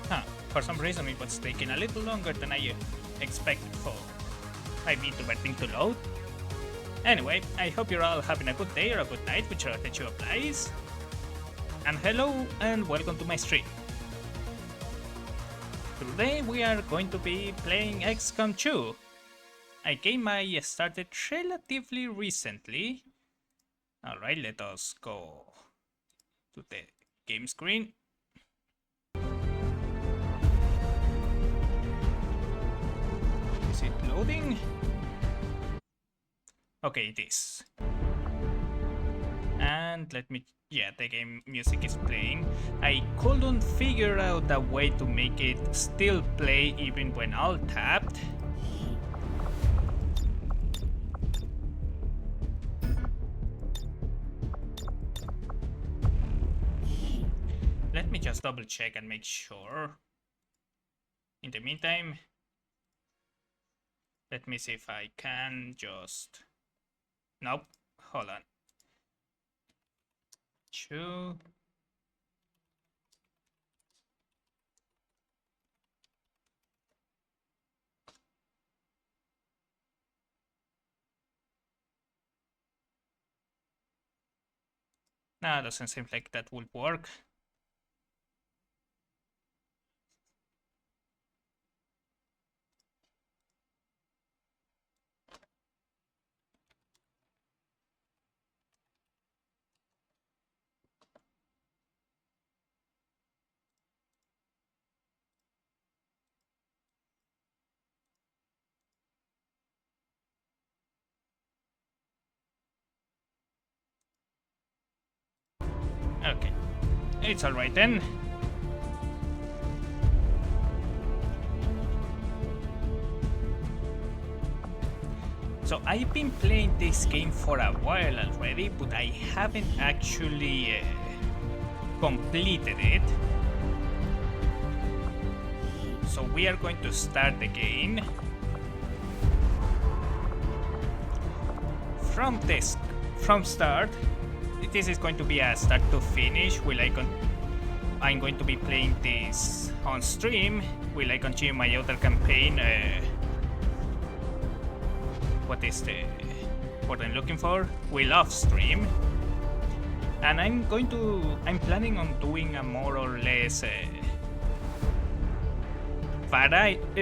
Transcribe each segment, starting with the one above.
Huh, for some reason it was taking a little longer than I expected for my VTuber thing to load. Anyway, I hope you're all having a good day or a good night, whichever that you applies. And hello and welcome to my stream. Today we are going to be playing Xcom 2. A game I started relatively recently. Alright, let us go to the game screen. Is it loading? Okay, it is. And let me... yeah, the game music is playing. I couldn't figure out a way to make it still play even when alt tapped. Let me just double check and make sure. In the meantime, let me see if I can just... nope, hold on. 2. Nah, doesn't seem like that will work. Okay, it's alright then. So I've been playing this game for a while already, but I haven't actually completed it. So we are going to start the game from start. This is going to be a start to finish. I'm going to be playing this on stream. Will I continue my other campaign? What is the what I'm looking for? Will off stream. And I'm planning on doing a more or less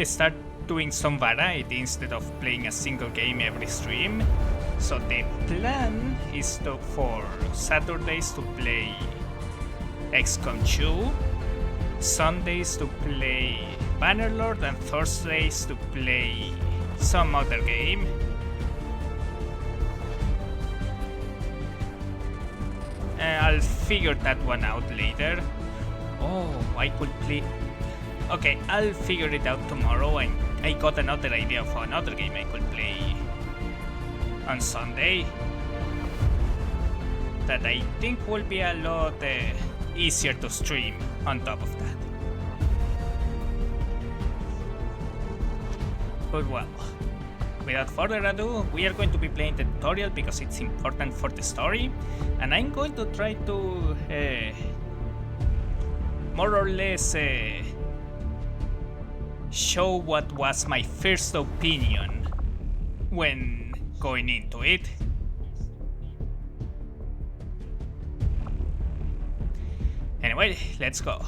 start doing some variety instead of playing a single game every stream. So the plan is for Saturdays to play Xcom 2, Sundays to play Bannerlord, and Thursdays to play some other game. I'll figure that one out later. Oh, I could play... okay, I'll figure it out tomorrow. I got another idea for another game I could play on Sunday that I think will be a lot easier to stream on top of that. But well, without further ado, we are going to be playing the tutorial because it's important for the story, and I'm going to try to more or less show what was my first opinion when going into it. Anyway, let's go.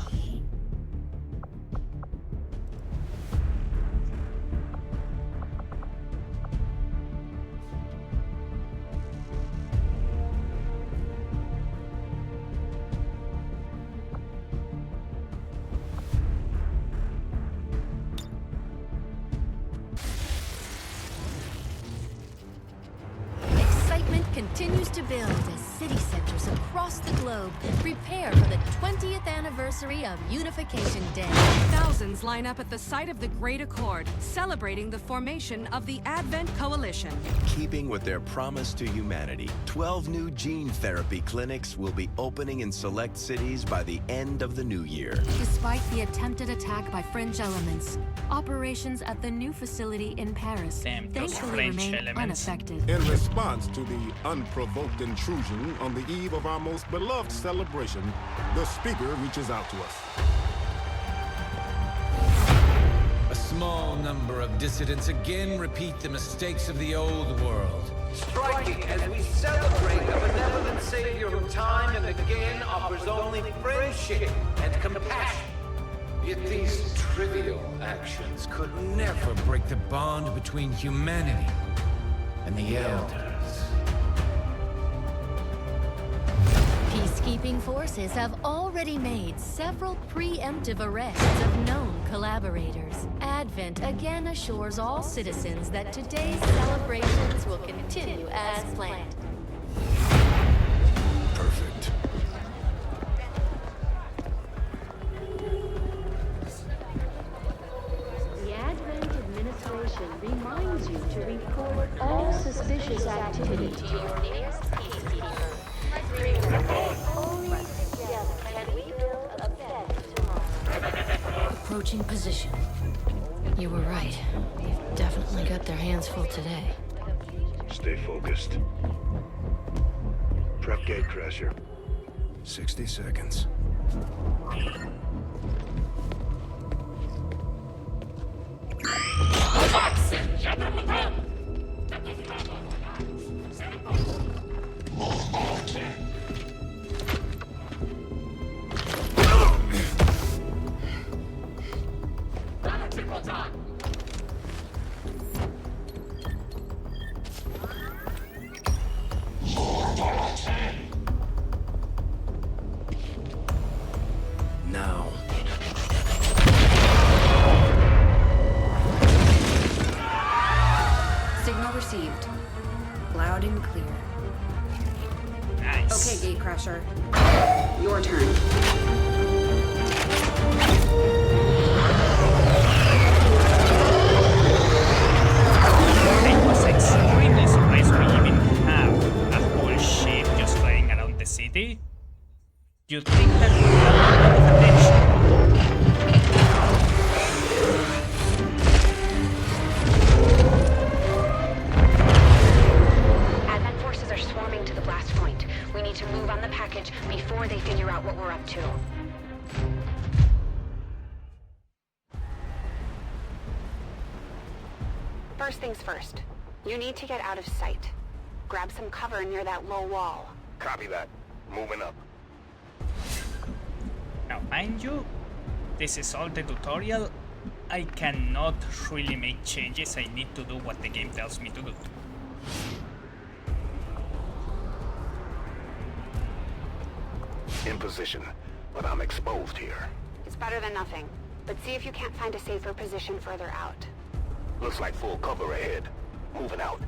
Continues to build as city centers across the globe prepare for the 20th anniversary of Unification Day. Thousands line up at the site of the Great Accord, celebrating the formation of the Advent Coalition. Keeping with their promise to humanity, 12 new gene therapy clinics will be opening in select cities by the end of the new year. Despite the attempted attack by French elements, operations at the new facility in Paris Damn, those thankfully French remain elements. unaffected. In response to the unprovoked intrusion on the eve of our most beloved celebration, the speaker reaches out to us. small number of dissidents again repeat the mistakes of the old world. Striking as we celebrate a benevolent savior who time and again offers only friendship and compassion. Yet these trivial actions could never break the bond between humanity and the Elders. Peacekeeping forces have already made several preemptive arrests of known collaborators. Advent again assures all citizens that today's celebrations will continue as planned. Perfect. The Advent administration reminds you to report all suspicious activity to your nearest peacekeeper. Only together can we build a better tomorrow. Approaching position. You were right. They've definitely got their hands full today. Stay focused. Prep gate crasher. 60 seconds. Now. Signal received. Loud and clear. Nice. Okay, Gatecrasher. Your turn. I was extremely surprised we even have a whole ship just flying around the city. You'd think that would have a lot of attention. Advent forces are swarming to the blast point. We need to move on the package before they figure out what we're up to. First things first. You need to get out of sight. Grab some cover near that low wall. Copy that. Moving up. Now, mind you, this is all the tutorial. I cannot really make changes. I need to do what the game tells me to do. In position, but I'm exposed here. It's better than nothing, but see if you can't find a safer position further out. Looks like full cover ahead. Moving out.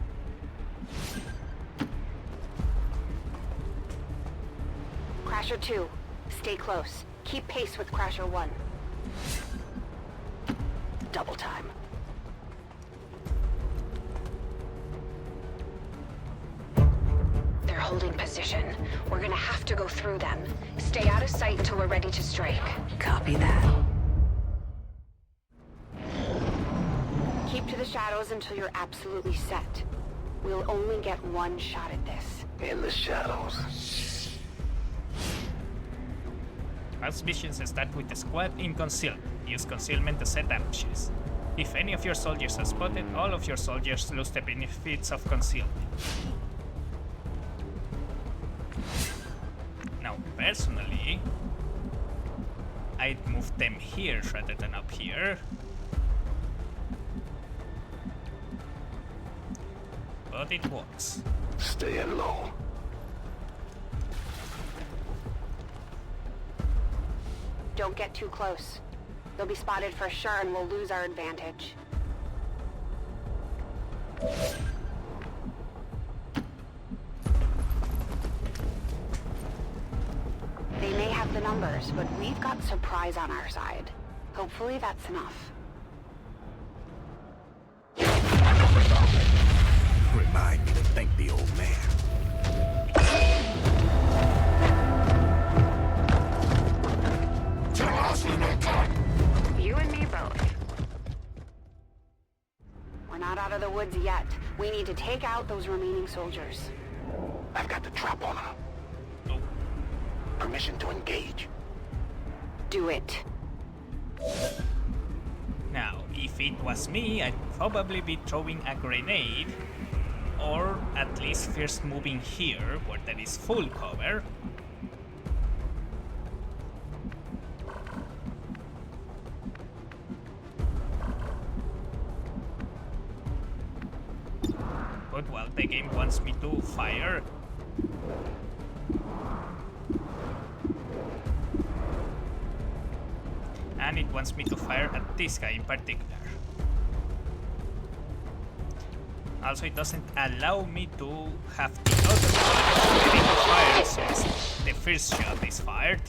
Crasher 2, stay close. Keep pace with Crasher 1. Double time. They're holding position. We're gonna have to go through them. Stay out of sight until we're ready to strike. Copy that. Keep to the shadows until you're absolutely set. We'll only get one shot at this. In the shadows. Most missions start with the squad in concealment. Use concealment to set ambushes. If any of your soldiers are spotted, all of your soldiers lose the benefits of concealment. Now, personally, I'd move them here rather than up here. But it works. Staying low. Don't get too close. They'll be spotted for sure and we'll lose our advantage. They may have the numbers, but we've got surprise on our side. Hopefully that's enough. Remind me to thank the old man. You and me both. We're not out of the woods yet. We need to take out those remaining soldiers. I've got the trap on them. Permission to engage. Do it. Now, if if it was me, I'd probably be throwing a grenade, or at least first moving here, where there is full cover. But well, the game wants me to fire. And it wants me to fire at this guy in particular. Also, it doesn't allow me to have the other one ready to fire since the first shot is fired.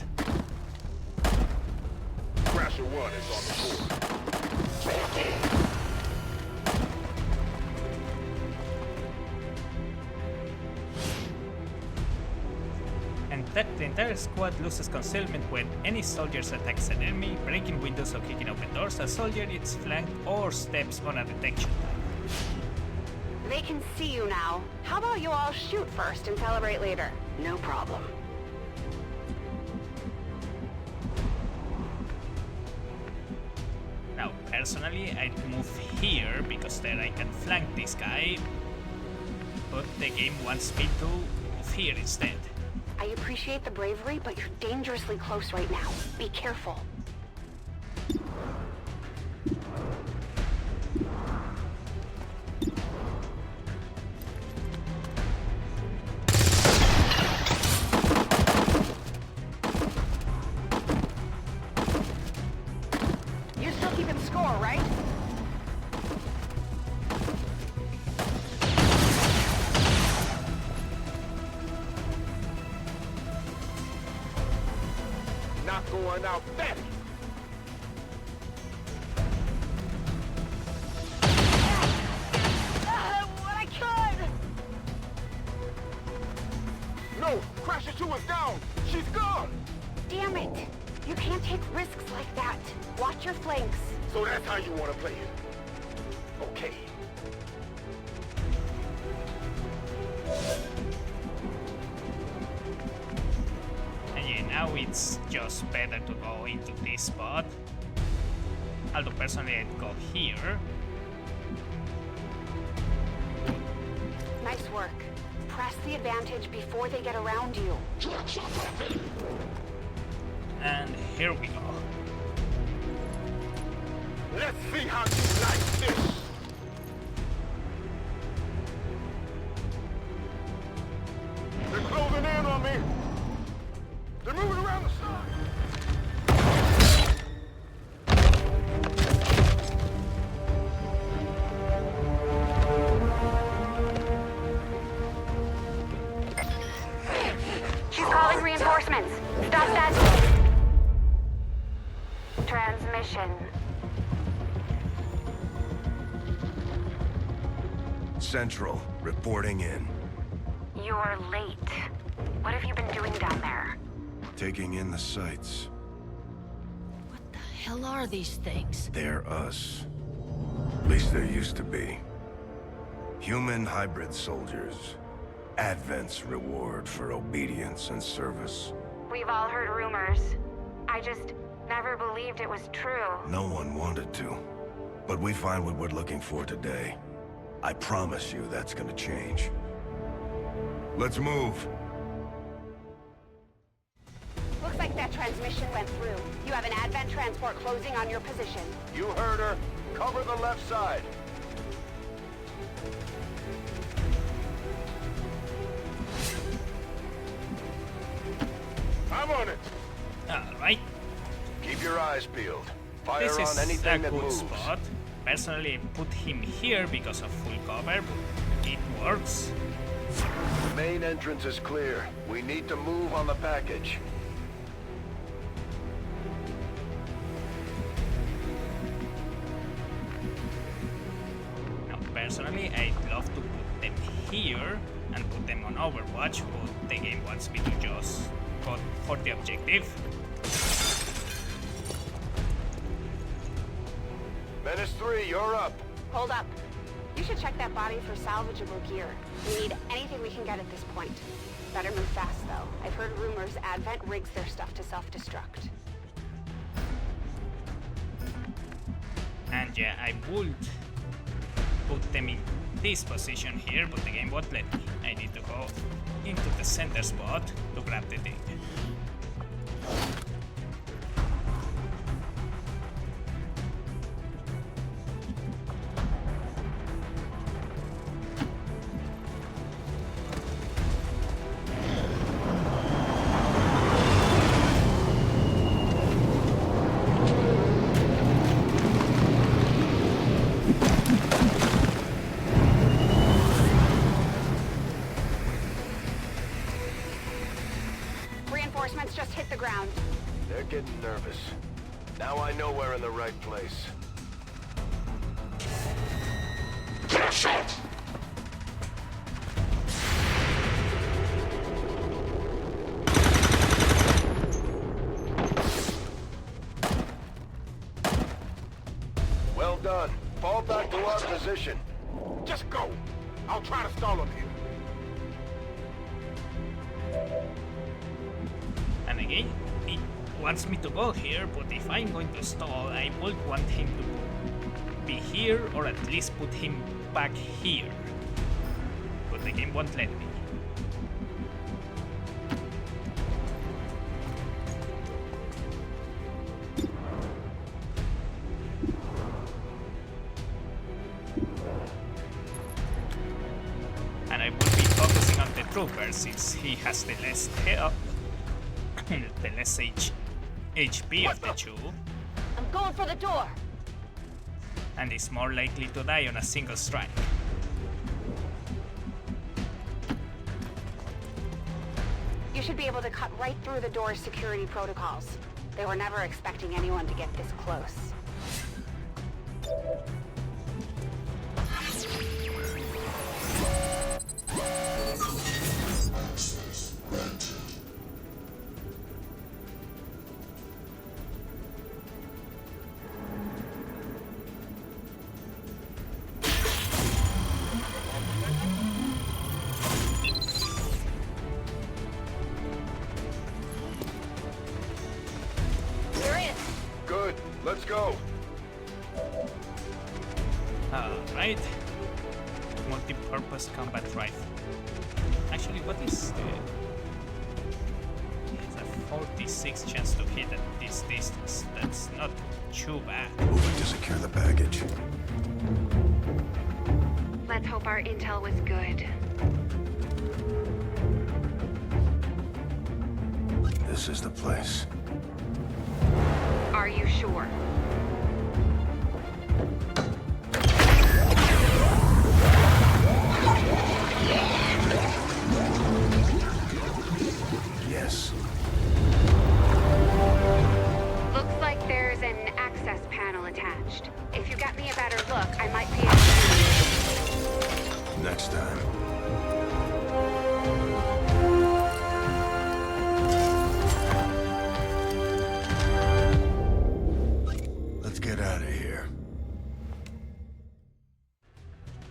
Crasher 1 is on the board. And the entire squad loses concealment when any soldiers attacks an enemy, breaking windows or kicking open doors. A soldier is flanked or steps on a detection line. They can see you now. How about you all shoot first and celebrate later? No problem. Now, personally, I'd move here because then I can flank this guy. But the game wants me to move here instead. I appreciate the bravery, but you're dangerously close right now. Be careful. You're still keeping score, right? Not going out that. What I could! No, Crasher 2 is down. She's gone. Damn it! You can't take risks like that. Watch your flanks. So that's how you want to play it. Okay. And yeah, now it's just better to go into this spot. Although personally I'd go here. Nice work. Press the advantage before they get around you. And here we go. Let's see how you like this. They're closing in on me. They're moving around the side. She's calling reinforcements. Stop that. Transmission. Central, reporting in. You're late. What have you been doing down there? Taking in the sights. What the hell are these things? They're us. At least there used to be. Human hybrid soldiers. Advent's reward for obedience and service. We've all heard rumors. I just never believed it was true. No one wanted to. But we find what we're looking for today. I promise you that's gonna change. Let's move. Looks like that transmission went through. You have an Advent transport closing on your position. You heard her. Cover the left side. I'm on it. Alright, Keep your eyes peeled. Fire this on is anything a that good moves. spot. Personally, I put him here because of full cover, but it works. The main entrance is clear. We need to move on the package. Now, personally, I'd love to put them here and put them on Overwatch, but the game wants me to just go for the objective. Menace 3, you're up. Hold up. You should check that body for salvageable gear. We need anything we can get at this point. Better move fast, though. I've heard rumors Advent rigs their stuff to self-destruct. And yeah, I would put them in this position here, but the game won't let me. I need to go into the center spot to grab the thing. Reinforcements just hit the ground. They're getting nervous. Now I know we're in the right place. Shot! Well done. Fall back to our position. Just go. I'll try to stall him here. And again, it wants me to go here, but if I'm going to stall, I would want him to be here, or at least put him back here. But the game won't let me. And I will be focusing on the trooper since he has the less health, the less HP of the two, I'm going for the door. and is more likely to die on a single strike. You should be able to cut right through the door's security protocols. They were never expecting anyone to get this close. We're in. Good. Let's go. Alright. Multi-purpose combat rifle. Actually, what is the... It's a 46 chance to hit at this distance. That's not too bad. Moving to secure the baggage. Let's hope our intel was good. This is the place. Are you sure? Yes. Looks like there's an access panel attached. If you get me a better look, I might be able to... Next time. Let's get out of here.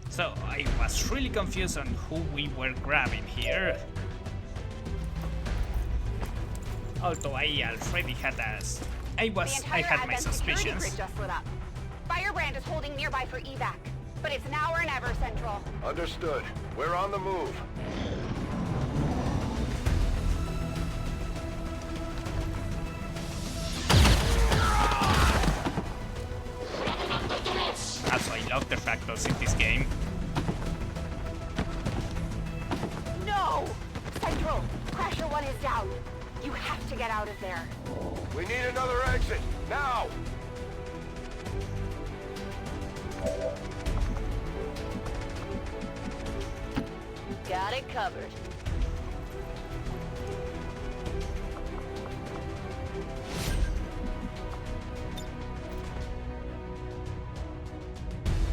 So, I was really confused on who we were grabbing here. Although I already had I had my suspicions. Grid just lit up. Firebrand is holding nearby for evac, but it's now or never, Central. Understood. We're on the move. Also, I love the fractals in this game. No! Central, Crasher 1 is down. You have to get out of there. We need another exit. Now! Got it covered.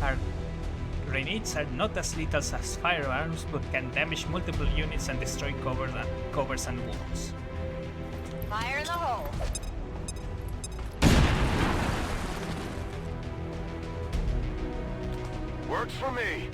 Our grenades are not as lethal as firearms, but can damage multiple units and destroy covers and walls. Fire in the hole. Works for me.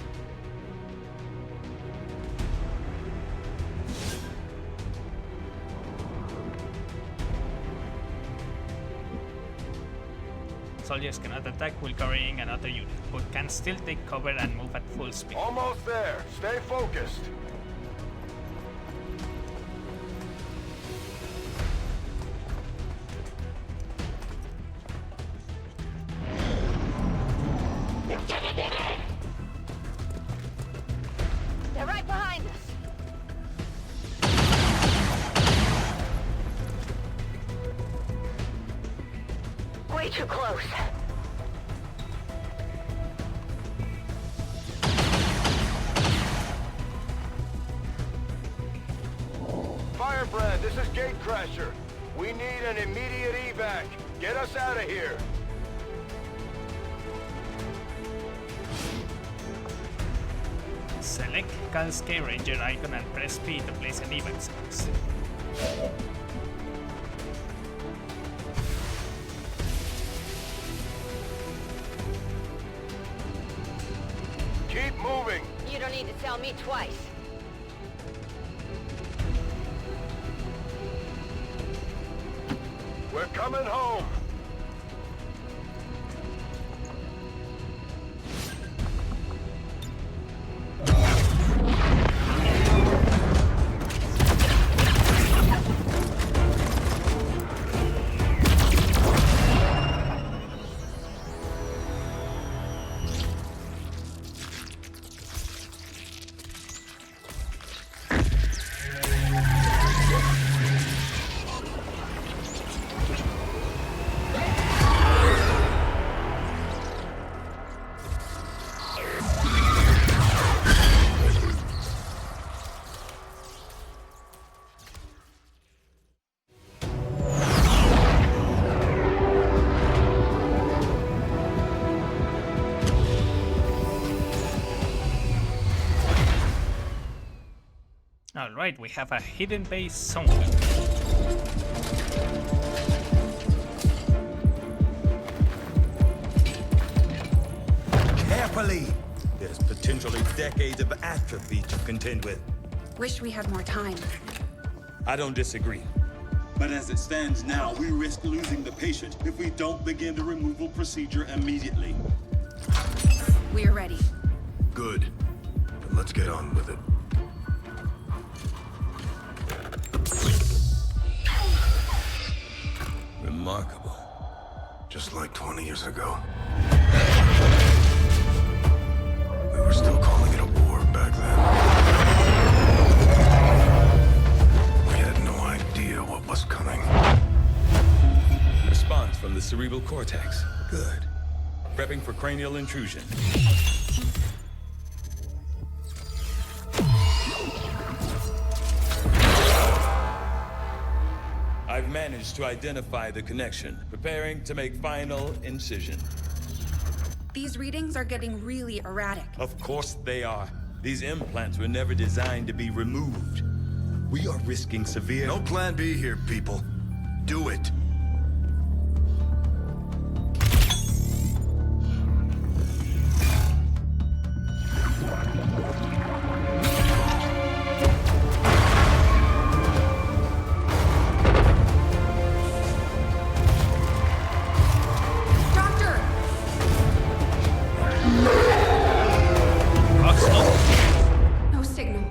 Soldiers cannot attack while carrying another unit, but can still take cover and move at full speed. Almost there. Stay focused. They're right behind us. Way too close. Firebrand, this is Gatecrasher. We need an immediate evac. Get us out of here. Select K Ranger icon and press P to place an evac sequence. Keep moving. You don't need to tell me twice. We're coming home. Alright, we have a hidden base somewhere. Carefully! There's potentially decades of atrophy to contend with. Wish we had more time. I don't disagree. But as it stands now, we risk losing the patient if we don't begin the removal procedure immediately. We're ready. Good. Then let's get on with it. Remarkable. Just like 20 years ago. We were still calling it a war back then. We had no idea what was coming. Response from the cerebral cortex. Good. Prepping for cranial intrusion. I've managed to identify the connection, preparing to make final incision. These readings are getting really erratic. Of course they are. These implants were never designed to be removed. We are risking severe... No plan B here, people. Do it. No signal.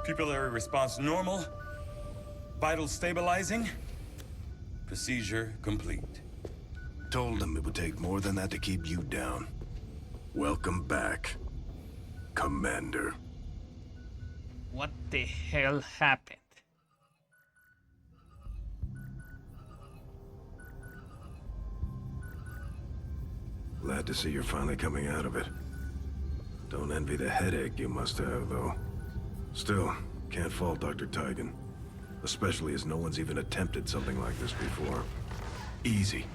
Pupillary response normal. Vital stabilizing. Procedure complete. Told them it would take more than that to keep you down. Welcome back, Commander. What the hell happened? Glad to see you're finally coming out of it. Don't envy the headache you must have, though. Still, can't fault Dr. Tigan. Especially as no one's even attempted something like this before. Easy.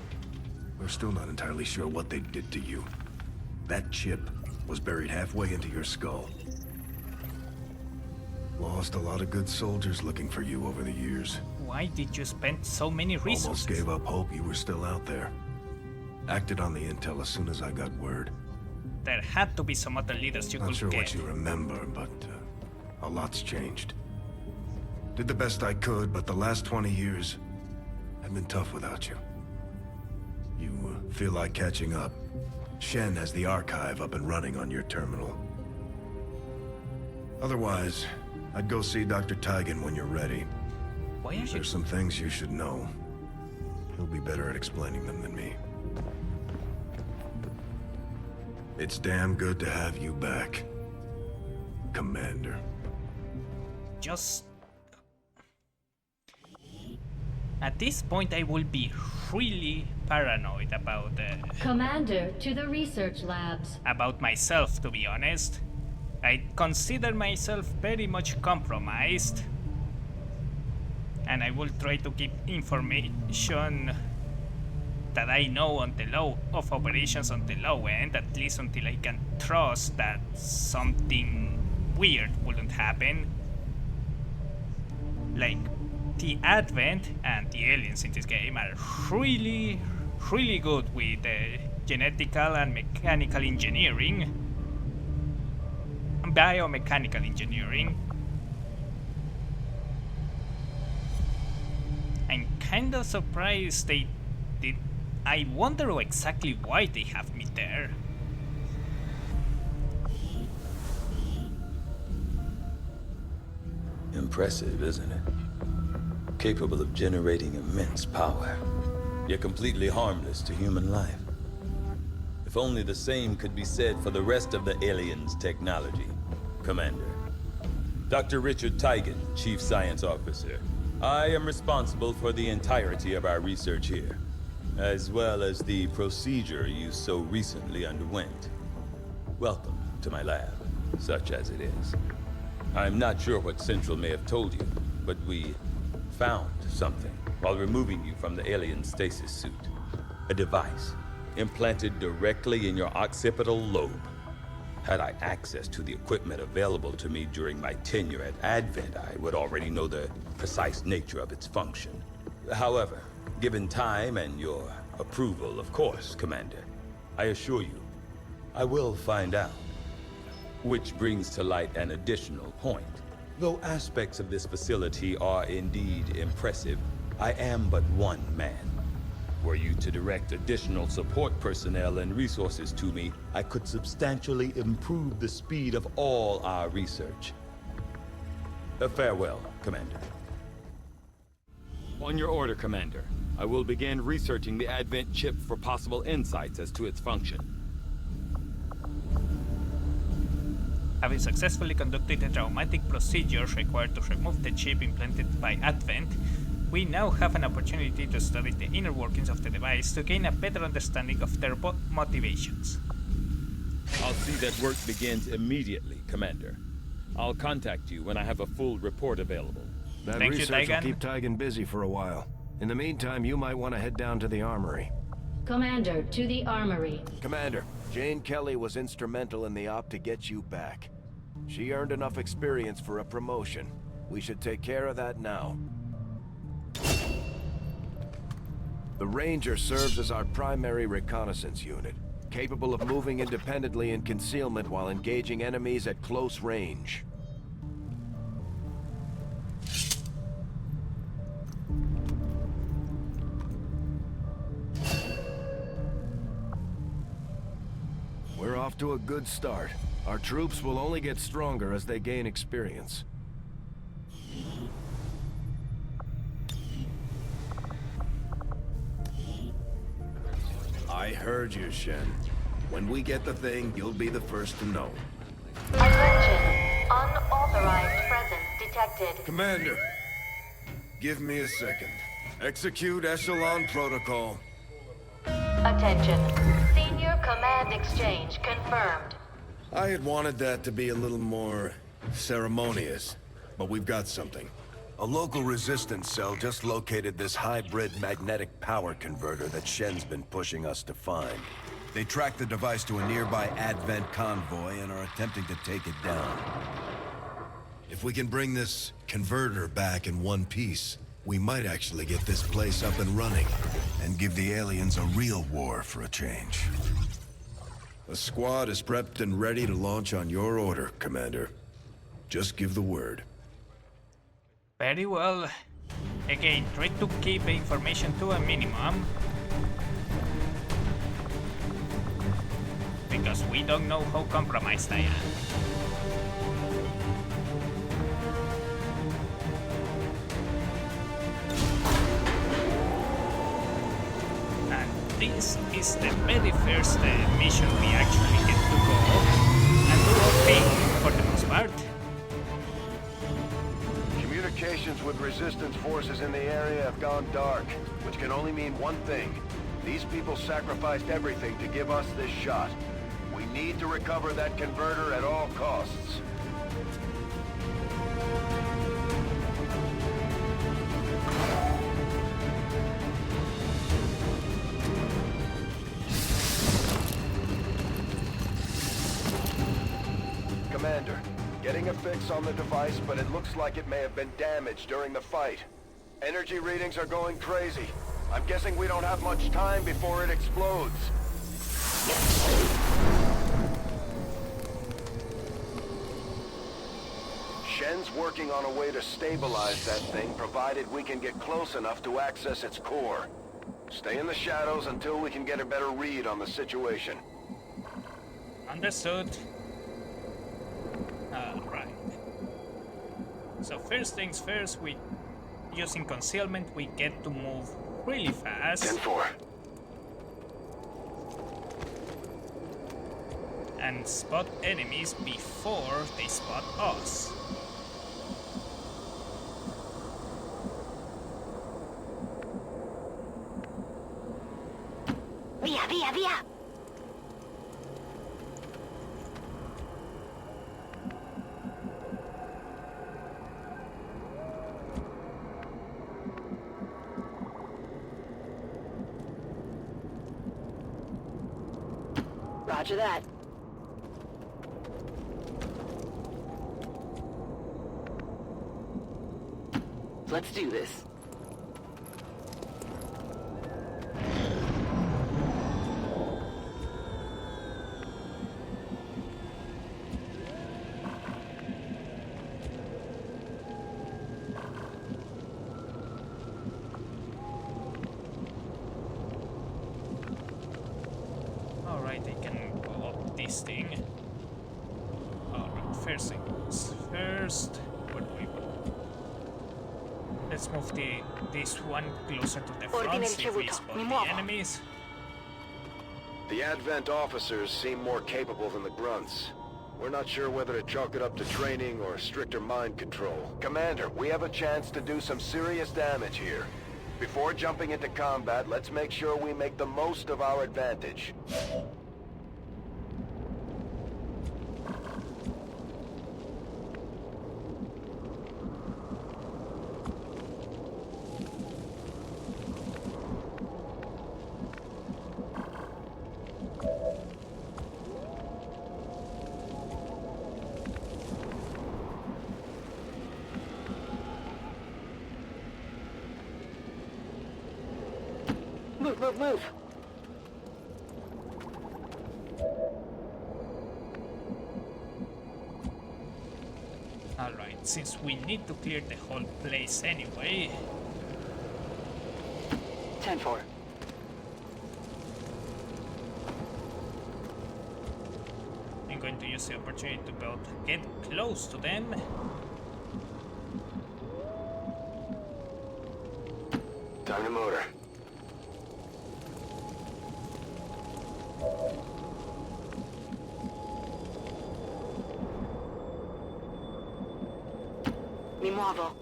We're still not entirely sure what they did to you. That chip was buried halfway into your skull. Lost a lot of good soldiers looking for you over the years. Why did you spend so many resources? Almost gave up hope you were still out there. Acted on the intel as soon as I got word. There had to be some other leaders you Not could sure get. what you remember, but a lot's changed. Did the best I could, but the last 20 years have been tough without you. You feel like catching up? Shen has the archive up and running on your terminal. Otherwise, I'd go see Dr. Tigan when you're ready. Why are you... There's some things you should know. He'll be better at explaining them than me. It's damn good to have you back, Commander. Just... At this point, I will be really paranoid about Commander, to the research labs. About myself, to be honest. I consider myself very much compromised. And I will try to keep information that I know on the low of operations on the low end, at least until I can trust that something weird wouldn't happen. Like, the Advent and the aliens in this game are really good with genetical and mechanical engineering. Biomechanical engineering. I'm kinda surprised they did. I wonder exactly why they have me there. Impressive, isn't it? Capable of generating immense power, yet completely harmless to human life. If only the same could be said for the rest of the aliens' technology, Commander. Dr. Richard Tigan, Chief Science Officer. I am responsible for the entirety of our research here, as well as the procedure you so recently underwent. Welcome to my lab, such as it is. I'm not sure what Central may have told you, but we found something while removing you from the alien stasis suit. A device implanted directly in your occipital lobe. Had I access to the equipment available to me during my tenure at Advent, I would already know the precise nature of its function. However, given time and your approval, of course, Commander, I assure you, I will find out. Which brings to light an additional point. Though aspects of this facility are indeed impressive, I am but one man. Were you to direct additional support personnel and resources to me, I could substantially improve the speed of all our research. Farewell, Commander. On your order, Commander. I will begin researching the Advent chip for possible insights as to its function. Having successfully conducted the traumatic procedures required to remove the chip implanted by Advent, we now have an opportunity to study the inner workings of the device to gain a better understanding of their motivations. I'll see that work begins immediately, Commander. I'll contact you when I have a full report available. That Thank research you, will keep Tigan busy for a while. In the meantime, you might want to head down to the armory. Commander, to the armory. Commander, Jane Kelly was instrumental in the op to get you back. She earned enough experience for a promotion. We should take care of that now. The Ranger serves as our primary reconnaissance unit, capable of moving independently in concealment while engaging enemies at close range. We're off to a good start. Our troops will only get stronger as they gain experience. I heard you, Shen. When we get the thing, you'll be the first to know. Attention. Unauthorized presence detected. Commander, give me a second. Execute Echelon Protocol. Attention. Senior Command Exchange confirmed. I had wanted that to be a little more ceremonious, but we've got something. A local resistance cell just located this hybrid magnetic power converter that Shen's been pushing us to find. They tracked the device to a nearby Advent convoy and are attempting to take it down. If we can bring this converter back in one piece, we might actually get this place up and running and give the aliens a real war for a change. The squad is prepped and ready to launch on your order, Commander. Just give the word. Very well. Again, try to keep the information to a minimum. Because we don't know how compromised I am. And this is the very first mission we actually get to go and do our thing for the most part. Communications with resistance forces in the area have gone dark, which can only mean one thing. These people sacrificed everything to give us this shot. We need to recover that converter at all costs. Commander, getting a fix on the device, but it looks like it may have been damaged during the fight. Energy readings are going crazy. I'm guessing we don't have much time before it explodes. Shen's working on a way to stabilize that thing, provided we can get close enough to access its core. Stay in the shadows until we can get a better read on the situation. Understood. Alright. So first things first, using concealment, we get to move really fast. 10-4. And spot enemies before they spot us. Via, via, via! Roger that. Let's do this. Alright, I can go up this thing. Alright, first things first. Where do we go? Let's move this one closer to the front, see if we spot the enemies. The Advent officers seem more capable than the grunts. We're not sure whether to chalk it up to training or stricter mind control. Commander, we have a chance to do some serious damage here. Before jumping into combat, let's make sure we make the most of our advantage. Move, move, move! Alright, since we need to clear the whole place anyway. 10-4. I'm going to use the opportunity to get close to them. Time to motor. Mi muovo.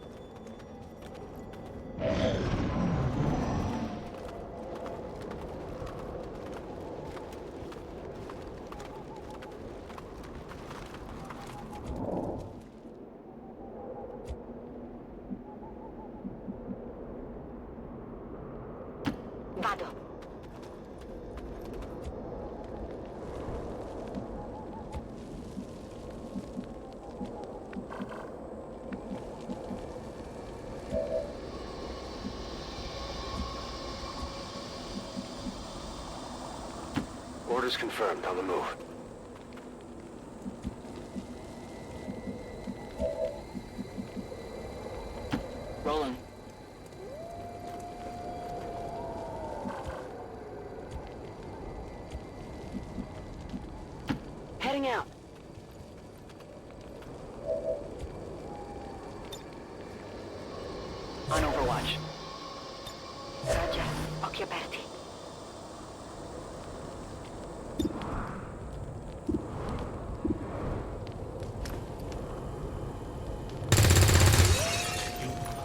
Vado. Orders confirmed, on the move. Rolling. Heading out. On Overwatch. Roger. Occhi aperti.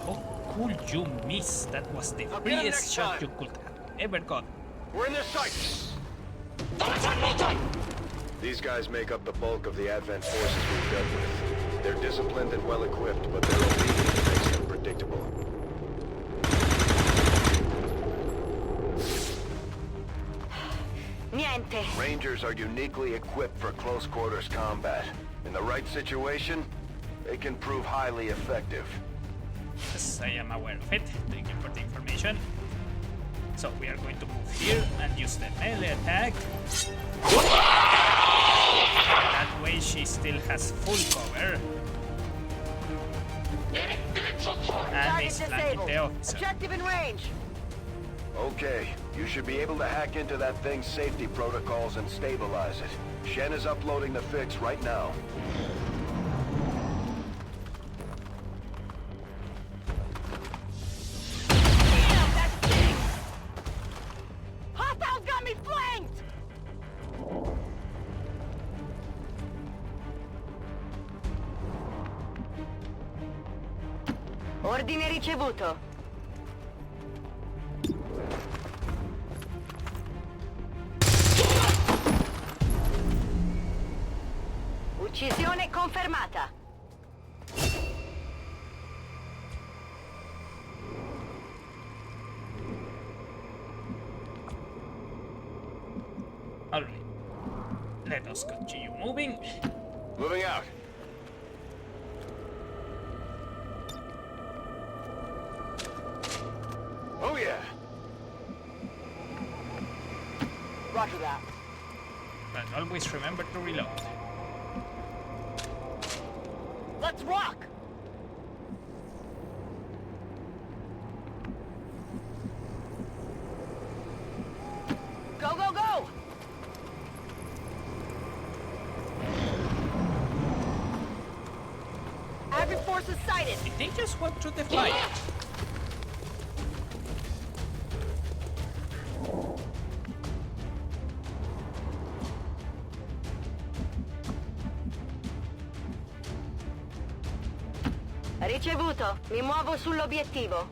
How could you miss? That was the I'll get him freest next shot time. you could have ever got. We're in their sights. These guys make up the bulk of the Advent forces we've dealt with. They're disciplined and well-equipped, but their obedience makes them predictable. Niente. Rangers are uniquely equipped for close-quarters combat. In the right situation, they can prove highly effective. Yes, I am aware of it. Thank you for the information. So we are going to move here and use the melee attack. That way she still has full cover. And is flanking the officer. Objective in range. Okay, you should be able to hack into that thing's safety protocols and stabilize it. Shen is uploading the fix right now. Damn, that stinks! Hostiles got me flanked! Ordine ricevuto. Uccisione confermata. Alright. Let us continue moving. Moving out. Oh yeah. Roger that. But always remember to reload. Let's rock! Go, go, go! Advent forces sighted! Did they just walk through the fight? Ricevuto, mi muovo sull'obiettivo.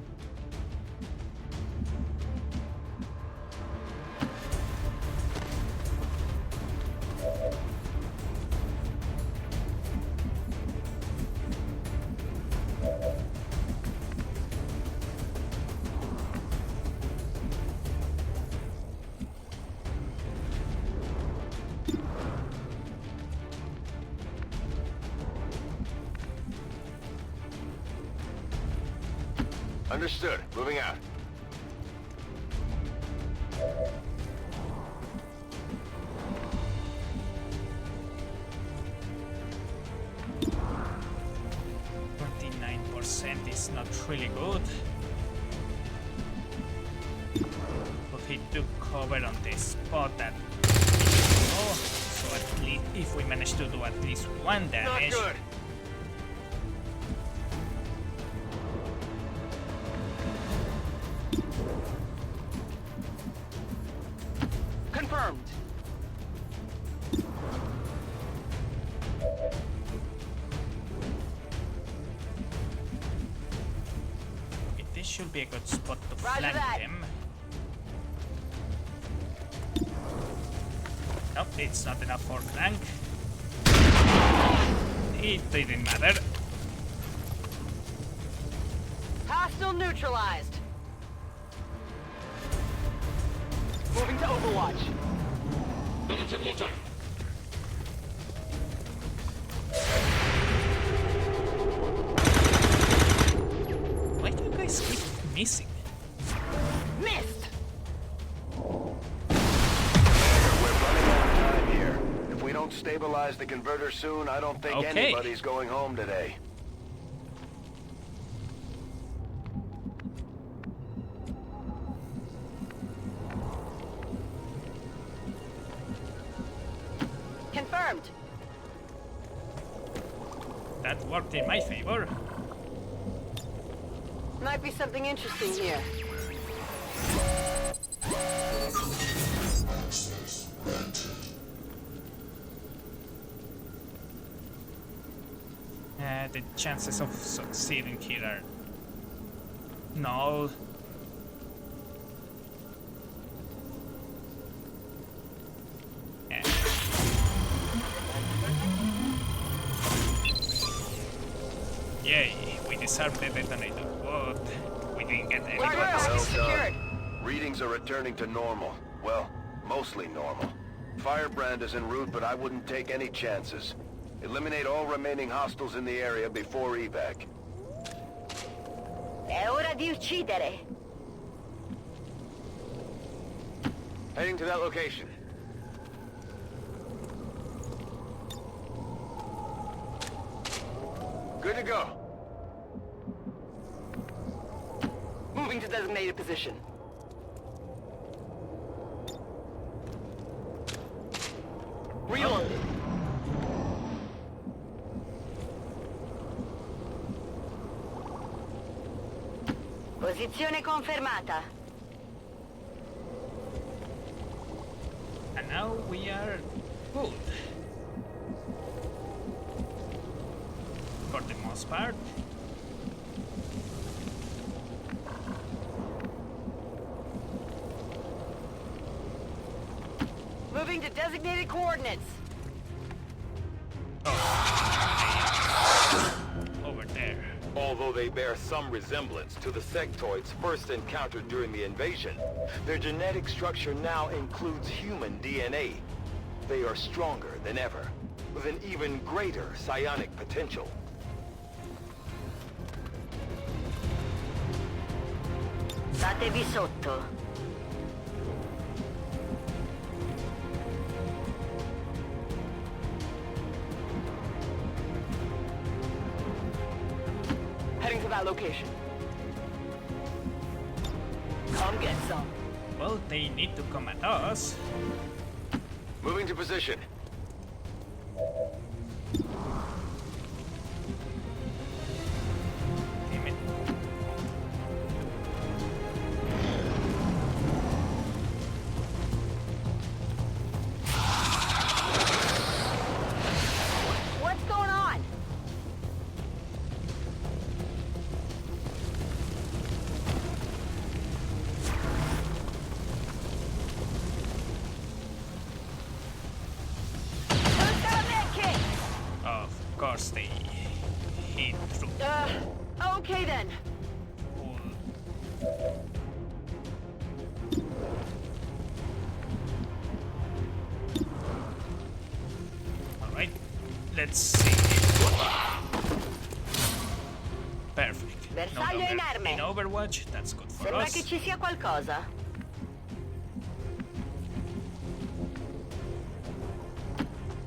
Understood. Moving out. Is not really good. But he took cover on the spot that so at least if we manage to do at least one damage. Not good. Confirmed. This should be a good spot to Roger flank that. him. Nope, it's not enough for flank. It didn't matter. Hostile neutralized. Moving to Overwatch. Why do you guys keep missing? Missed! We're running out of time here. If we don't stabilize the converter soon, I don't think Okay. anybody's going home today. confirmed. That worked in my favor. Might be something interesting here. The chances of succeeding here are null. Yay, we disarmed the detonator, but we didn't get any weapons. Well done. Readings are returning to normal. Well, mostly normal. Firebrand is en route, but I wouldn't take any chances. Eliminate all remaining hostiles in the area before evac. È ora di uccidere. Heading to that location. Good to go. Moving to designated position. Reloaded. Posizione confermata. And now we are good. For the most part. Moving to designated coordinates. Over there. Although they bear some resemblance to the sectoids first encountered during the invasion, their genetic structure now includes human DNA. They are stronger than ever, with an even greater psionic potential. Datevi sotto. Heading to that location. Come get some. Well, they need to come at us. Moving to position. Damn it. What's going on? Who's got a med kit? Of course they hit through. Okay then. Alright, let's see. Perfect. No Bersaglio longer inerme. in Overwatch, that's good for Sembra us. che ci sia qualcosa.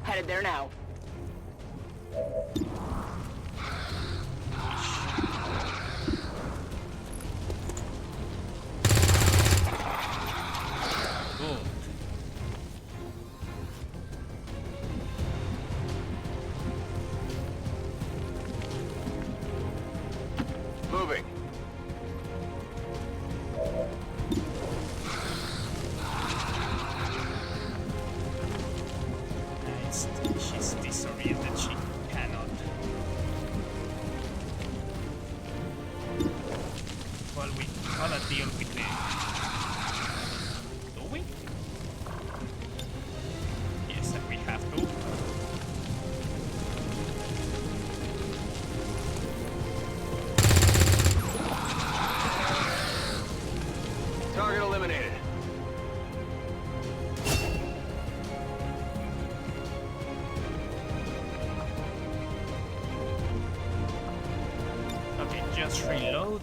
Headed there now. Good. Moving. She's disoriented, she cannot. Well, we gotta deal with the... Do we? Yes, that we have to. Target eliminated. Okay, just reload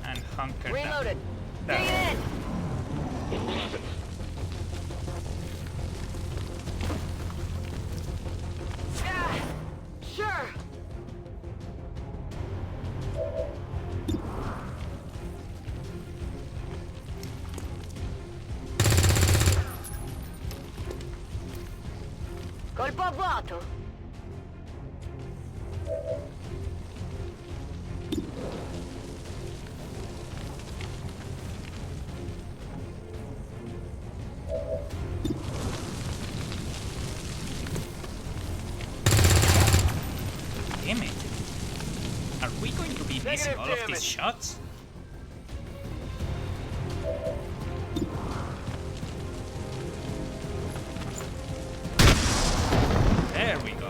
and hunker Reloaded. down. Bring it in. Ah, sure. Tempo a vuoto. Damn it. Are we going to be missing all of these shots? There we go.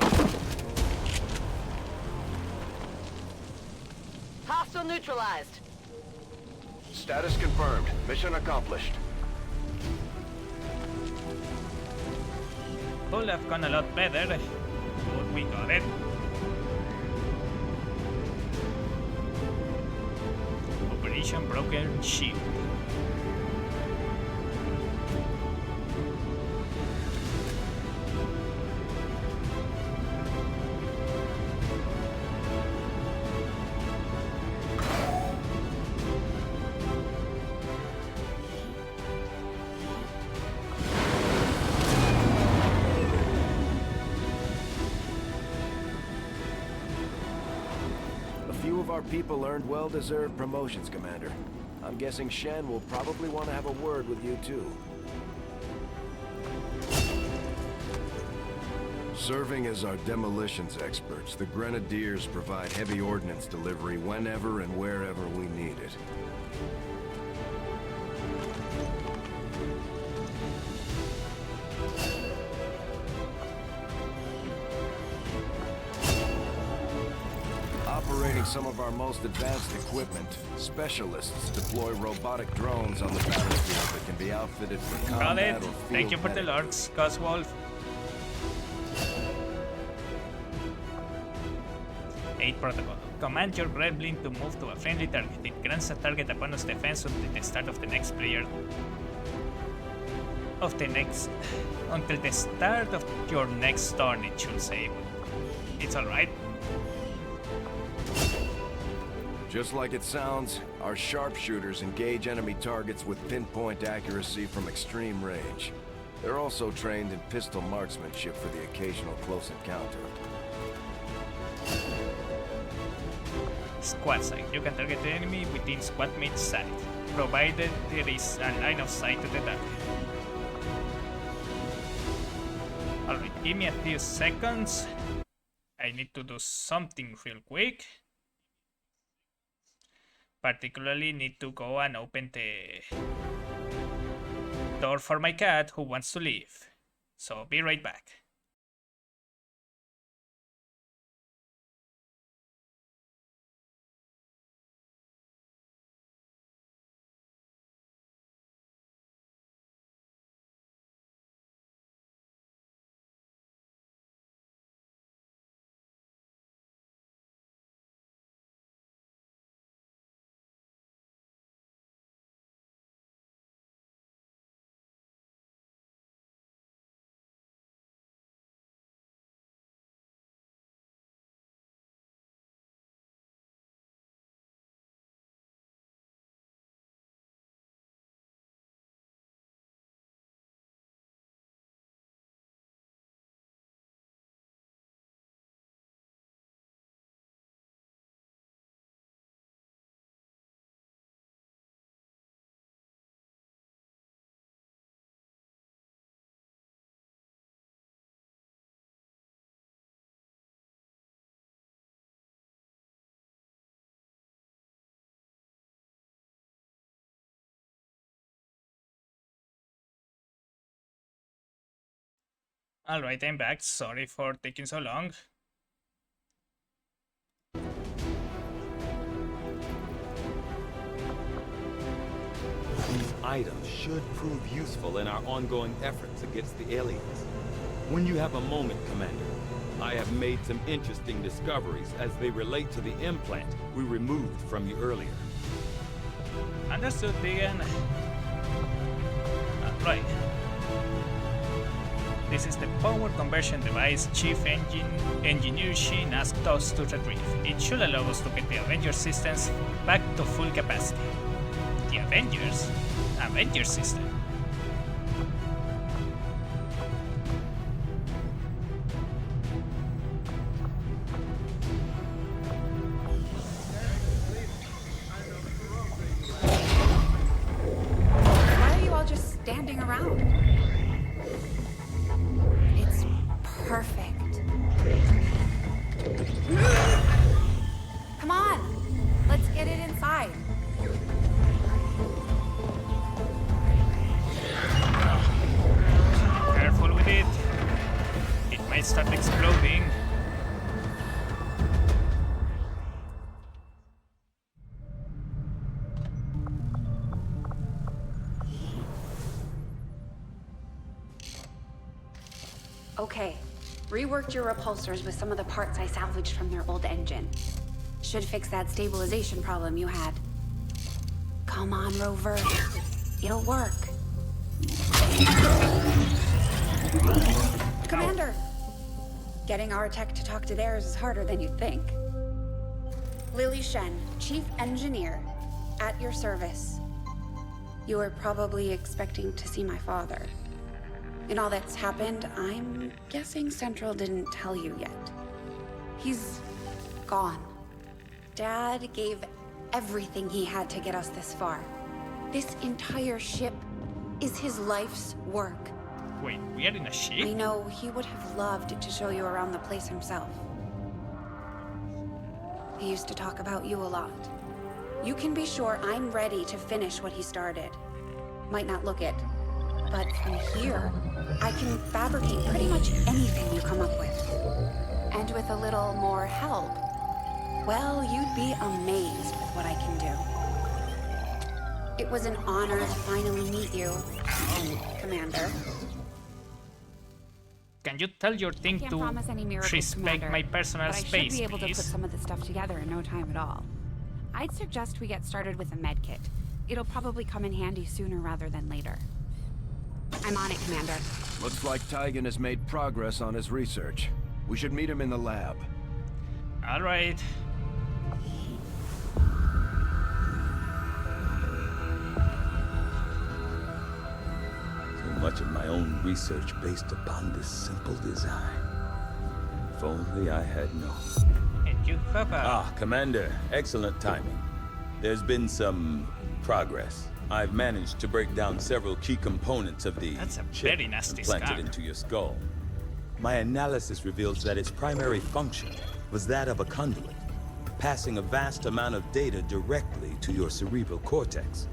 Hostile neutralized. Status confirmed. Mission accomplished. Could have gone a lot better, but we got it. Operation Broken Shield. Our people earned well-deserved promotions, Commander. I'm guessing Shen will probably want to have a word with you, too. Serving as our demolitions experts, the Grenadiers provide heavy ordnance delivery whenever and wherever we need it. Operating some of our most advanced equipment, specialists deploy robotic drones on the battlefield that can be outfitted for combat or field. Thank you for the lurks, Coswolf. 8 protocol. Command your Gremlin to move to a friendly target. It grants a target a bonus defense until the start of the next player. Until the start of your next turn, it should say. It's alright. Just like it sounds, our sharpshooters engage enemy targets with pinpoint accuracy from extreme range. They're also trained in pistol marksmanship for the occasional close encounter. Squad sight. You can target the enemy within squad mate's sight, provided there is a line of sight to the target. Alright, give me a few seconds. I need to do something real quick. Particularly need to go and open the door for my cat who wants to leave. So be right back. Alright, I'm back. Sorry for taking so long. These items should prove useful in our ongoing efforts against the aliens. When you have a moment, Commander, I have made some interesting discoveries as they relate to the implant we removed from you earlier. Understood, Deegan. Right. This is the power conversion device Chief Engineer Shin asked us to retrieve. It should allow us to get the Avengers systems back to full capacity. The Avengers system. around. It's perfect. Come on, let's get it inside. Careful with it. It might start exploding. Okay, reworked your repulsors with some of the parts I salvaged from their old engine. Should fix that stabilization problem you had. Come on, Rover. It'll work. Commander! Getting our tech to talk to theirs is harder than you'd think. Lily Shen, Chief Engineer, at your service. You were probably expecting to see my father. In all that's happened, I'm guessing Central didn't tell you yet. He's gone. Dad gave everything he had to get us this far. This entire ship is his life's work. Wait, we are in a ship? I know he would have loved to show you around the place himself. He used to talk about you a lot. You can be sure I'm ready to finish what he started. Might not look it, but from here, I can fabricate pretty much anything you come up with. And with a little more help, well, you'd be amazed with what I can do. It was an honor to finally meet you, Commander. Can you tell your thing Can't to promise any miracles, respect Commander, my personal but space, I should be able please? to put some of this stuff together in no time at all. I'd suggest we get started with a med kit. It'll probably come in handy sooner rather than later. I'm on it, Commander. Looks like Tygan has made progress on his research. We should meet him in the lab. All right. So much of my own research based upon this simple design. If only I had known. And you have a... Ah, Commander, excellent timing. There's been some progress. I've managed to break down several key components of the chip very nasty implanted scar. into your skull. My analysis reveals that its primary function was that of a conduit, passing a vast amount of data directly to your cerebral cortex.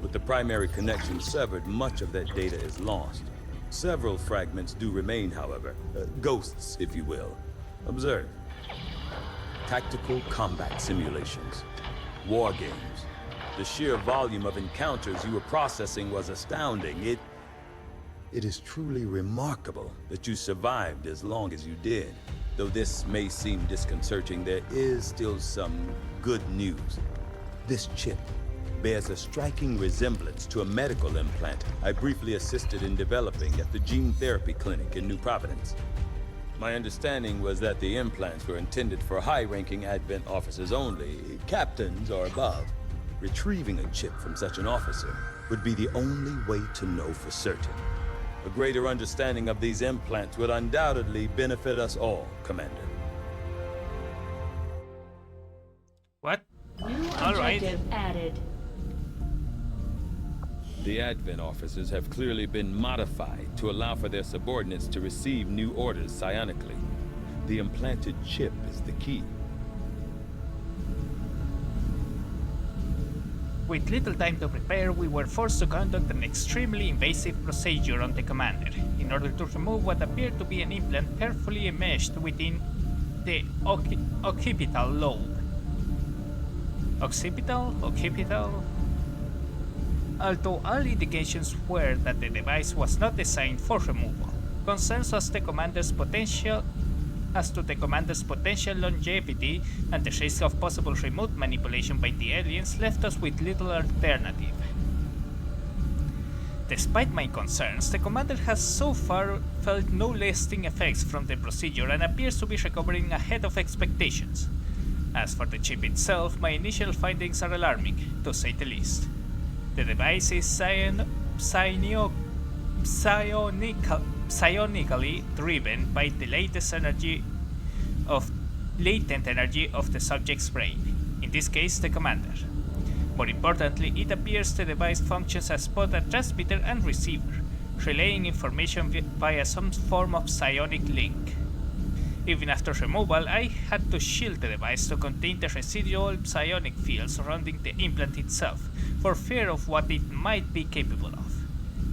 With the primary connection severed, much of that data is lost. Several fragments do remain, however, ghosts, if you will. Observe. Tactical combat simulations, war games. The sheer volume of encounters you were processing was astounding. It is truly remarkable that you survived as long as you did. Though this may seem disconcerting, there is still some good news. This chip bears a striking resemblance to a medical implant I briefly assisted in developing at the gene therapy clinic in New Providence. My understanding was that the implants were intended for high-ranking Advent officers only, captains or above. Retrieving a chip from such an officer would be the only way to know for certain. A greater understanding of these implants would undoubtedly benefit us all, Commander. What? New All right. objective added. The Advent officers have clearly been modified to allow for their subordinates to receive new orders psionically. The implanted chip is the key. With little time to prepare, we were forced to conduct an extremely invasive procedure on the commander in order to remove what appeared to be an implant carefully enmeshed within the occipital lobe. Occipital? Although all indications were that the device was not designed for removal, concerns as to the commander's potential longevity and the risk of possible remote manipulation by the aliens left us with little alternative. Despite my concerns, the commander has so far felt no lasting effects from the procedure and appears to be recovering ahead of expectations. As for the chip itself, my initial findings are alarming, to say the least. The device is psionically driven by the latent energy of the subject's brain, in this case the commander. More importantly, it appears the device functions as both a transmitter and receiver, relaying information via some form of psionic link. Even after removal, I had to shield the device to contain the residual psionic field surrounding the implant itself, for fear of what it might be capable of.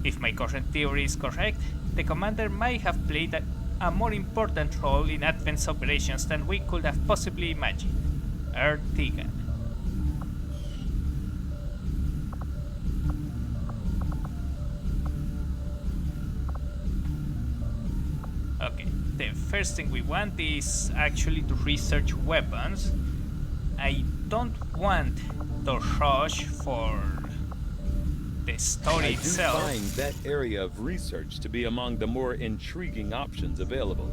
If my current theory is correct, the commander might have played a more important role in Advent's operations than we could have possibly imagined. Ertigan. Okay, the first thing we want is actually to research weapons. I don't want to rush for the story itself. I do find that area of research to be among the more intriguing options available.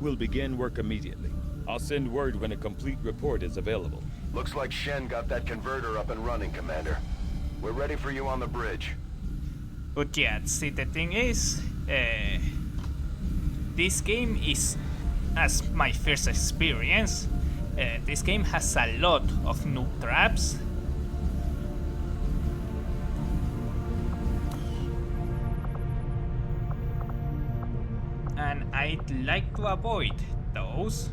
We'll begin work immediately. I'll send word when a complete report is available. Looks like Shen got that converter up and running, Commander. We're ready for you on the bridge. But yeah, see, the thing is, this game is, as my first experience, this game has a lot of noob traps. And I'd like to avoid those.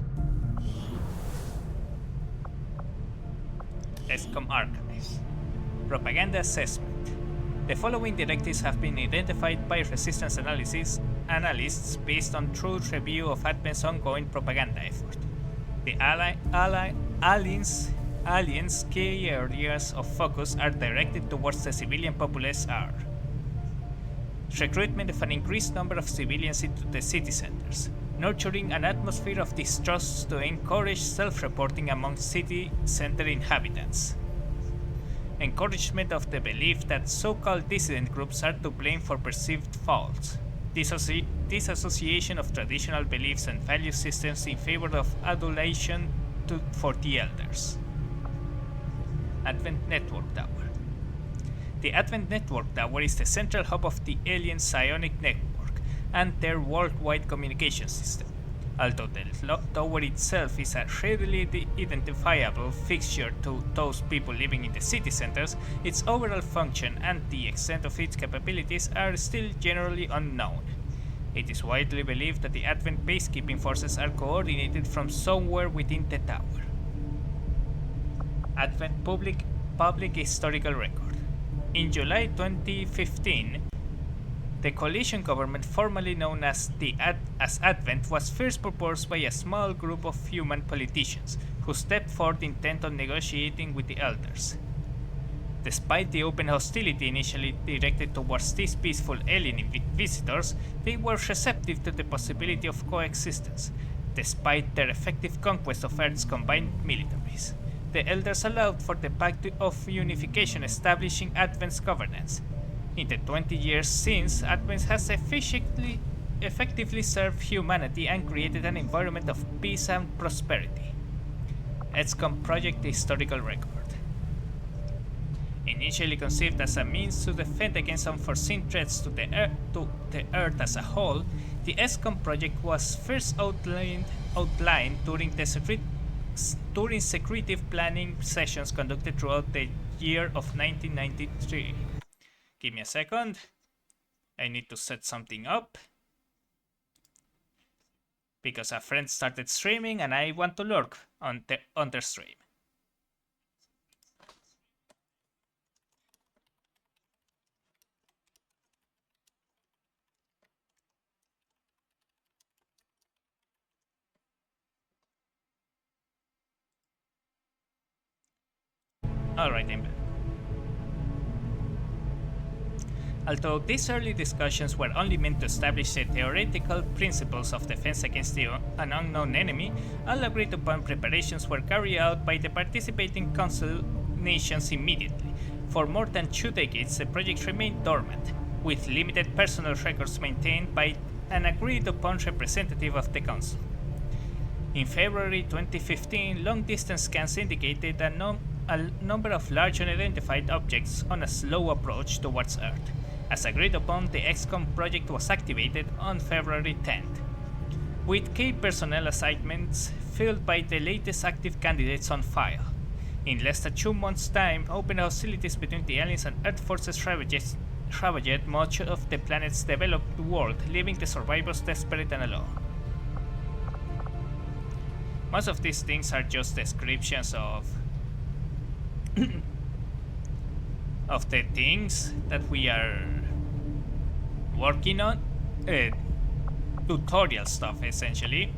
Xcom Archives. Propaganda Assessment. The following directives have been identified by resistance analysts based on thorough review of Advent's ongoing propaganda effort. The aliens' key areas of focus are directed towards the civilian populace are recruitment of an increased number of civilians into the city centers, nurturing an atmosphere of distrust to encourage self-reporting among city center inhabitants, encouragement of the belief that so-called dissident groups are to blame for perceived faults, disassociation of traditional beliefs and value systems in favor of adulation for the elders. Advent Network Tower. The Advent Network Tower is the central hub of the alien psionic network and their worldwide communication system. Although the tower itself is a readily identifiable fixture to those people living in the city centers, its overall function and the extent of its capabilities are still generally unknown. It is widely believed that the Advent peacekeeping forces are coordinated from somewhere within the tower. Advent Public Historical Record. In July 2015, the coalition government, formerly known as Advent, was first proposed by a small group of human politicians who stepped forth intent on negotiating with the elders. Despite the open hostility initially directed towards these peaceful alien visitors, they were receptive to the possibility of coexistence, despite their effective conquest of Earth's combined militaries. The elders allowed for the Pact of Unification establishing Advent's governance. In the 20 years since, Advent has effectively served humanity and created an environment of peace and prosperity. Xcom Project Historical Record. Initially conceived as a means to defend against unforeseen threats to the Earth as a whole, the Xcom project was first outlined during secretive planning sessions conducted throughout the year of 1993. Give me a second. I need to set something up, because a friend started streaming and I want to lurk on their stream. Alright, I'm back. Although these early discussions were only meant to establish the theoretical principles of defense against an unknown enemy, all agreed upon preparations were carried out by the participating Council nations immediately. For more than 2 decades, the project remained dormant, with limited personal records maintained by an agreed-upon representative of the Council. In February 2015, long-distance scans indicated a number of large unidentified objects on a slow approach towards Earth. As agreed upon, the Xcom project was activated on February 10th, with key personnel assignments filled by the latest active candidates on file. In less than 2 months' time, open hostilities between the aliens and Earth forces ravaged much of the planet's developed world, leaving the survivors desperate and alone. Most of these things are just descriptions of of the things that we are working on. Tutorial stuff, essentially.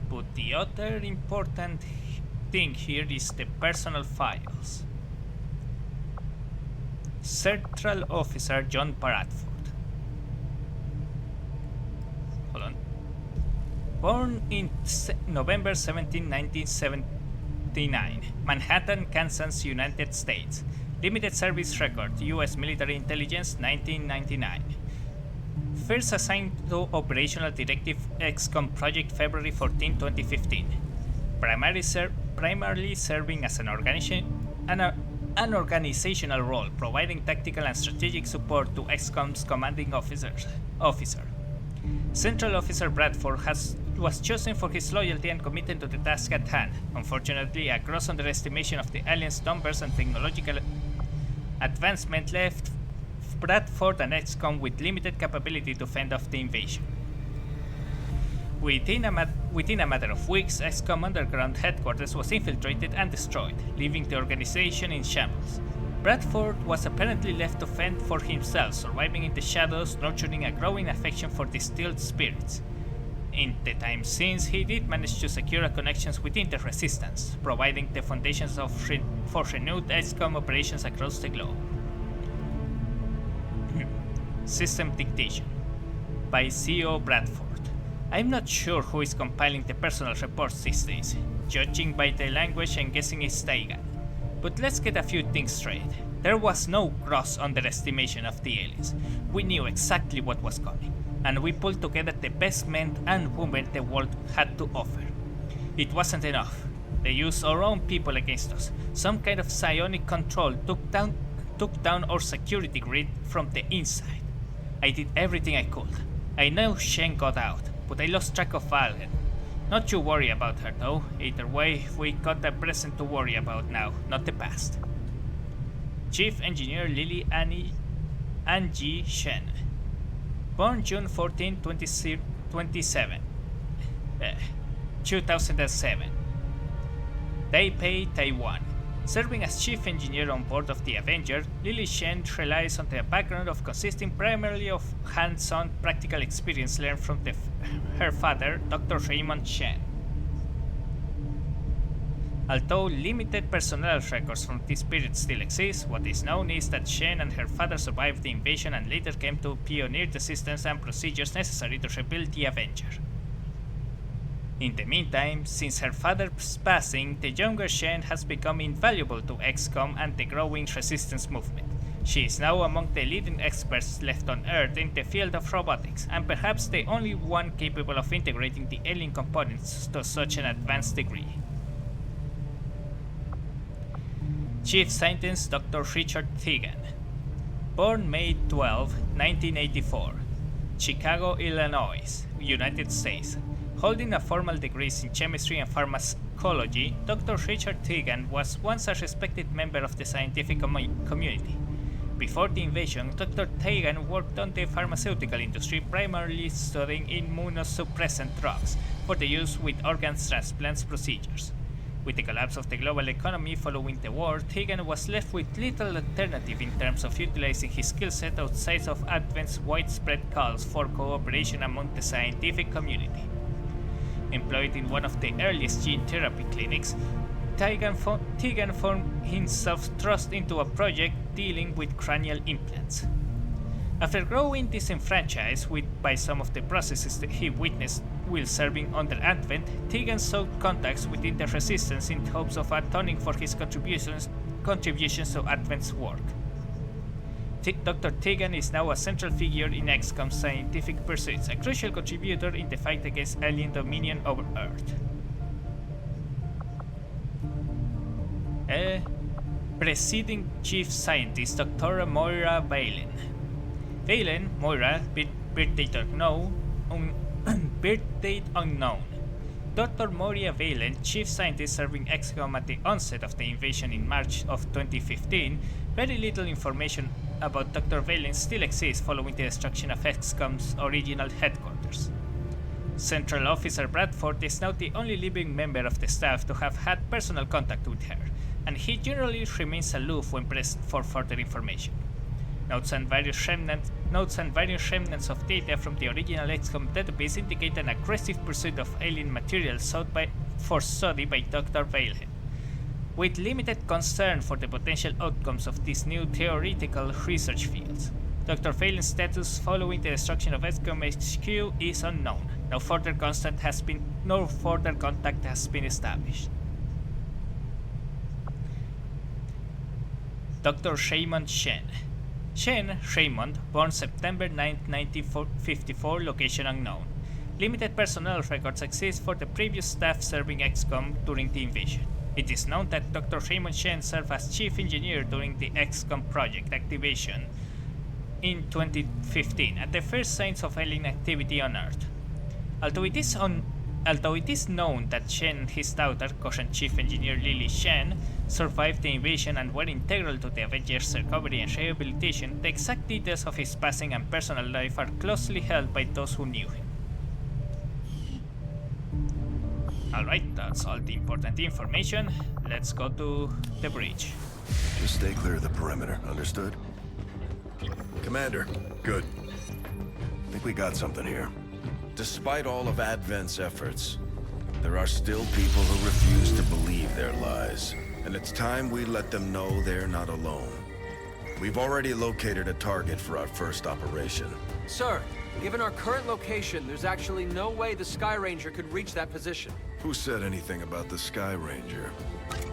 But the other important thing here is the personal files. Central Officer John Bradford. Hold on. Born in November 17, 1979, Manhattan, Kansas, United States. Limited service record, U.S. Military Intelligence, 1999. First assigned to Operational Directive Xcom Project February 14, 2015. Primarily serving as an organizational role, providing tactical and strategic support to Xcom's commanding officer. Central Officer Bradford was chosen for his loyalty and commitment to the task at hand. Unfortunately, a gross underestimation of the aliens' numbers and technological advancement left Bradford and Xcom with limited capability to fend off the invasion. Within a matter of weeks, Xcom underground headquarters was infiltrated and destroyed, leaving the organization in shambles. Bradford was apparently left to fend for himself, surviving in the shadows, nurturing a growing affection for distilled spirits. In the time since, he did manage to secure connections within the Resistance, providing the foundations for renewed Xcom operations across the globe. System Dictation by C.O. Bradford. I'm not sure who is compiling the personal reports these days. Judging by the language, I'm guessing it's Taigan. But let's get a few things straight. There was no gross underestimation of the aliens. We knew exactly what was coming, and we pulled together the best men and women the world had to offer. It wasn't enough. They used our own people against us. Some kind of psionic control took down our security grid from the inside. I did everything I could. I know Shen got out, but I lost track of Valen. Not to worry about her though. Either way, we got the present to worry about now, not the past. Chief Engineer Lily Angie Shen. Born June 14, 2007. Taipei, Taiwan. Serving as chief engineer on board of the Avenger, Lily Shen relies on the background of consisting primarily of hands-on practical experience learned from her father, Dr. Raymond Shen. Although limited personnel records from this period still exist, what is known is that Shen and her father survived the invasion and later came to pioneer the systems and procedures necessary to rebuild the Avenger. In the meantime, since her father's passing, the younger Shen has become invaluable to Xcom and the growing resistance movement. She is now among the leading experts left on Earth in the field of robotics, and perhaps the only one capable of integrating the alien components to such an advanced degree. Chief Scientist Dr. Richard Tegan. Born May 12, 1984. Chicago, Illinois, United States. Holding a formal degrees in chemistry and pharmacology, Dr. Richard Tegan was once a respected member of the scientific community. Before the invasion, Dr. Tegan worked on the pharmaceutical industry, primarily studying immunosuppressant drugs for the use with organ transplants procedures. With the collapse of the global economy following the war, Tegan was left with little alternative in terms of utilizing his skill set outside of Advent's widespread calls for cooperation among the scientific community. Employed in one of the earliest gene therapy clinics, Tegan found himself thrust into a project dealing with cranial implants. After growing disenfranchised by some of the processes that he witnessed while serving under Advent, Tegan sought contacts within the Resistance in hopes of atoning for his contributions to Advent's work. Dr. Tegan is now a central figure in Xcom's scientific pursuits, a crucial contributor in the fight against alien dominion over Earth. Preceding Chief Scientist Dr. Moira Valen. Valen, Moira, birth date unknown, Dr. Moria Valen, chief scientist serving Xcom at the onset of the invasion in March of 2015, very little information about Dr. Valen still exists following the destruction of Xcom's original headquarters. Central Officer Bradford is now the only living member of the staff to have had personal contact with her, and he generally remains aloof when pressed for further information. Notes and various remnants of data from the original Xcom database indicate an aggressive pursuit of alien material for study by Dr. Valen. With limited concern for the potential outcomes of these new theoretical research fields, Dr. Valen's status following the destruction of Xcom HQ is unknown. No further contact has been established. Dr. Raymond Shen. Shen Raymond, born September 9, 1954, location unknown. Limited personnel records exist for the previous staff serving Xcom during the invasion. It is known that Dr. Raymond Shen served as chief engineer during the Xcom project activation in 2015 at the first signs of alien activity on Earth. Although it is known that Shen and his daughter, current chief engineer Lily Shen, survived the invasion and were integral to the Avengers' recovery and rehabilitation, the exact details of his passing and personal life are closely held by those who knew him. Alright, that's all the important information. Let's go to the bridge. Just stay clear of the perimeter, understood? Commander, good. I think we got something here. Despite all of Advent's efforts, there are still people who refuse to believe their lies. And it's time we let them know they're not alone. We've already located a target for our first operation. Sir, given our current location, there's actually no way the Sky Ranger could reach that position. Who said anything about the Sky Ranger?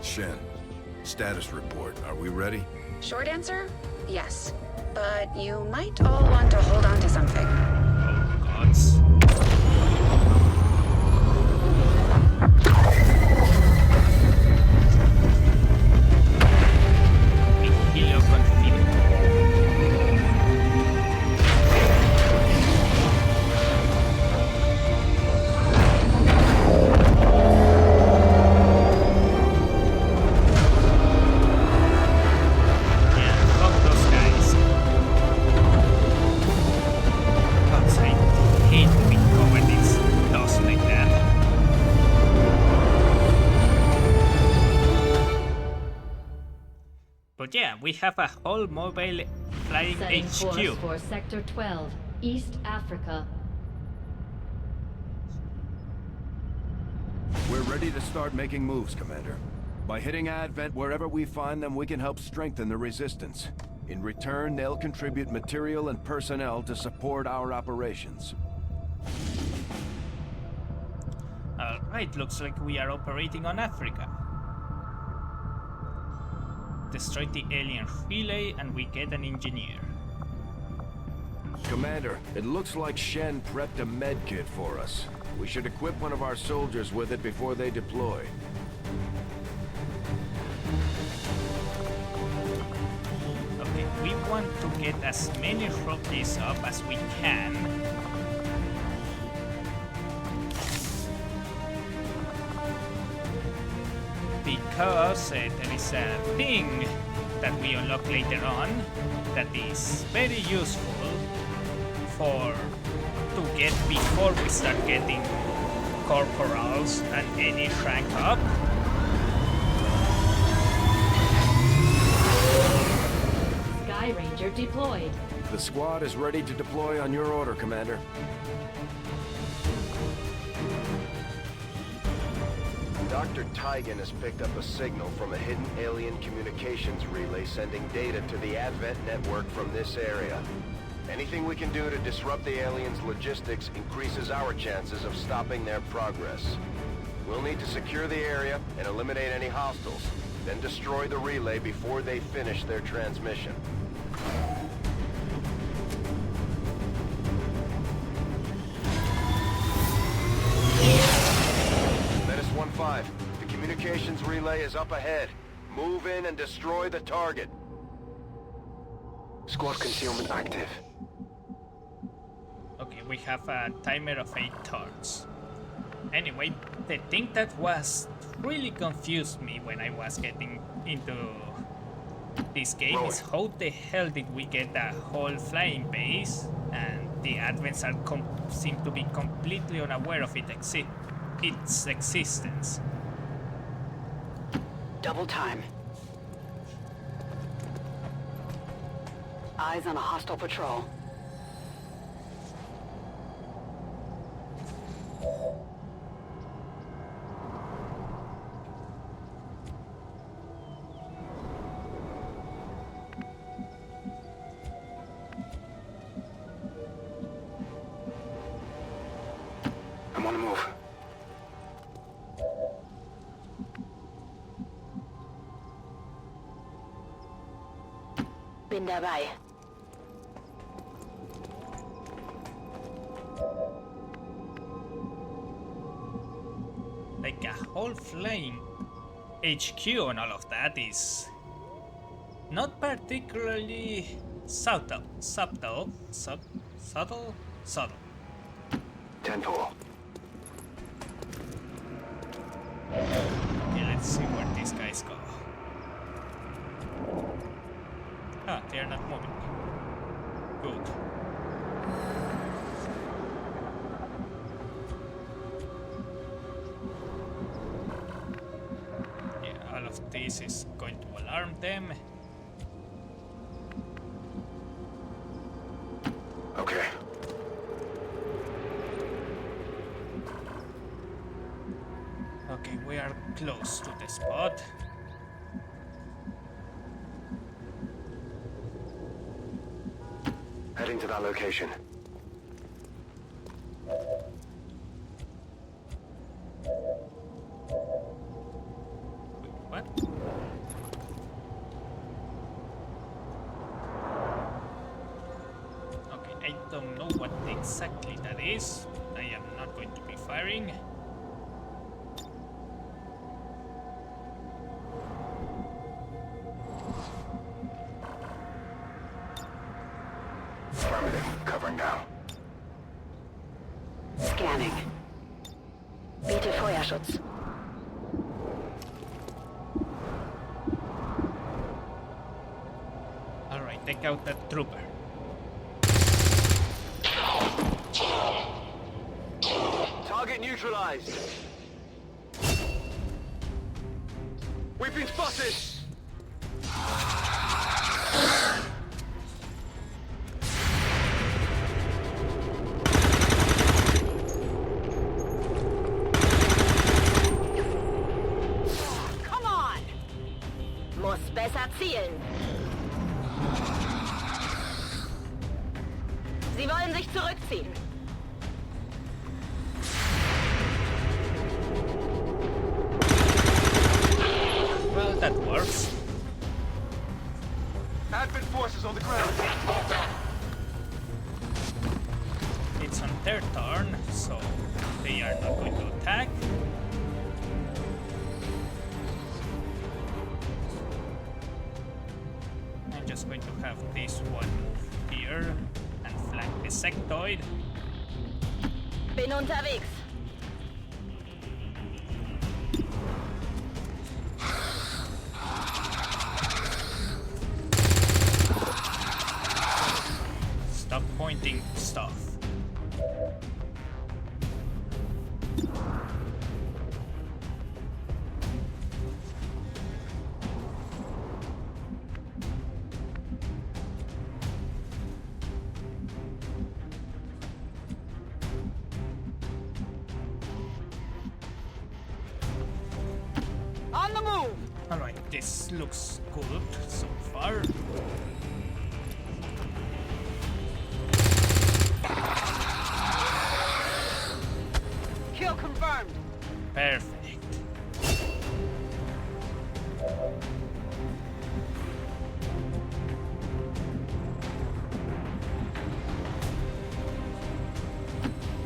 Shen, status report. Are we ready? Short answer, yes. But you might all want to hold on to something. Oh, gods. Yeah, we have a whole mobile flying Setting HQ. course for Sector 12, East Africa. We're ready to start making moves, Commander. By hitting Advent wherever we find them, we can help strengthen the resistance. In return, they'll contribute material and personnel to support our operations. Alright, looks like we are operating on Africa. Destroy the alien relay and we get an engineer. Commander, it looks like Shen prepped a med kit for us. We should equip one of our soldiers with it before they deploy. Okay, we want to get as many rockets up as we can. Because there is a thing that we unlock later on that is very useful to get before we start getting corporals and any rank up. Sky Ranger deployed. The squad is ready to deploy on your order, Commander. Dr. Tygan has picked up a signal from a hidden alien communications relay sending data to the Advent network from this area. Anything we can do to disrupt the aliens' logistics increases our chances of stopping their progress. We'll need to secure the area and eliminate any hostiles, then destroy the relay before they finish their transmission. Menace 1-5, the communications relay is up ahead. Move in and destroy the target. Squad concealment active. Okay, we have a timer of 8 turns. Anyway, the thing that was really confused me when I was getting into this game is how the hell did we get a whole flying base and the Advents are seem to be completely unaware of its existence. Double time. Eyes on a hostile patrol. I'm on the move. Bin dabei. Like a whole flying HQ and all of that is not particularly subtle. 10-4. Okay, let's see where these guys go. Ah, they're not moving. Good. Yeah, all of this is going to alarm them. Okay. Okay, we are close to the spot. Heading to that location. What? Okay, I don't know what exactly that is. I am not going to be firing. Affirmative. Covering now. Scanning. Biete Feuerschutz. Alright, take out that trooper. Target neutralized. We've been spotted. Come on! Muss besser zielen. Sie wollen sich zurückziehen. Well, that works. Advent forces on the ground. It's on their turn, so they are not going to attack. I'm just going to have this one move here and flank the sectoid. Bin unterwegs. Stop pointing stuff. On the move! Alright, this looks good so far. Kill confirmed. Perfect.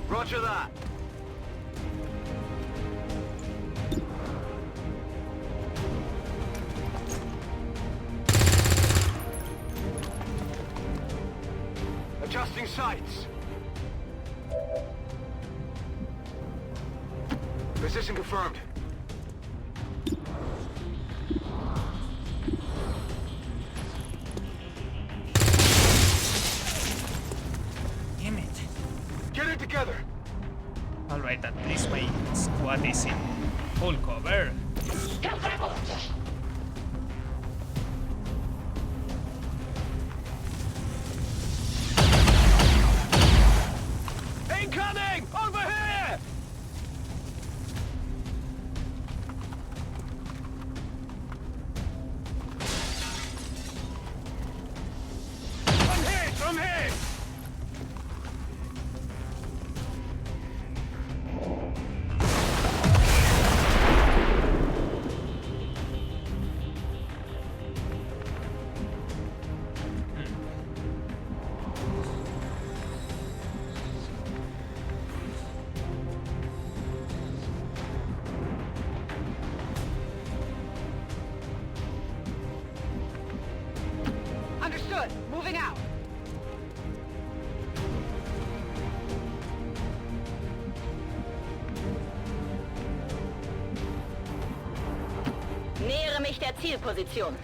Roger that. Adjusting sights. confirmed. Damn it. Get it together. Alright, at least my squad is in full cover. Incoming! Over here! I'm hit! Understood. Moving out. Nähere mich der Zielposition.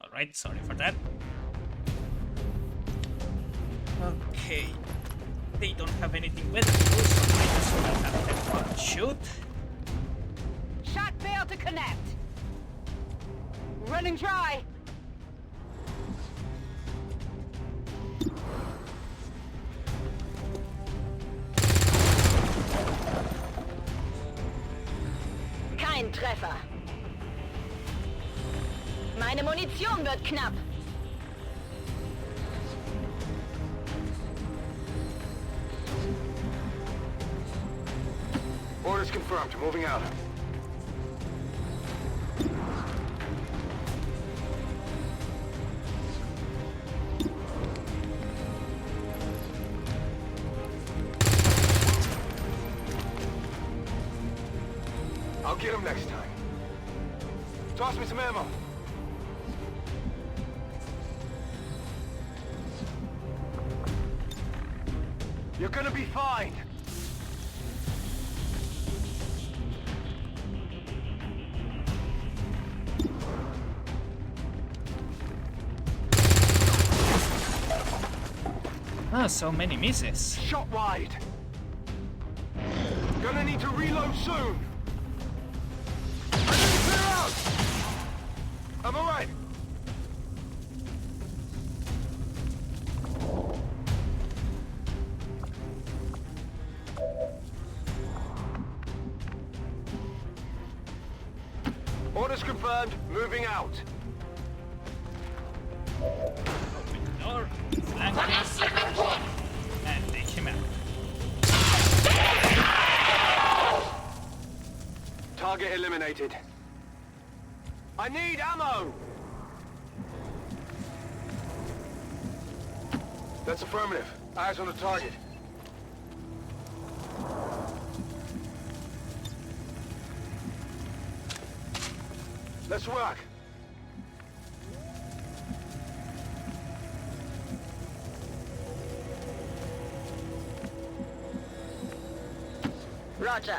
Alright, sorry for that. Okay. They don't have anything better to do, so I just will have them one shoot. Shot failed to connect. Running dry. Kein Treffer. Meine Munition wird knapp. Orders confirmed. Moving out. I'll get him next time. Toss me some ammo. You're gonna be fine. Ah, so many misses. Shot wide. Gonna need to reload soon. Clear out. I'm alright. Orders confirmed. Moving out. Open the door, flank him, and take him out. Target eliminated. I need ammo! That's affirmative. Eyes on the target. Let's rock. Roger.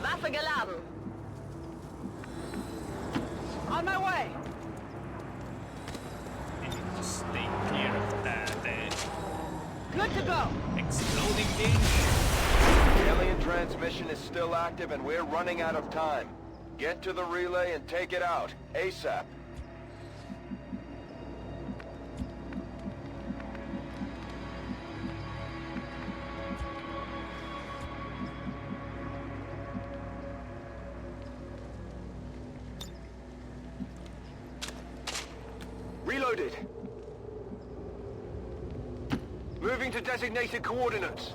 Waffe geladen. On my way. I need to stay clear of that Good to go. exploding thing. The alien transmission is still active and we're running out of time. Get to the relay and take it out, ASAP. Reloaded. Moving to designated coordinates.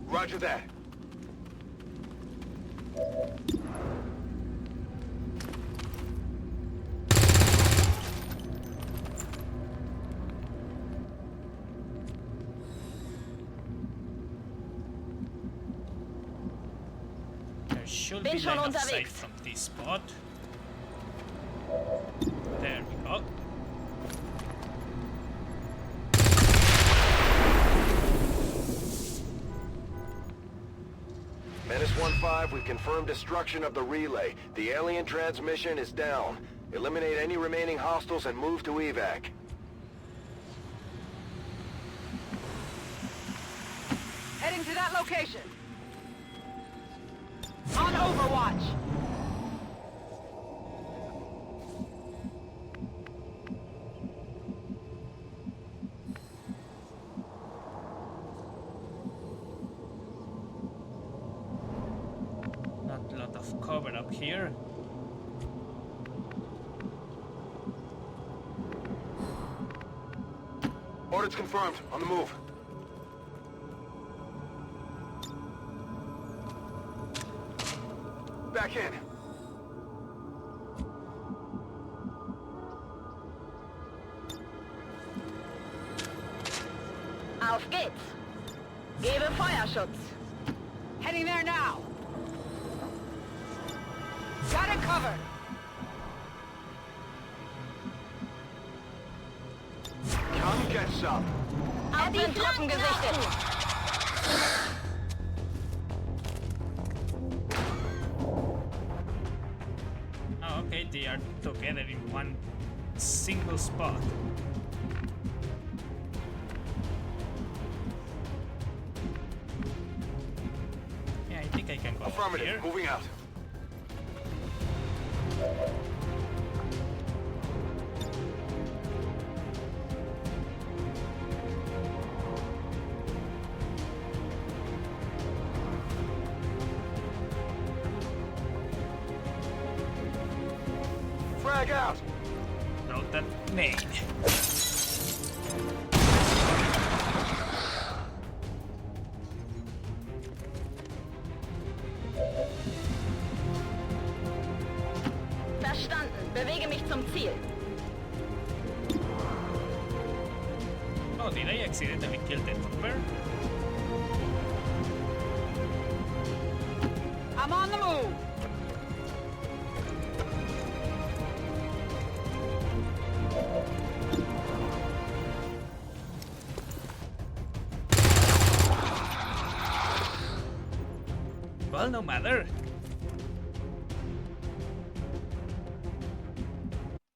Roger that. should Bin be schon line of sight unterwegs. from this spot. There we go. Menace 1-5, we've confirmed destruction of the relay. The alien transmission is down. Eliminate any remaining hostiles and move to evac. Heading to that location. On Overwatch. Not a lot of cover up here. Orders confirmed. On the move. Back in. Auf geht's. Gebe Feuerschutz. Heading there now. Got it covered. Come get some. Advent-Truppen gesichtet. Oh, okay, they are together in one single spot. Yeah, I think I can go Affirmative. here. Moving out. Frag out. Throw that nade. Verstanden. Bewege mich zum Ziel. Oh, did I accidentally kill the trooper? I'm on the move. Well, no matter.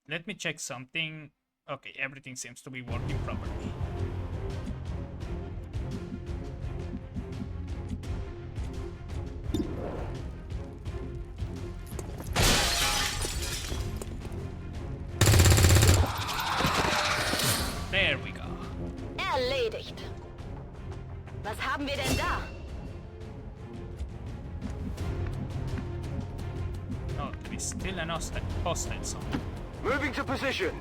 Let me check something. Okay, everything seems to be working properly. There we go. Erledigt. Was haben wir denn da? Oh, there is still an hostile zone. Moving to position.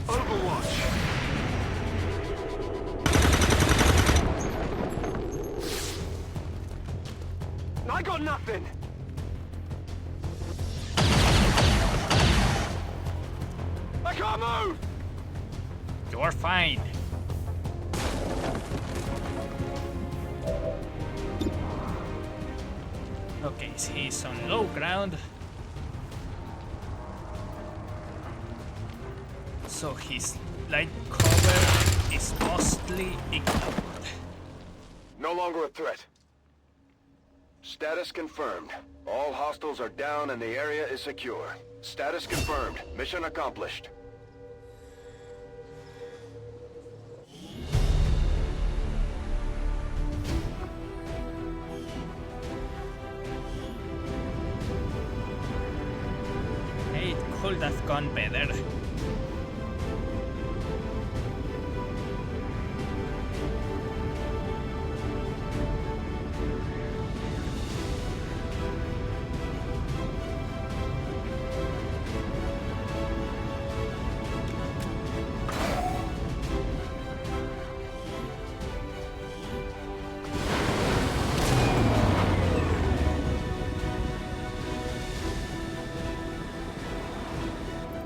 Overwatch. I got nothing. I can't move. You're fine. Okay, so he's on low ground. So his light cover is mostly ignored. No longer a threat. Status confirmed. All hostiles are down and the area is secure. Status confirmed. Mission accomplished. Hey, it could have gone better.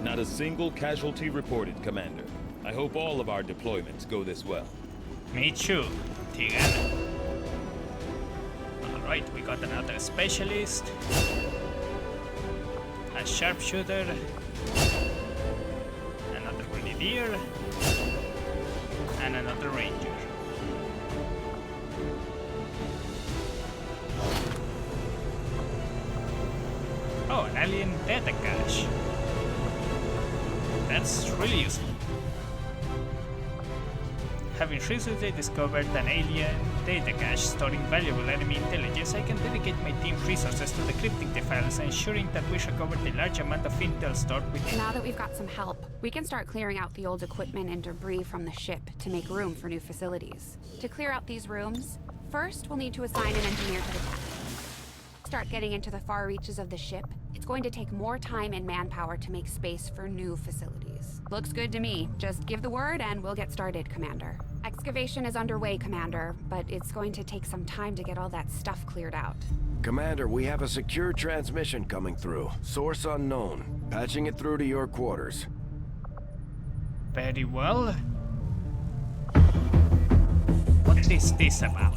Not a single casualty reported, Commander. I hope all of our deployments go this well. Me too, Tigan. Right, we got another specialist, a sharpshooter, another grenadier, and another ranger. Oh, an alien data cache. That's really useful. Having recently discovered an alien data cache storing valuable enemy intelligence, I can dedicate my team's resources to decrypting the files, ensuring that we recover the large amount of intel stored within. Now that we've got some help, we can start clearing out the old equipment and debris from the ship to make room for new facilities. To clear out these rooms, first we'll need to assign an engineer to the task. Start getting into the far reaches of the ship, it's going to take more time and manpower to make space for new facilities. Looks good to me. Just give the word and we'll get started, Commander. Excavation is underway, Commander, but it's going to take some time to get all that stuff cleared out. Commander, we have a secure transmission coming through. Source unknown. Patching it through to your quarters. Very well. What is this about?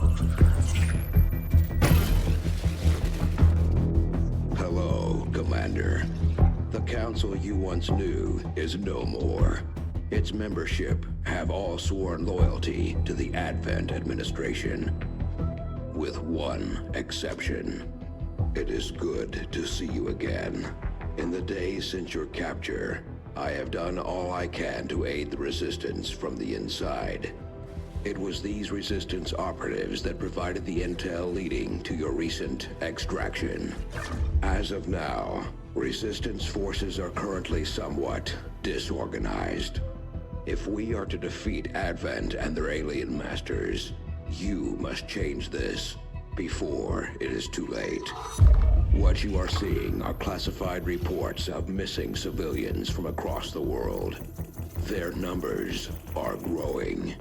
Hello, Commander. The council you once knew is no more. Its membership have all sworn loyalty to the Advent administration. With one exception. It is good to see you again. In the days since your capture, I have done all I can to aid the resistance from the inside. It was these resistance operatives that provided the intel leading to your recent extraction. As of now, resistance forces are currently somewhat disorganized. If we are to defeat Advent and their alien masters, you must change this before it is too late. What you are seeing are classified reports of missing civilians from across the world. Their numbers are growing.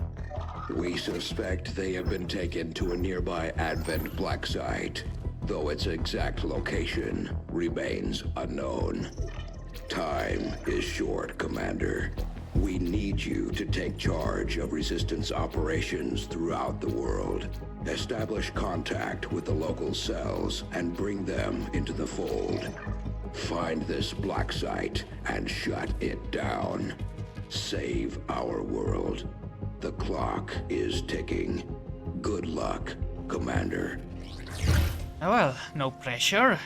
We suspect they have been taken to a nearby Advent black site, though its exact location remains unknown. Time is short, Commander. We need you to take charge of resistance operations throughout the world. Establish contact with the local cells and bring them into the fold. Find this black site and shut it down. Save our world. The clock is ticking. Good luck, Commander. Well, no pressure.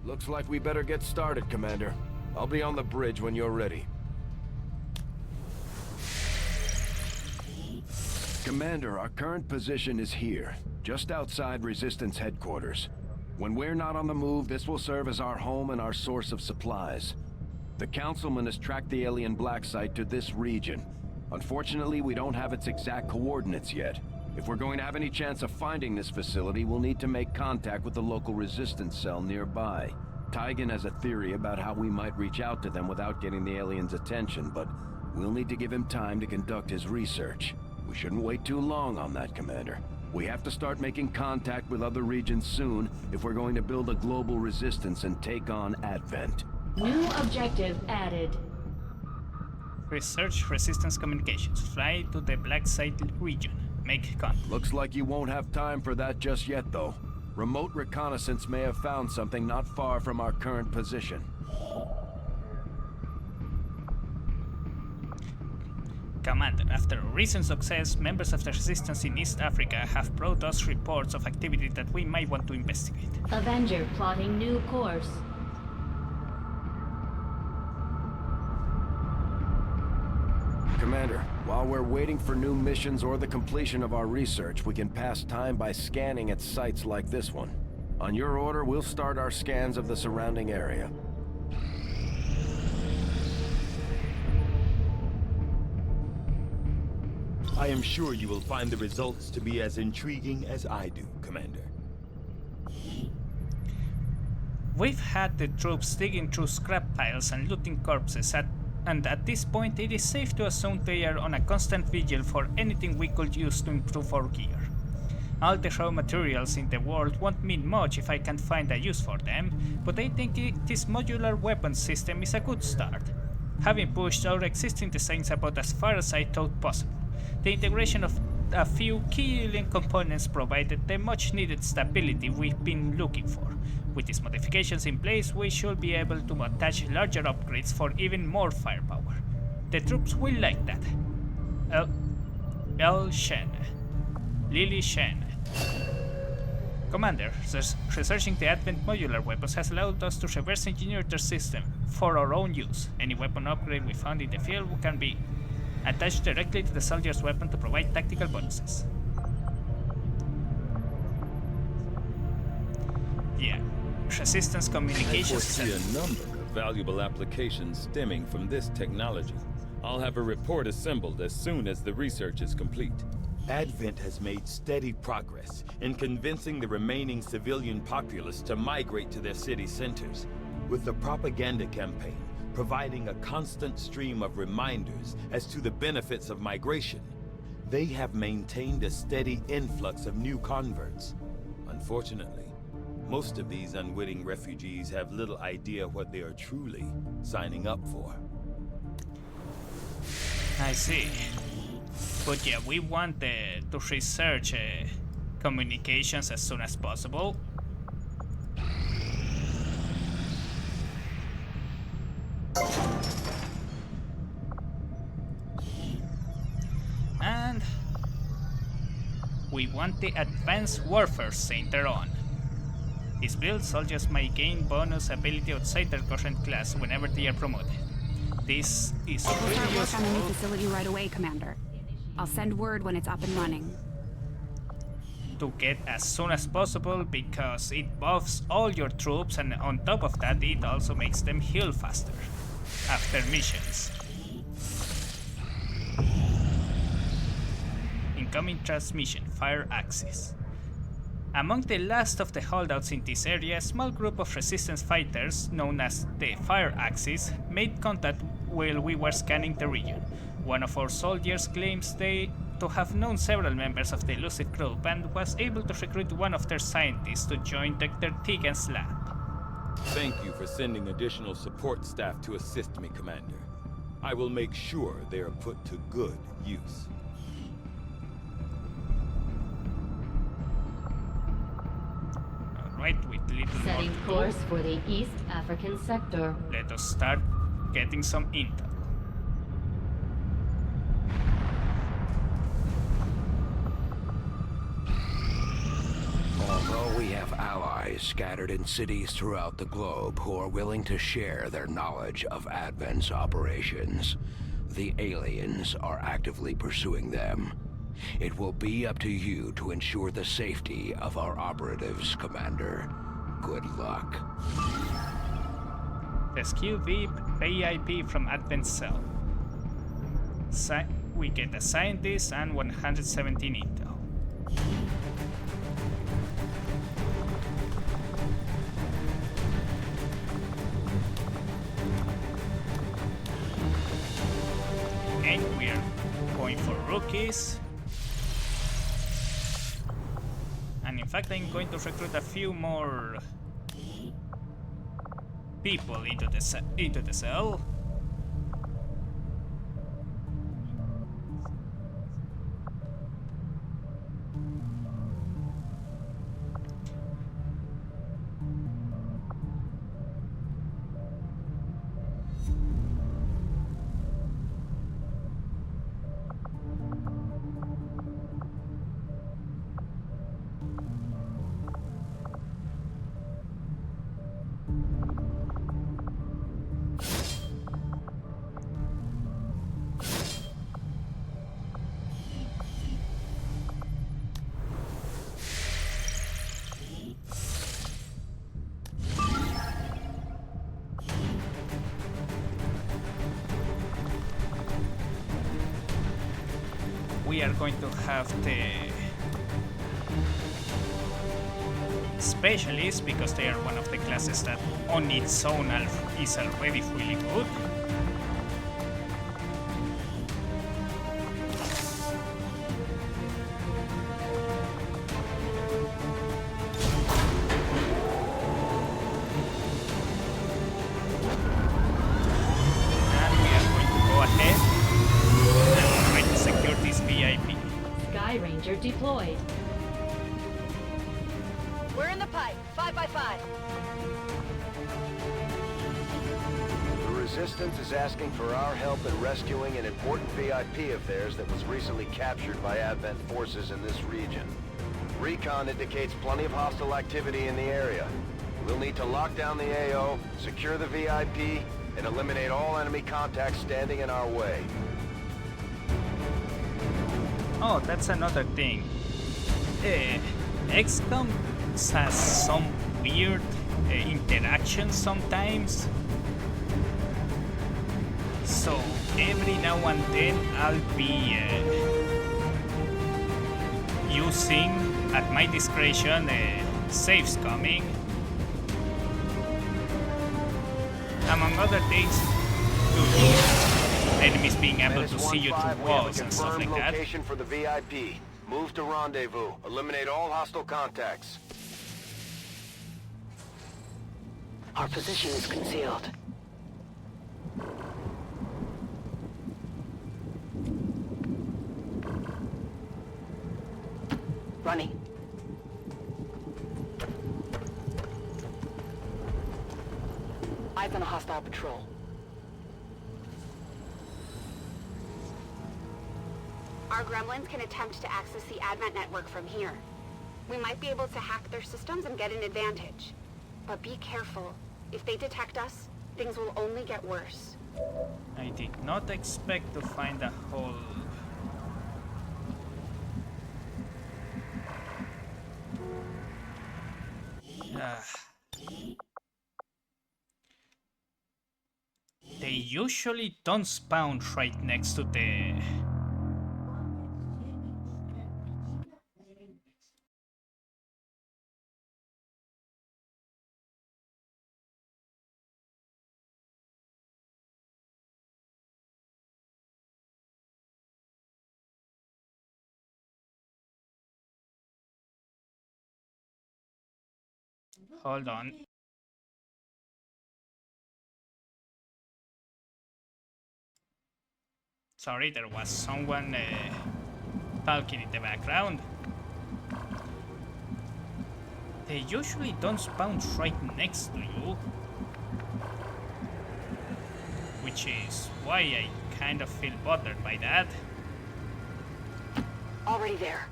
Looks like we better get started, Commander. I'll be on the bridge when you're ready. Commander, our current position is here, just outside Resistance headquarters. When we're not on the move, this will serve as our home and our source of supplies. The Councilman has tracked the alien black site to this region. Unfortunately, we don't have its exact coordinates yet. If we're going to have any chance of finding this facility, we'll need to make contact with the local resistance cell nearby. Tygan has a theory about how we might reach out to them without getting the aliens' attention, but we'll need to give him time to conduct his research. We shouldn't wait too long on that, Commander. We have to start making contact with other regions soon if we're going to build a global resistance and take on Advent. New objective added. Research resistance communications. Fly to the black site region. Make contact. Looks like you won't have time for that just yet, though. Remote reconnaissance may have found something not far from our current position. Commander, after a recent success, members of the resistance in East Africa have brought us reports of activity that we might want to investigate. Avenger plotting new course. Commander, while we're waiting for new missions or the completion of our research, we can pass time by scanning at sites like this one. On your order, we'll start our scans of the surrounding area. I am sure you will find the results to be as intriguing as I do, Commander. We've had the troops digging through scrap piles and looting corpses, and at this point it is safe to assume they are on a constant vigil for anything we could use to improve our gear. All the raw materials in the world won't mean much if I can't find a use for them, but I think this modular weapons system is a good start, having pushed our existing designs about as far as I thought possible. The integration of a few key link components provided the much needed stability we've been looking for. With these modifications in place, we should be able to attach larger upgrades for even more firepower. The troops will like that. L. Shen. Lily Shen. Commander, researching the Advent modular weapons has allowed us to reverse engineer their system for our own use. Any weapon upgrade we found in the field can be attached directly to the soldier's weapon to provide tactical bonuses. Yeah, resistance communications. I foresee a number of valuable applications stemming from this technology. I'll have a report assembled as soon as the research is complete. Advent has made steady progress in convincing the remaining civilian populace to migrate to their city centers, with the propaganda campaign providing a constant stream of reminders as to the benefits of migration. They have maintained a steady influx of new converts. Unfortunately, most of these unwitting refugees have little idea what they are truly signing up for. I see. But yeah, we want to research communications as soon as possible. And we want the Advanced Warfare Center on. These build soldiers may gain bonus ability outside their current class whenever they are promoted. This is We'll really start work useful. on the new facility right away, Commander. I'll send word when it's up and running. To get as soon as possible because it buffs all your troops, and on top of that it also makes them heal faster after missions. Incoming transmission, Fire Axis. Among the last of the holdouts in this area, a small group of resistance fighters, known as the Fire Axis, made contact while we were scanning the region. One of our soldiers claims to have known several members of the elusive group and was able to recruit one of their scientists to join Dr. Tegan's lab. Thank you for sending additional support staff to assist me, Commander. I will make sure they are put to good use. Alright, with little Setting more to course do, for the East African sector. let us start getting some intel. Although we have allies scattered in cities throughout the globe who are willing to share their knowledge of Advent's operations, the aliens are actively pursuing them. It will be up to you to ensure the safety of our operatives, Commander. Good luck. Rescue VIP from Advent Cell. We get a scientist and 117 intel. And we are going for rookies. And in fact, I'm going to recruit a few more people into the cell. We are going to have the specialists because they are one of the classes that on its own is already really good. Resistance is asking for our help in rescuing an important VIP of theirs that was recently captured by Advent forces in this region. Recon indicates plenty of hostile activity in the area. We'll need to lock down the AO, secure the VIP, and eliminate all enemy contacts standing in our way. Oh, that's another thing. Xcom has some weird interactions sometimes. So every now and then I'll be using, at my discretion, saves coming. Among other things, enemies being able to see you through walls and stuff like that. Location for the VIP. Move to rendezvous. Eliminate all hostile contacts. Our position is concealed. Running. Eyes on a hostile patrol. Our gremlins can attempt to access the Advent network from here. We might be able to hack their systems and get an advantage. But be careful. If they detect us, things will only get worse. I did not expect to find a whole... They usually don't spawn right next to the... Hold on. Sorry, there was someone talking in the background. They usually don't spawn right next to you, which is why I kind of feel bothered by that. Already there.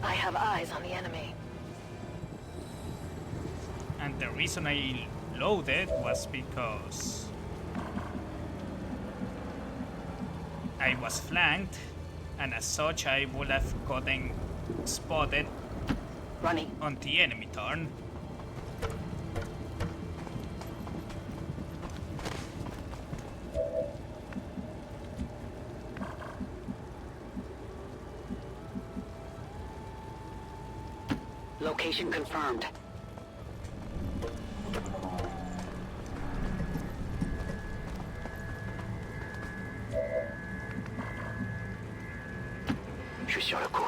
I have eyes on the enemy. And the reason I loaded was because I was flanked, and as such I would have gotten spotted running on the enemy turn. Location confirmed. Je suis sur le coup.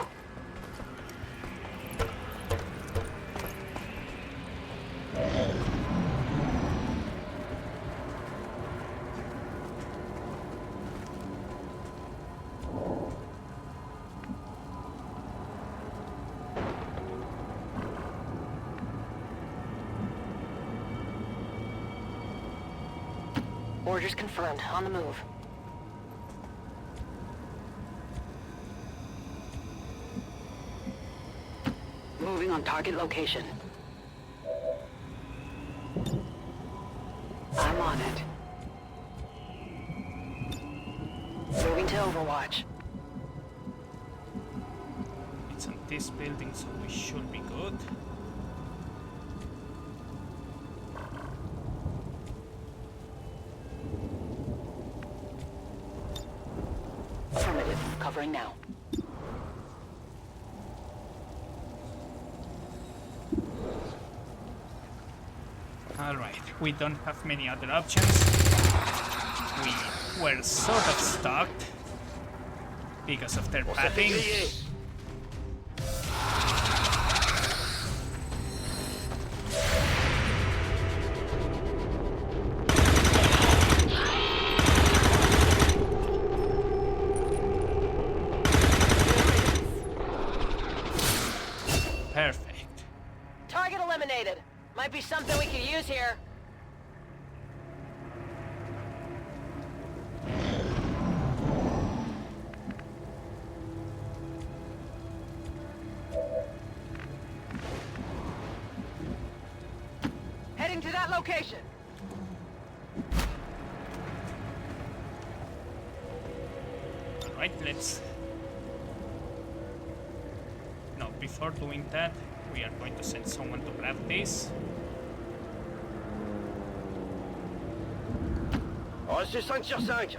Orders confirmed. On the move. Moving on target location. I'm on it. Moving to Overwatch. It's on this building, so we should be good. Affirmative. Covering now. Alright, we don't have many other options. We were sort of stuck because of their pathing. Perfect. Target eliminated. Might be something we could use here. Heading to that location. Alright, let's... No, before doing that, we are going to send someone to grab this. Reçu 5 sur 5.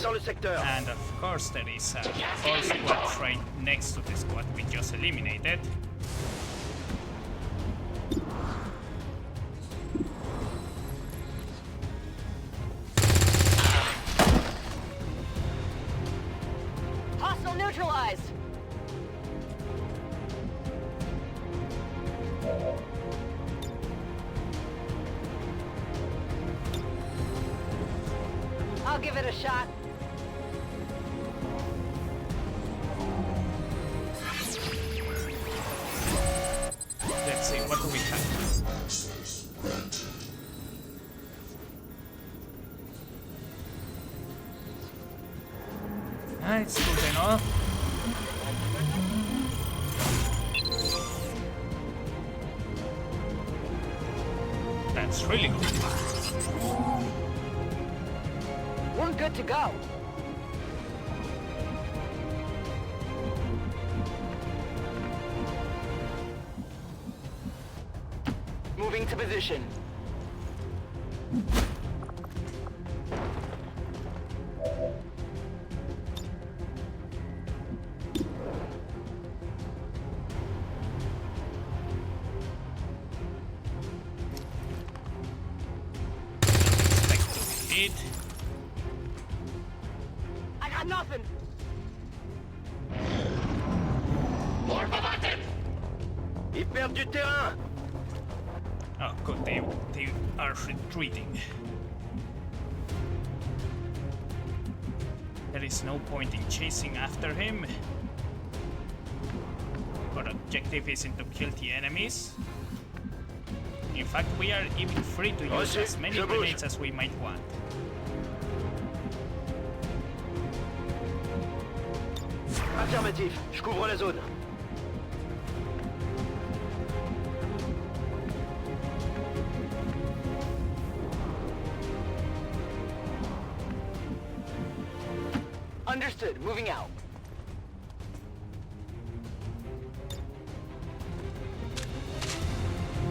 Dans le secteur. And of course there is a whole squad right next to the squad we just eliminated. Hostile neutralized. I'll give it a shot. Let's see, what do we have? It's good enough. That's really good. We're good to go. Moving to position. It. I got nothing. Ils perdent du terrain. Oh, good, they are retreating. There is no point in chasing after him. Our objective isn't to kill the enemies. In fact, we are even free to use as many grenades as we might want. Affirmatif, je couvre la zone. Understood. Moving out.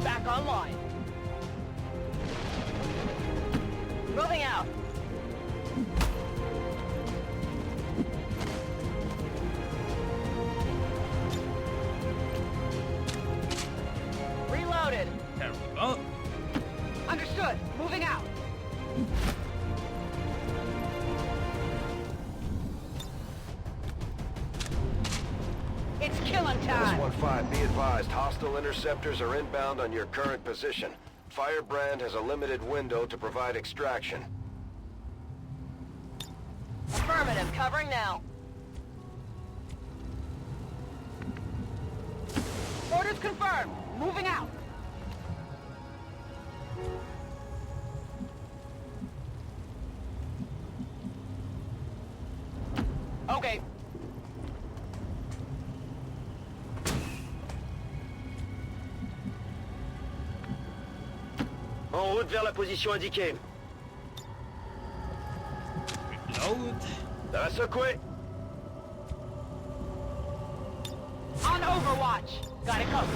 Back online. Moving out. Reloaded. There we go. Understood. Moving out. It's killing time. 1-5, be advised, hostile interceptors are inbound on your current position. Firebrand has a limited window to provide extraction. Affirmative. Covering now. Orders confirmed. Moving out. Okay. En route vers la position indiquée. Reload. Ça va secouer. On Overwatch. Got it covered.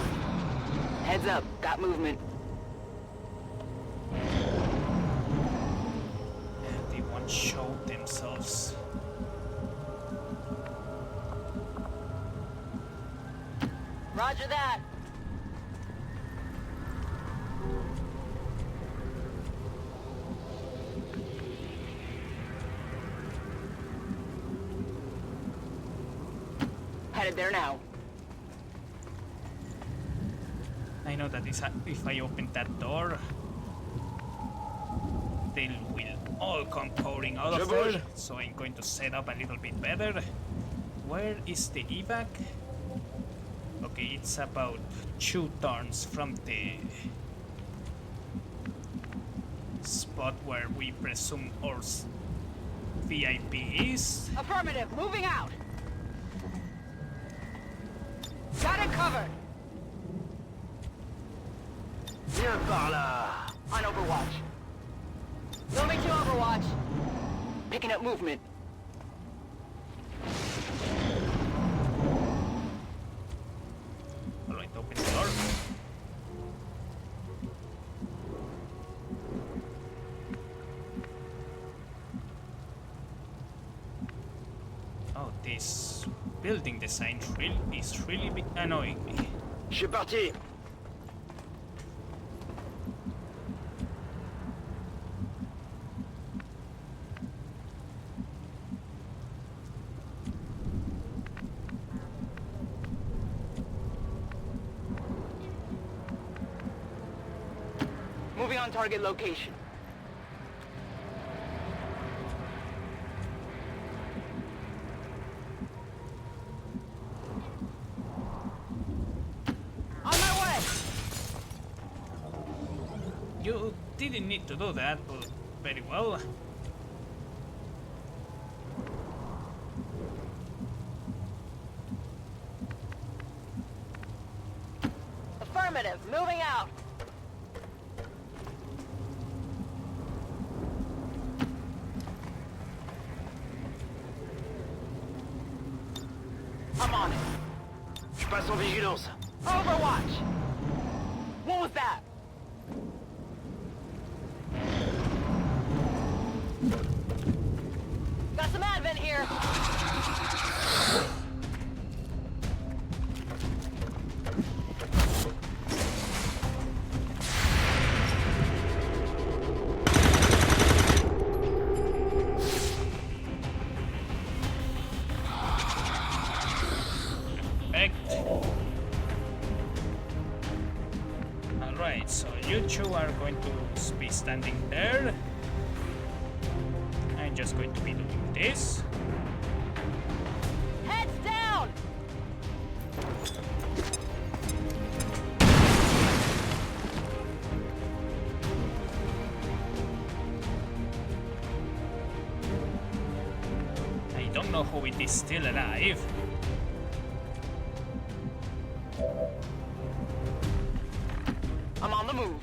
Heads up. Got movement. They won't show themselves. Roger that. Headed there now. I know that if I open that door, they will all come pouring out of there, so I'm going to set up a little bit better. Where is the evac? Okay, it's about 2 turns from the spot where we presume our VIP is. Affirmative, moving out. Got it covered. Viens par là. On Overwatch. Moving to Overwatch. Picking up movement. Alright, open the door. Oh, this building design is really annoying me. Je suis parti. Moving on target location. On my way! You didn't need to do that, but very well. Affirmative, moving out. I'm on it. Je passe en vigilance. Overwatch! What was that? Got some advent here. Alright, so you two are going to be standing there. I'm just going to be doing this. Heads down! I don't know how it is still alive. I'm on the move.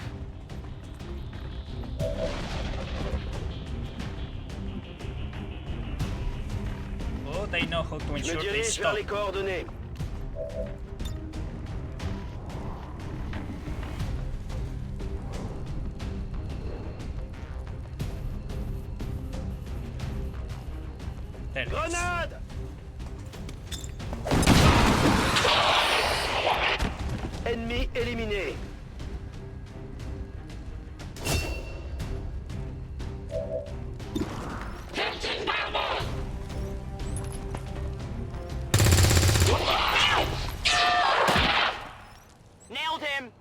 Oh, they know how to Je me ensure they dirige vers stop. les coordonnées. There it is. Grenade! Ennemi éliminé. Nailed him!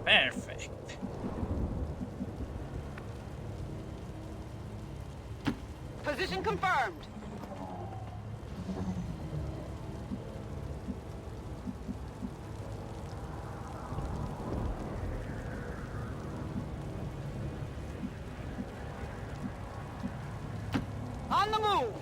Perfect. Position confirmed. On the move!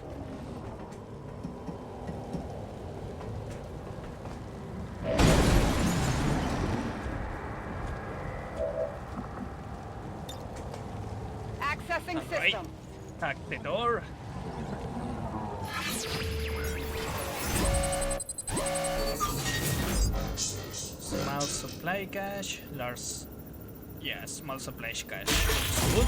Accessing Alright. system. Hack the door. Small supply cache, large. Yeah, small supply cache. Good.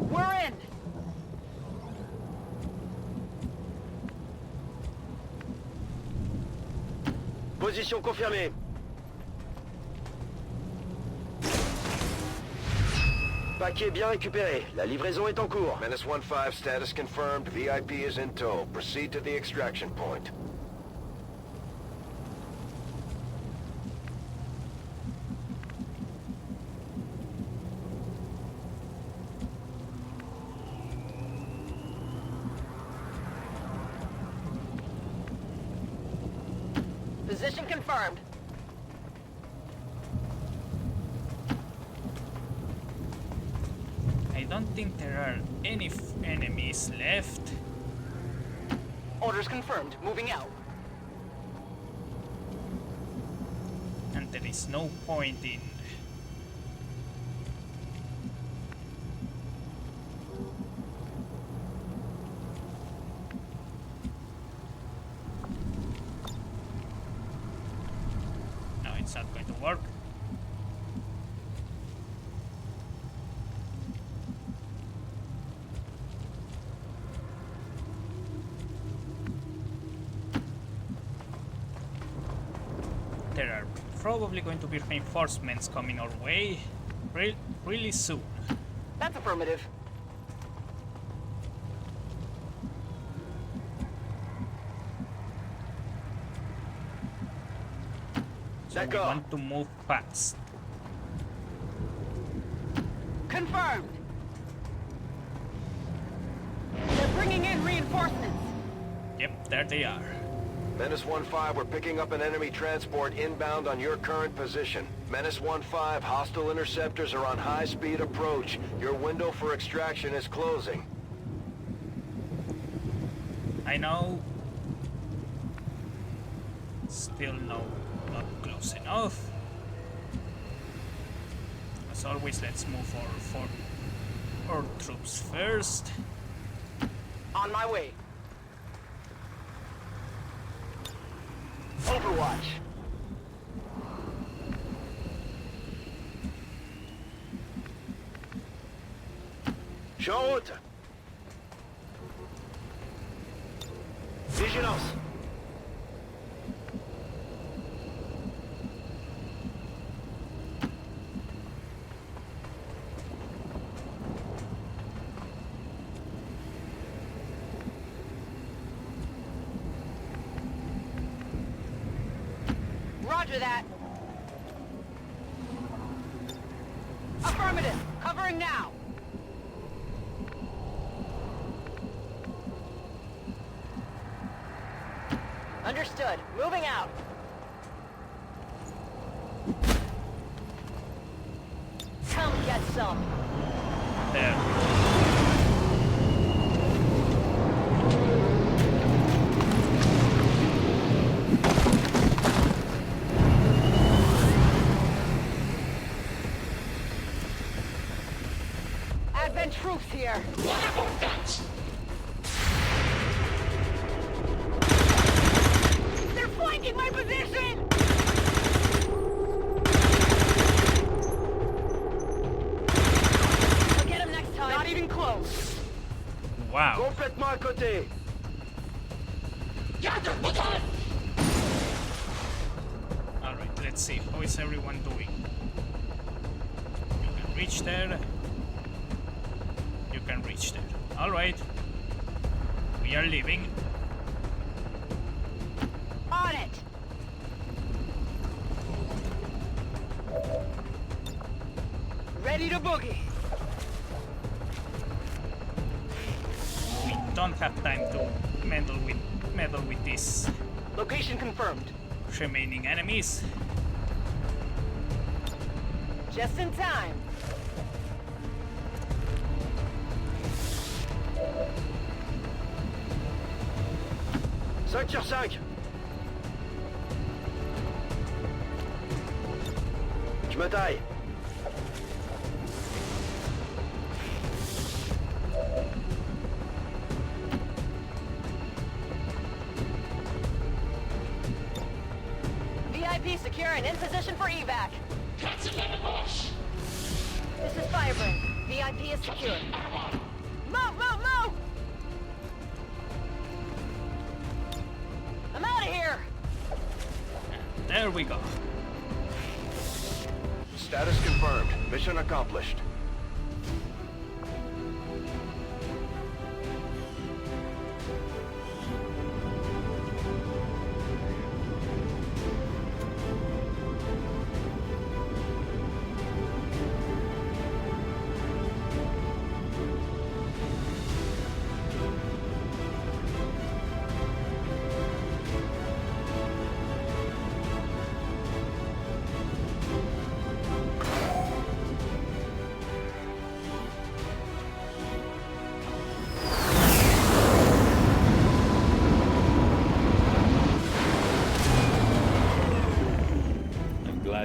We're in! Position confirmée. paquet bien récupéré. La livraison est en cours. Menace 1-5, status confirmed. VIP is in tow. Proceed to the extraction point. Position confirmed. I don't think there are any enemies left. Orders confirmed. Moving out. And there is no point in... No, it's not going to work. There are probably going to be reinforcements coming our way really soon. That's affirmative. So we want to move fast. Confirmed. They're bringing in reinforcements. Yep, there they are. Menace 1-5, we're picking up an enemy transport inbound on your current position. Menace 1-5, hostile interceptors are on high-speed approach. Your window for extraction is closing. I know. Still no, not close enough. As always, let's move our troops first. On my way. Overwatch. Je suis en route. Vigilance. Roger that. Affirmative. Covering now. Understood. Moving out. Come get some. There. Advent troops here. They're flanking my position! I'll get him next time. Not even close. Wow. Complètement à côté. Alright, let's see. How is everyone doing? You can reach there. You can reach there. Alright. We are leaving. On it. Ready to boogie. We don't have time to meddle with these Location confirmed. remaining enemies. Just in time. Cinq sur 5. Je me taille. VIP secure and in position for evac. This is Fireburn. VIP is secure. Move, move, move! I'm out of here! There we go. Status confirmed. Mission accomplished.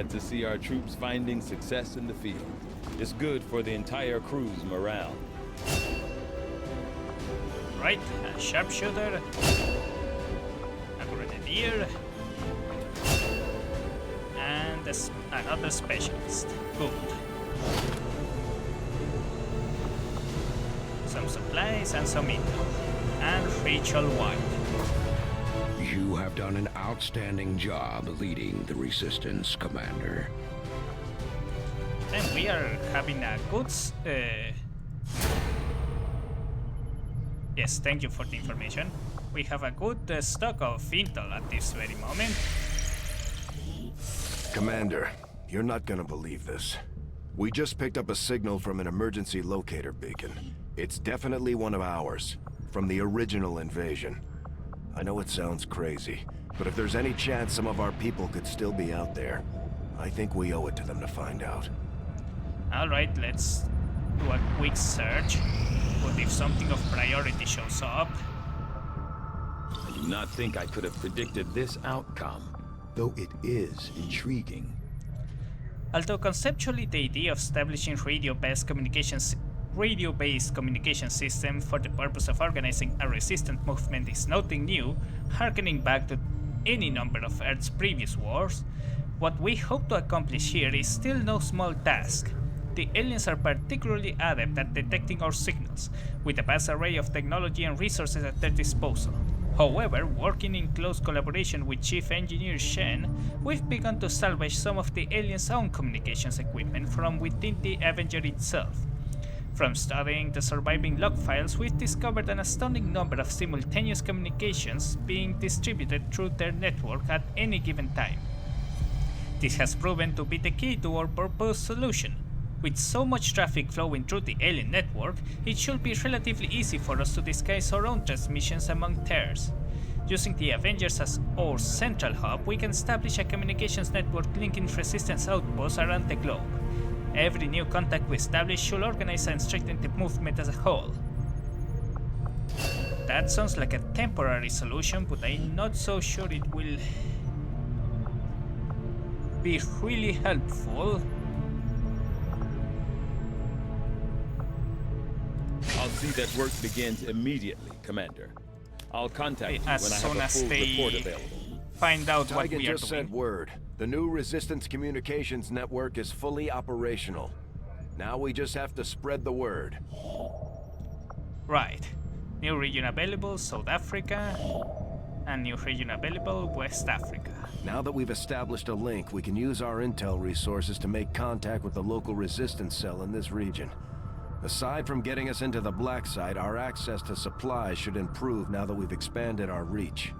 glad to see our troops finding success in the field. It's good for the entire crew's morale. Right, a sharpshooter, a grenadier, and another specialist. Good. Some supplies and some intel. And Rachel White. You have done an outstanding job leading the Resistance, Commander. And we are having a good... Yes, thank you for the information. We have a good stock of intel at this very moment. Commander, you're not gonna believe this. We just picked up a signal from an emergency locator beacon. It's definitely one of ours, from the original invasion. I know it sounds crazy, but if there's any chance some of our people could still be out there, I think we owe it to them to find out. Alright, let's do a quick search. But if something of priority shows up... I do not think I could have predicted this outcome, though it is intriguing. Although conceptually the idea of establishing radio-based communication system for the purpose of organizing a resistant movement is nothing new, harkening back to any number of Earth's previous wars, what we hope to accomplish here is still no small task. The aliens are particularly adept at detecting our signals, with a vast array of technology and resources at their disposal. However, working in close collaboration with Chief Engineer Shen, we've begun to salvage some of the aliens' own communications equipment from within the Avenger itself. From studying the surviving log files, we've discovered an astounding number of simultaneous communications being distributed through their network at any given time. This has proven to be the key to our proposed solution. With so much traffic flowing through the alien network, it should be relatively easy for us to disguise our own transmissions among theirs. Using the Avengers as our central hub, we can establish a communications network linking resistance outposts around the globe. Every new contact we establish should organize and strengthen the movement as a whole. That sounds like a temporary solution, but I'm not so sure it will be really helpful. I'll see that work begins immediately, Commander. I'll contact you when I have a full report available. Find out what we are just sent word. The new Resistance communications network is fully operational. Now we just have to spread the word. Right. New region available, South Africa. And new region available, West Africa. Now that we've established a link, we can use our intel resources to make contact with the local resistance cell in this region. Aside from getting us into the black site, our access to supplies should improve now that we've expanded our reach.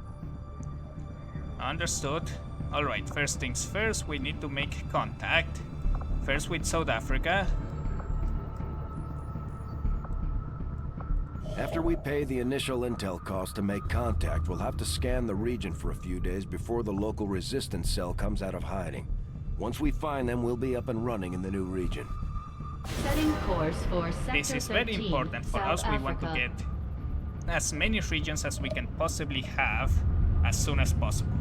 Understood. Alright, first things first, we need to make contact. First with South Africa. After we pay the initial intel cost to make contact, we'll have to scan the region for a few days before the local resistance cell comes out of hiding. Once we find them, we'll be up and running in the new region. Setting course for Sector This is very 13, important for South us. We want to Africa. get as many regions as we can possibly have as soon as possible.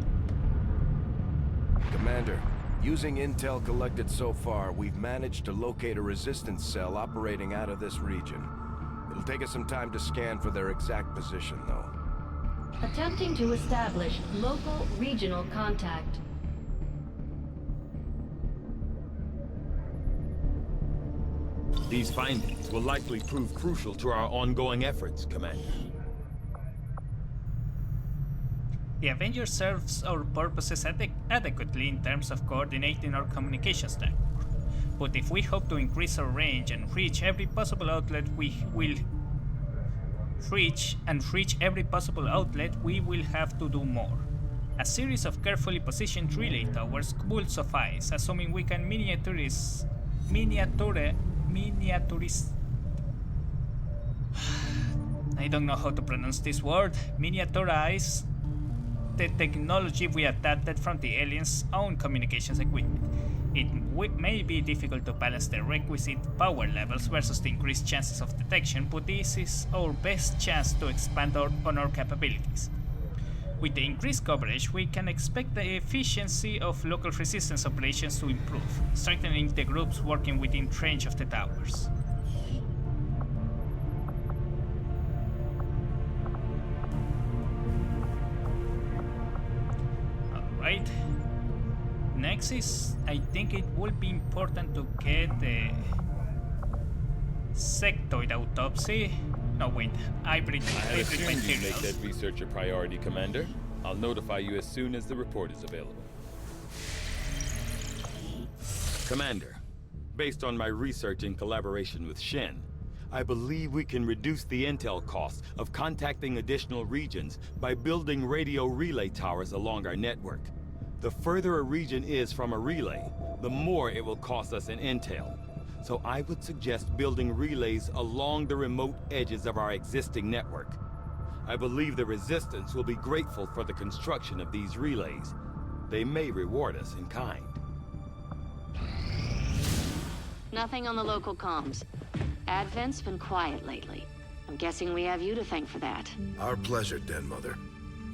Commander, using intel collected so far, we've managed to locate a resistance cell operating out of this region. It'll take us some time to scan for their exact position, though. Attempting to establish local regional contact. These findings will likely prove crucial to our ongoing efforts, Commander. The Avenger serves our purposes adequately in terms of coordinating our communications network. But if we hope to increase our range and reach every possible outlet, we will have to do more. A series of carefully positioned relay towers will suffice, assuming we can miniaturize I don't know how to pronounce this word. Miniaturize the technology we adapted from the aliens' own communications equipment. It may be difficult to balance the requisite power levels versus the increased chances of detection, but this is our best chance to expand on our capabilities. With the increased coverage, we can expect the efficiency of local resistance operations to improve, strengthening the groups working within range of the towers. Alright. Next is, I think it will be important to get the sectoid autopsy. No, wait, hybrid Assume you make materials. that research a priority, Commander. I'll notify you as soon as the report is available. Commander, based on my research in collaboration with Shen, I believe we can reduce the intel costs of contacting additional regions by building radio relay towers along our network. The further a region is from a relay, the more it will cost us in intel. So I would suggest building relays along the remote edges of our existing network. I believe the Resistance will be grateful for the construction of these relays. They may reward us in kind. Nothing on the local comms. Advent's been quiet lately. I'm guessing we have you to thank for that. Our pleasure, Den Mother.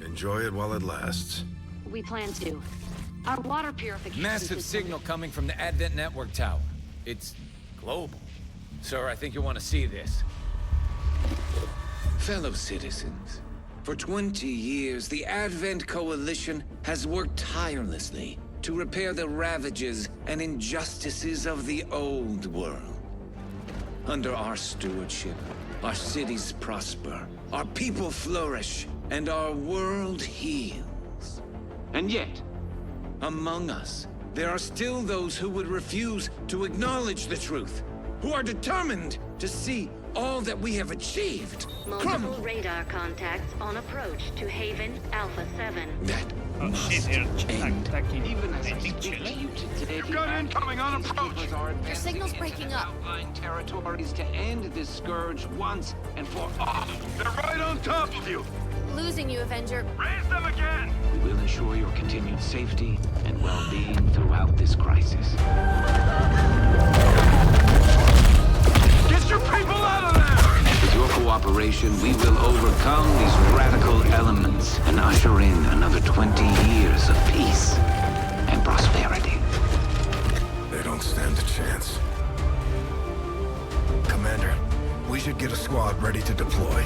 Enjoy it while it lasts. We plan to. Our water purification Massive system- signal coming from the Advent Network Tower. It's global. Sir, I think you want to see this. Fellow citizens, for 20 years, the Advent Coalition has worked tirelessly to repair the ravages and injustices of the old world. Under our stewardship, our cities prosper, our people flourish, and our world heals. And yet, among us, there are still those who would refuse to acknowledge the truth, who are determined to see all that we have achieved Multiple radar contacts on approach to Haven Alpha 7. Oh shit, they're attacking. Even as I I think speak to Chile? you today, You've got incoming on approach. Your signal's breaking up. Outlying territories to end this scourge once and for all. They're right on top of you. Losing you, Avenger. Raise them again. We will ensure your continued safety and well-being throughout this crisis. Get your people out of there! With your cooperation, we will overcome these radical elements and usher in another 20 years of peace and prosperity. They don't stand a chance. Commander, we should get a squad ready to deploy.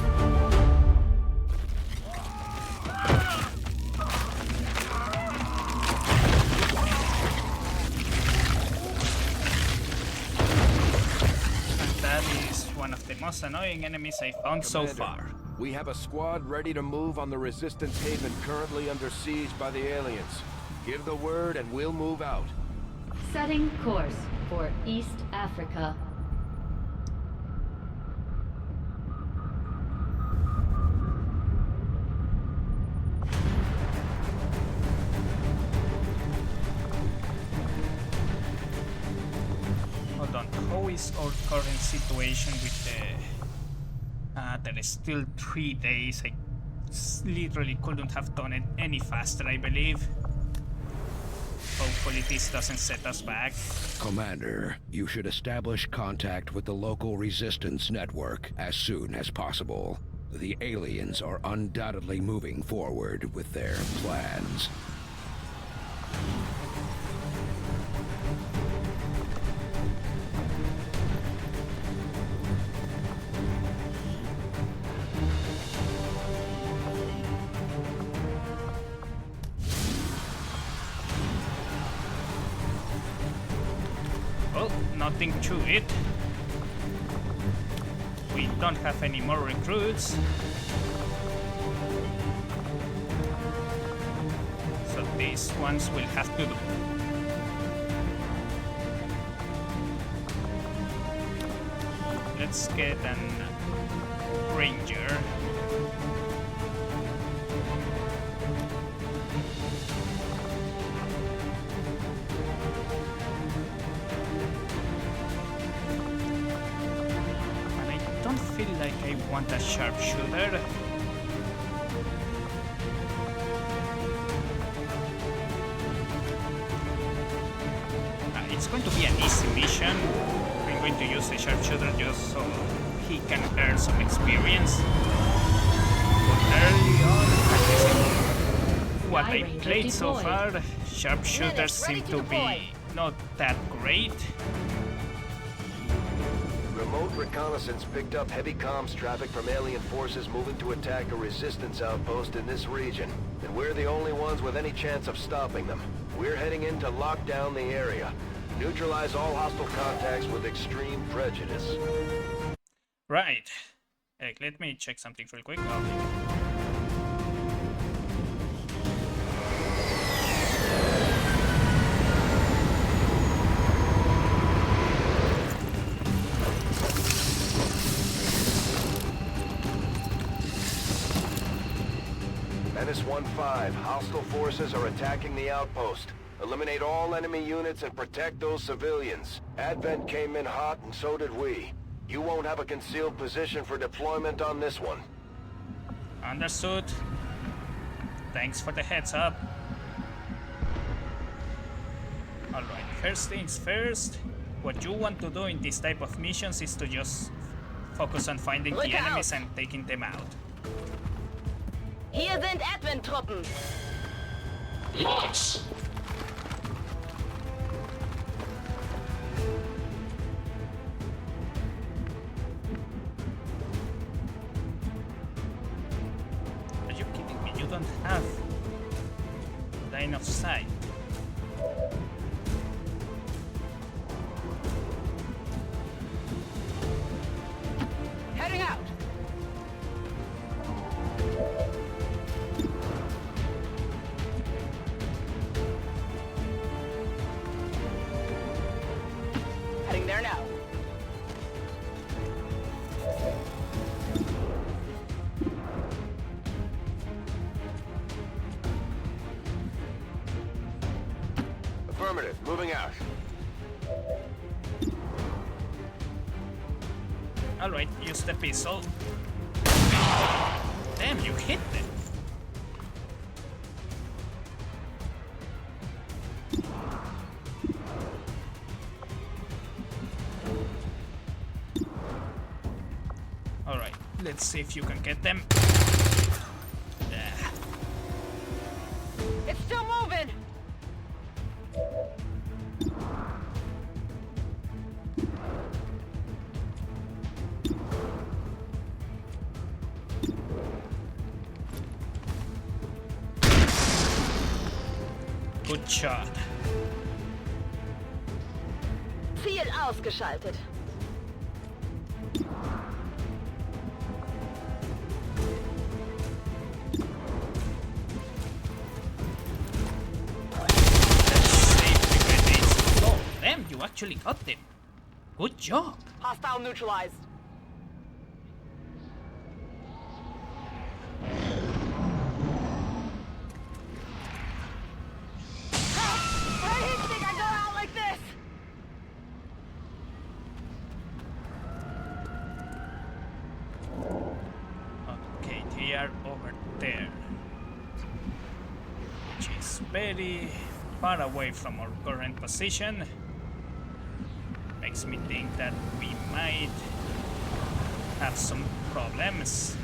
That is one of the most annoying enemies I found so Commander, far. We have a squad ready to move on the Resistance Haven currently under siege by the aliens. Give the word and we'll move out. Setting course for East Africa. Hold on, how is our current situation with the... there is still 3 days. I literally couldn't have done it any faster, I believe. Hopefully this doesn't set us back. Commander, you should establish contact with the local resistance network as soon as possible. The aliens are undoubtedly moving forward with their plans. Well, nothing to it. We don't have any more recruits. So these ones will have to do. Let's get an ranger. Feel like I want a sharpshooter. It's going to be an easy mission. I'm going to use a sharpshooter just so he can earn some experience. But early on, practicing what I Skyranger played so deployed. far, sharpshooters seem to be not that great. Remote reconnaissance picked up heavy comms traffic from alien forces moving to attack a resistance outpost in this region. And we're the only ones with any chance of stopping them. We're heading in to lock down the area. Neutralize all hostile contacts with extreme prejudice. Right. Let me check something real quick. Okay. Menace 1-5, hostile forces are attacking the outpost. Eliminate all enemy units and protect those civilians. Advent came in hot and so did we. You won't have a concealed position for deployment on this one. Understood. Thanks for the heads up. Alright, first things first. What you want to do in this type of missions is to just focus on finding the enemies and taking them out. Hier sind Advent-Truppen. Lots. Are you kidding me? You don't have line of sight. Heading out. Heading there now. Affirmative, moving out. Alright, use the pistol. Damn, you hit them. Alright, let's see if you can get them. It's still moving. Good shot. Ziel ausgeschaltet. Oh, damn, you actually got them. Good job. Hostile neutralized. I didn't think I'd go out like this. Okay, they are over there. Which is very far away from our current position. Makes me think that we might have some problems.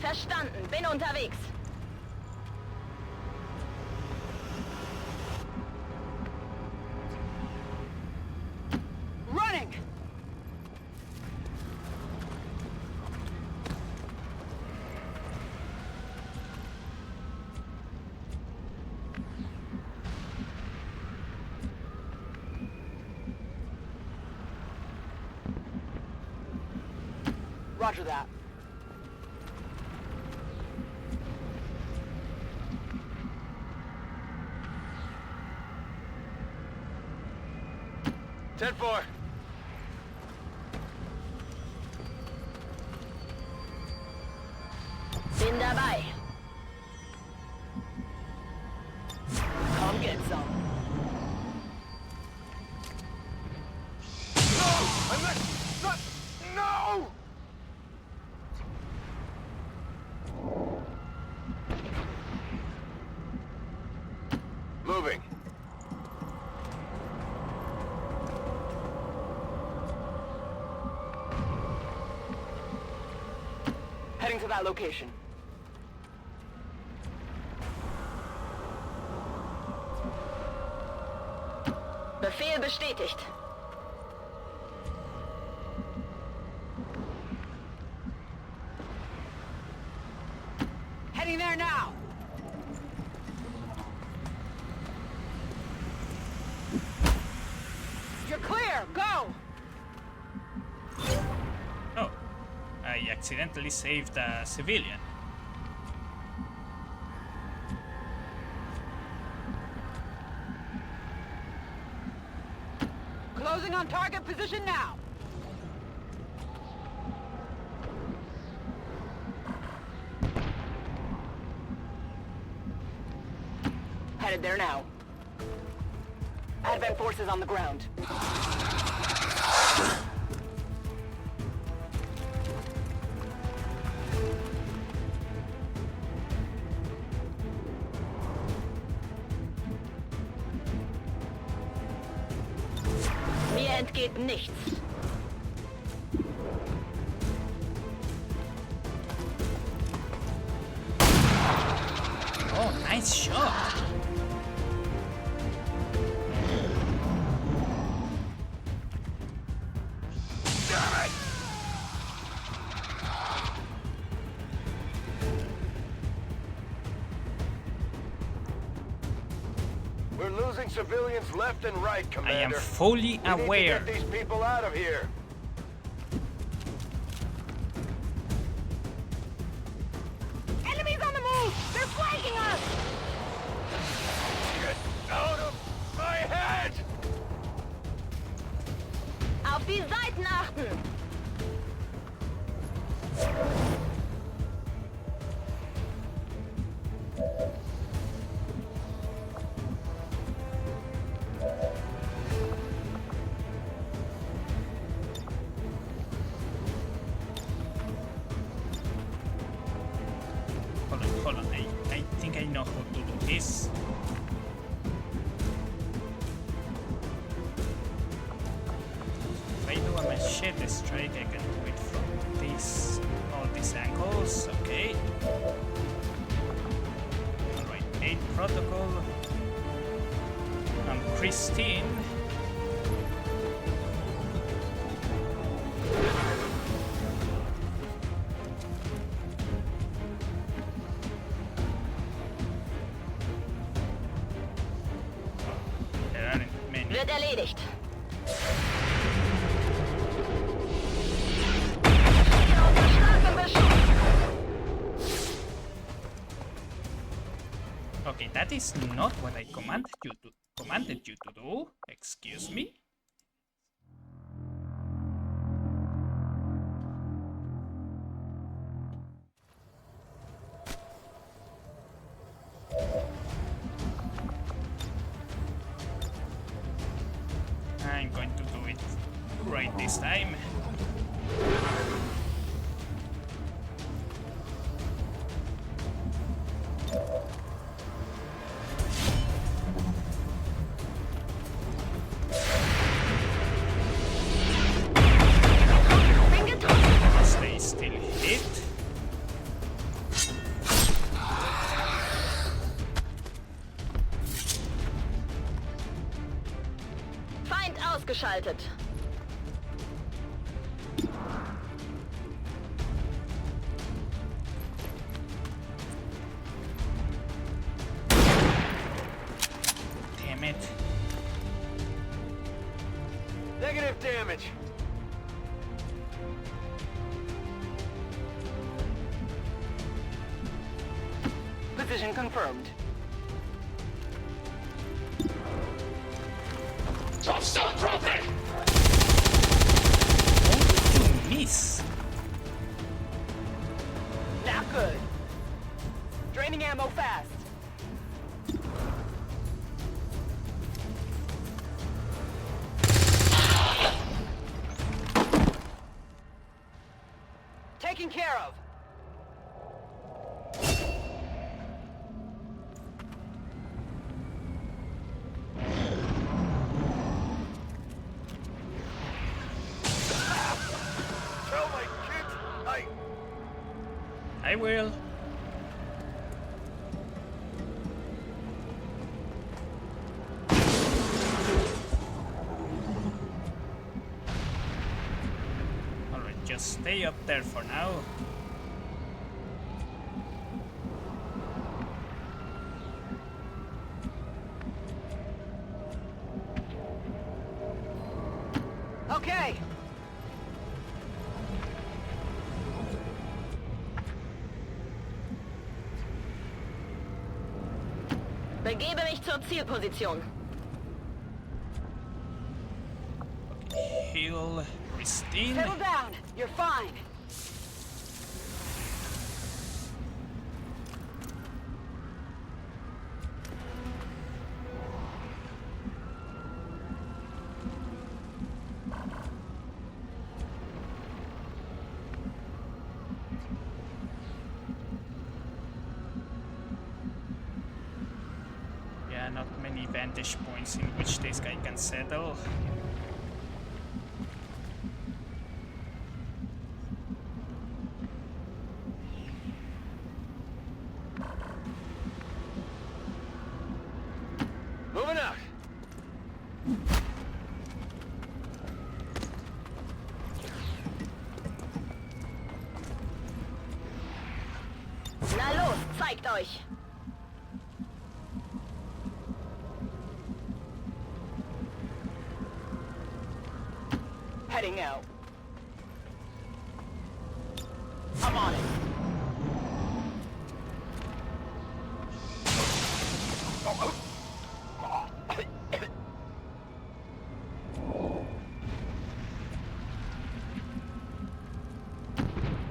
Verstanden, bin unterwegs. Running! Roger that. Ten four. Bin dabei. Komm, get some. No! Heading to that location. Befehl bestätigt. Heading there now. You're clear. Go. Oh, I accidentally saved a civilian. Closing on target position now. Headed there now. Advent forces on the ground. Mir entgeht nichts. Oh, nice shot. We're losing civilians left and right, I Commander. am fully We need to aware. get these people out of here. Enemies on the move! They're flanking us! Get out of my head! Auf die Seiten achten! Hold on. I think I know how to do this. If I do a machete strike, I can do it from all these angles. Okay. Alright, 8 protocol. I'm Christine. There aren't many. Wird erledigt. Okay, that is not what I commanded you to do. Excuse me. I'm going to do it right this time. Stay still hit. Feind ausgeschaltet. Damn it. Negative damage. Position confirmed. Stop, drop it! How did you miss? Not good. Draining ammo fast. Taken care of. Tell my kids I will. Alright, just stay up there for now. Okay. Begebe mich zur Zielposition. Heal, pristine. Settle down. You're fine. Yeah, not many vantage points in which this guy can settle. Moving out. Na los, zeigt euch. Heading out. I'm on it.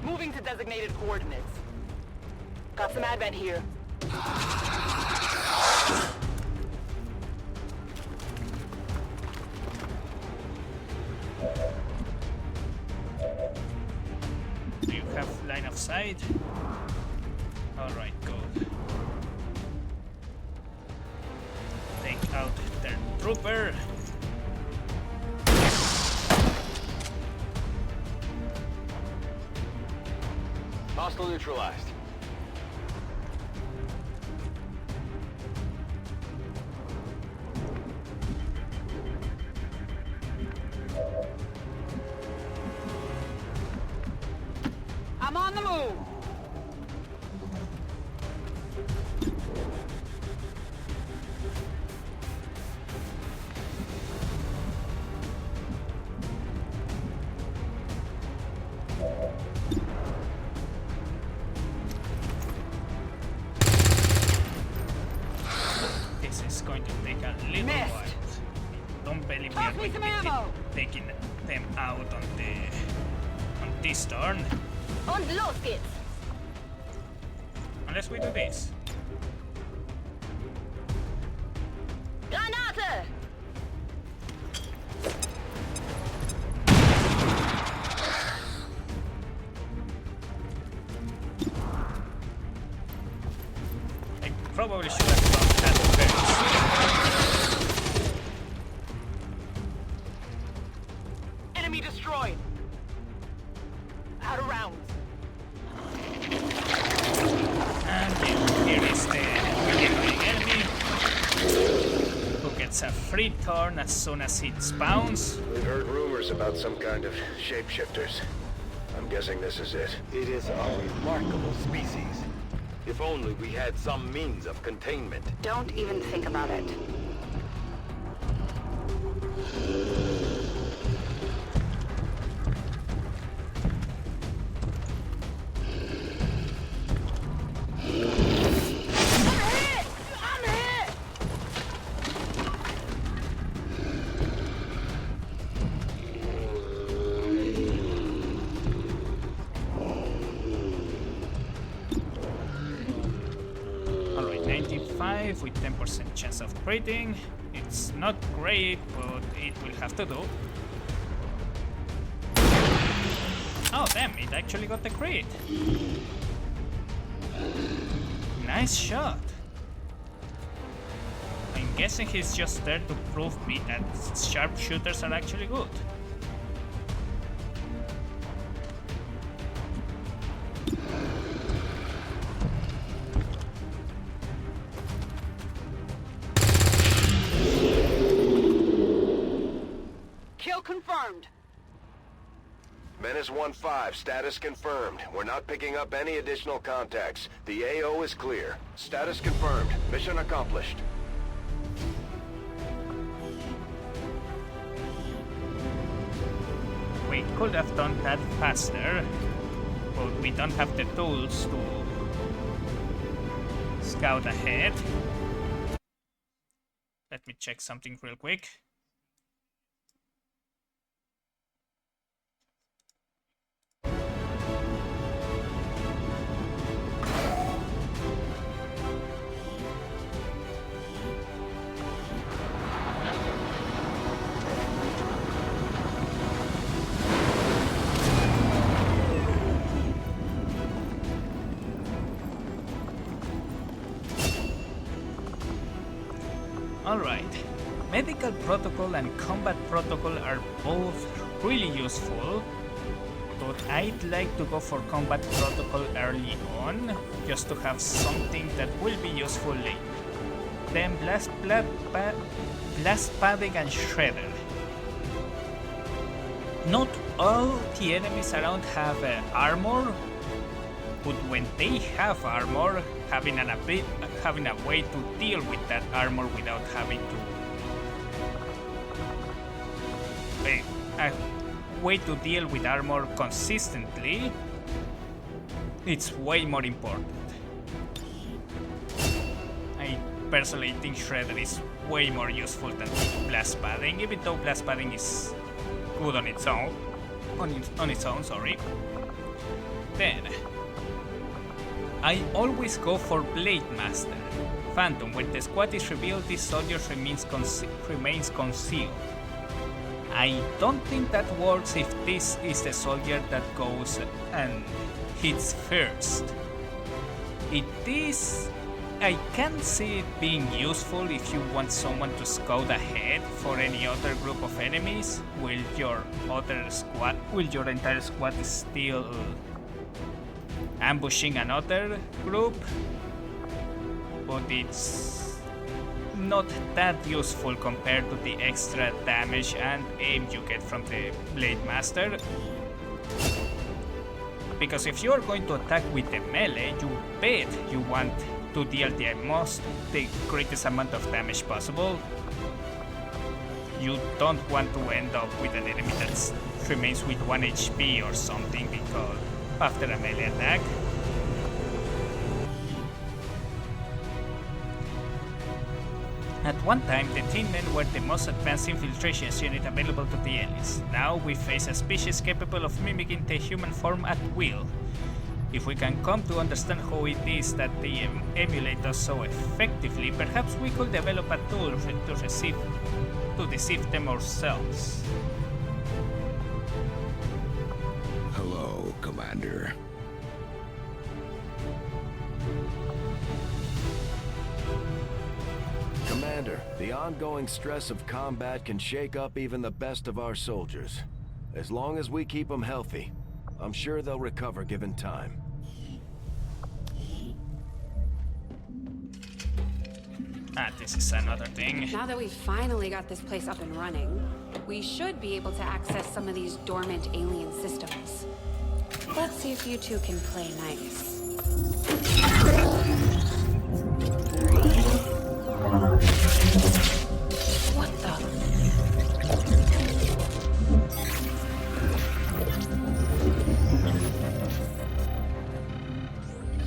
Moving to designated coordinates. Got some advent here. Do you have line of sight? Alright, good. Take out their trooper. Hostile neutralized. I'm on the move. This is going to take a little Missed. while. Don't believe me, Toss I'm me going to some be ammo. taking them out on this turn. Und los geht's. Unless we do this. Granate! I probably should have done that first. Enemy destroyed. Out of rounds. And here is the really annoying enemy who gets a free turn as soon as it spawns. We've heard rumors about some kind of shapeshifters. I'm guessing this is it. It is a remarkable species. If only we had some means of containment. Don't even think about it. I'm hit! Alright, 95 with 10% chance of criting. It's not great, but it will have to do. Oh damn, it actually got the crit. Nice shot. I'm guessing he's just there to prove me that sharpshooters are actually good. confirmed. Menace 1-5, status confirmed. We're not picking up any additional contacts. The AO is clear. Status confirmed. Mission accomplished. We could have done that faster, but we don't have the tools to scout ahead. Let me check something real quick. Alright, medical protocol and combat protocol are both really useful, but I'd like to go for combat protocol early on, just to have something that will be useful later. Then blast padding and shredder. Not all the enemies around have armor, but when they have armor, having a way to deal with that armor without having to a way to deal with armor consistently, it's way more important. I personally think Shredder is way more useful than blast padding, even though blast padding is good on its own. Sorry. Then I always go for Blade Master. Phantom, when the squad is revealed, this soldier remains concealed. I don't think that works if this is the soldier that goes and hits first. It is... I can see it being useful if you want someone to scout ahead for any other group of enemies, while your entire squad is still ambushing another group, but it's not that useful compared to the extra damage and aim you get from the Blade Master. Because if you are going to attack with the melee, you bet you want to deal the greatest amount of damage possible. You don't want to end up with an enemy that remains with 1 HP or something because after a melee attack. At one time, the Tin Men were the most advanced infiltrations unit available to the aliens. Now we face a species capable of mimicking the human form at will. If we can come to understand how it is that they emulate us so effectively, perhaps we could develop a tool to deceive them ourselves. Hello, Commander. Commander, the ongoing stress of combat can shake up even the best of our soldiers. As long as we keep them healthy, I'm sure they'll recover given time. This is another thing. Now that we've finally got this place up and running, we should be able to access some of these dormant alien systems. Let's see if you two can play nice. What the?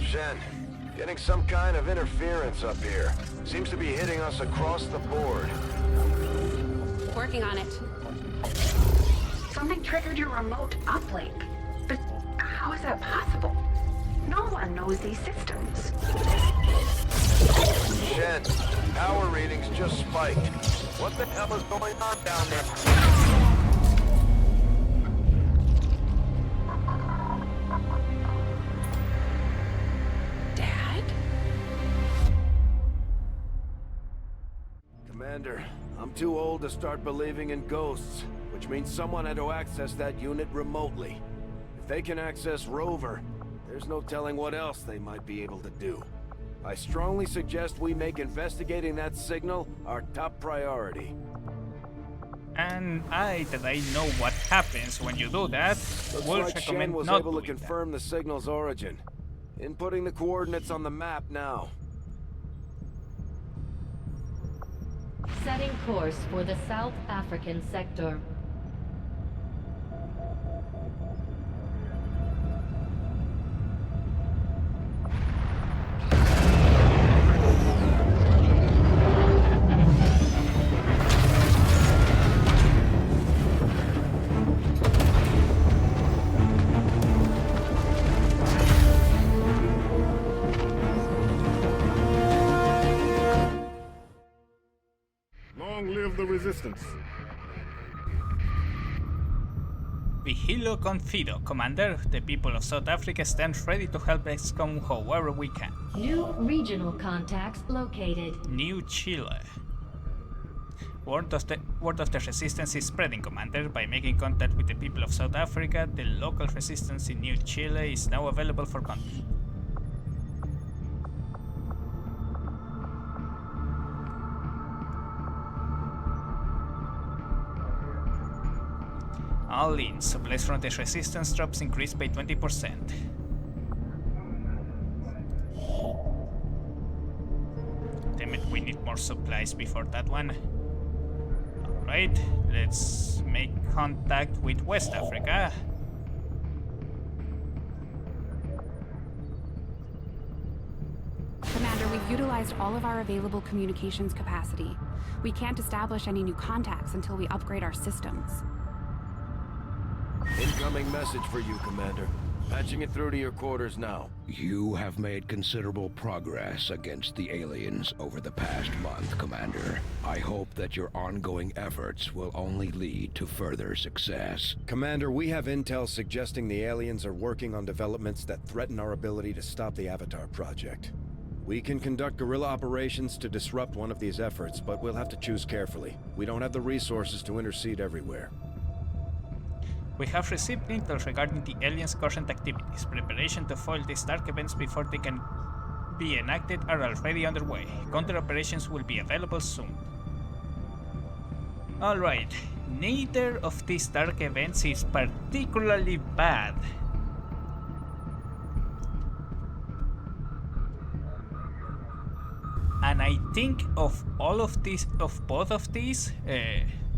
Shen, getting some kind of interference up here. Seems to be hitting us across the board. Working on it. Something triggered your remote uplink. But how is that possible? No one knows these systems. Shen, power readings just spiked. What the hell is going on down there? Dad? Commander, I'm too old to start believing in ghosts, which means someone had to access that unit remotely. If they can access Rover, there's no telling what else they might be able to do. I strongly suggest we make investigating that signal our top priority. And I know what happens when you do that, Looks we'll like Shen recommend was not able to doing that. confirm the signal's origin. Inputting the coordinates on the map now. Setting course for the South African sector. Long live the resistance. Vigilo Confido, Commander. The people of South Africa stand ready to help Xcom however we can. New regional contacts located. New Chile. Word of the resistance is spreading, Commander. By making contact with the people of South Africa, the local resistance in New Chile is now available for contact. All in, supplies from the resistance drops increased by 20%. Damn it, we need more supplies before that one. Alright, let's make contact with West Africa. Commander, we've utilized all of our available communications capacity. We can't establish any new contacts until we upgrade our systems. Incoming message for you, Commander. Patching it through to your quarters now. You have made considerable progress against the aliens over the past month, Commander. I hope that your ongoing efforts will only lead to further success. Commander, we have intel suggesting the aliens are working on developments that threaten our ability to stop the Avatar project. We can conduct guerrilla operations to disrupt one of these efforts, but we'll have to choose carefully. We don't have the resources to intercede everywhere. We have received intel regarding the aliens' current activities. Preparation to foil these dark events before they can be enacted are already underway. Counter operations will be available soon. Alright, neither of these dark events is particularly bad. And I think of all of these, of both of these,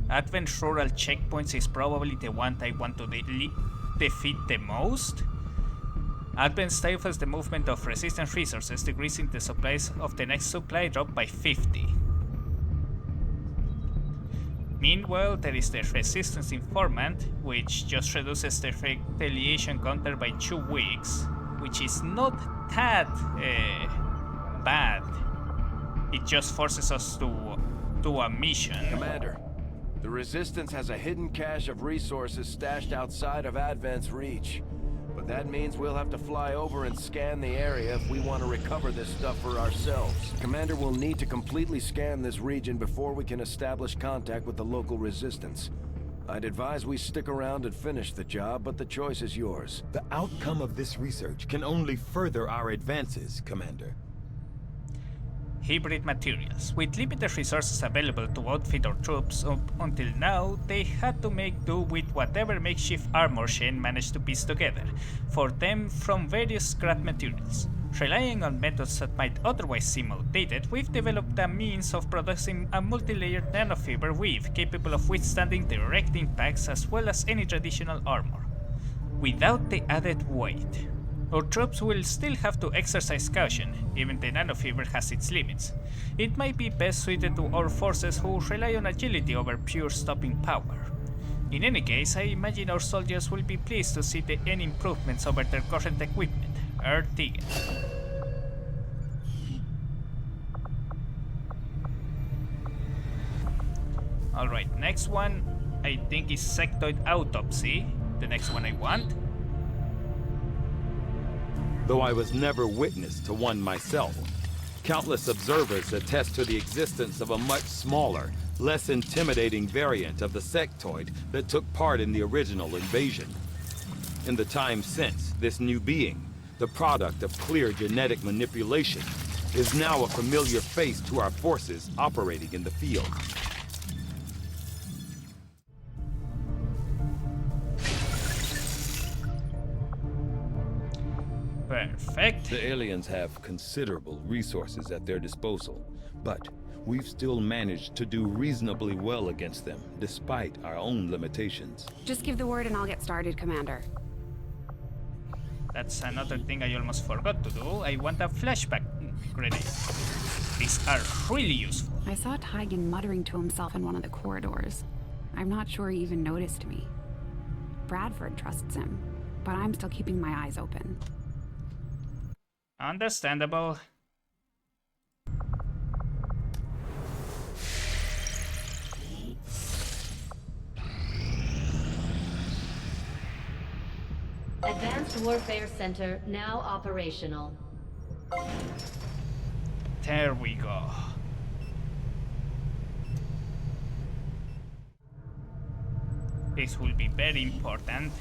Advent Rural Checkpoints is probably the one I want to defeat the most. Advent stifles the movement of resistant resources, decreasing the supplies of the next supply drop by 50. Meanwhile, there is the Resistance Informant, which just reduces the retaliation counter by 2 weeks, which is not that bad. It just forces us to do a mission. Commander, the Resistance has a hidden cache of resources stashed outside of Advent's reach. But that means we'll have to fly over and scan the area if we want to recover this stuff for ourselves. Commander will need to completely scan this region before we can establish contact with the local Resistance. I'd advise we stick around and finish the job, but the choice is yours. The outcome of this research can only further our advances, Commander. Hybrid materials. With limited resources available to outfit our troops, until now, they had to make do with whatever makeshift armor Shen managed to piece together, for them from various scrap materials. Relying on methods that might otherwise seem outdated, we've developed a means of producing a multi-layered nanofiber weave capable of withstanding direct impacts as well as any traditional armor, without the added weight. Our troops will still have to exercise caution, even the nanofiber has its limits. It might be best suited to our forces who rely on agility over pure stopping power. In any case, I imagine our soldiers will be pleased to see any improvements over their current equipment. Ertigan. Alright, next one I think is Sectoid Autopsy, the next one I want. Though I was never witness to one myself, countless observers attest to the existence of a much smaller, less intimidating variant of the sectoid that took part in the original invasion. In the time since, this new being, the product of clear genetic manipulation, is now a familiar face to our forces operating in the field. Perfect. The aliens have considerable resources at their disposal, but we've still managed to do reasonably well against them, despite our own limitations. Just give the word and I'll get started, Commander. That's another thing I almost forgot to do. I want a flashback grenade. These are really useful. I saw Tygan muttering to himself in one of the corridors. I'm not sure he even noticed me. Bradford trusts him, but I'm still keeping my eyes open. Understandable. Advanced Warfare Center now operational. There we go. This will be very important.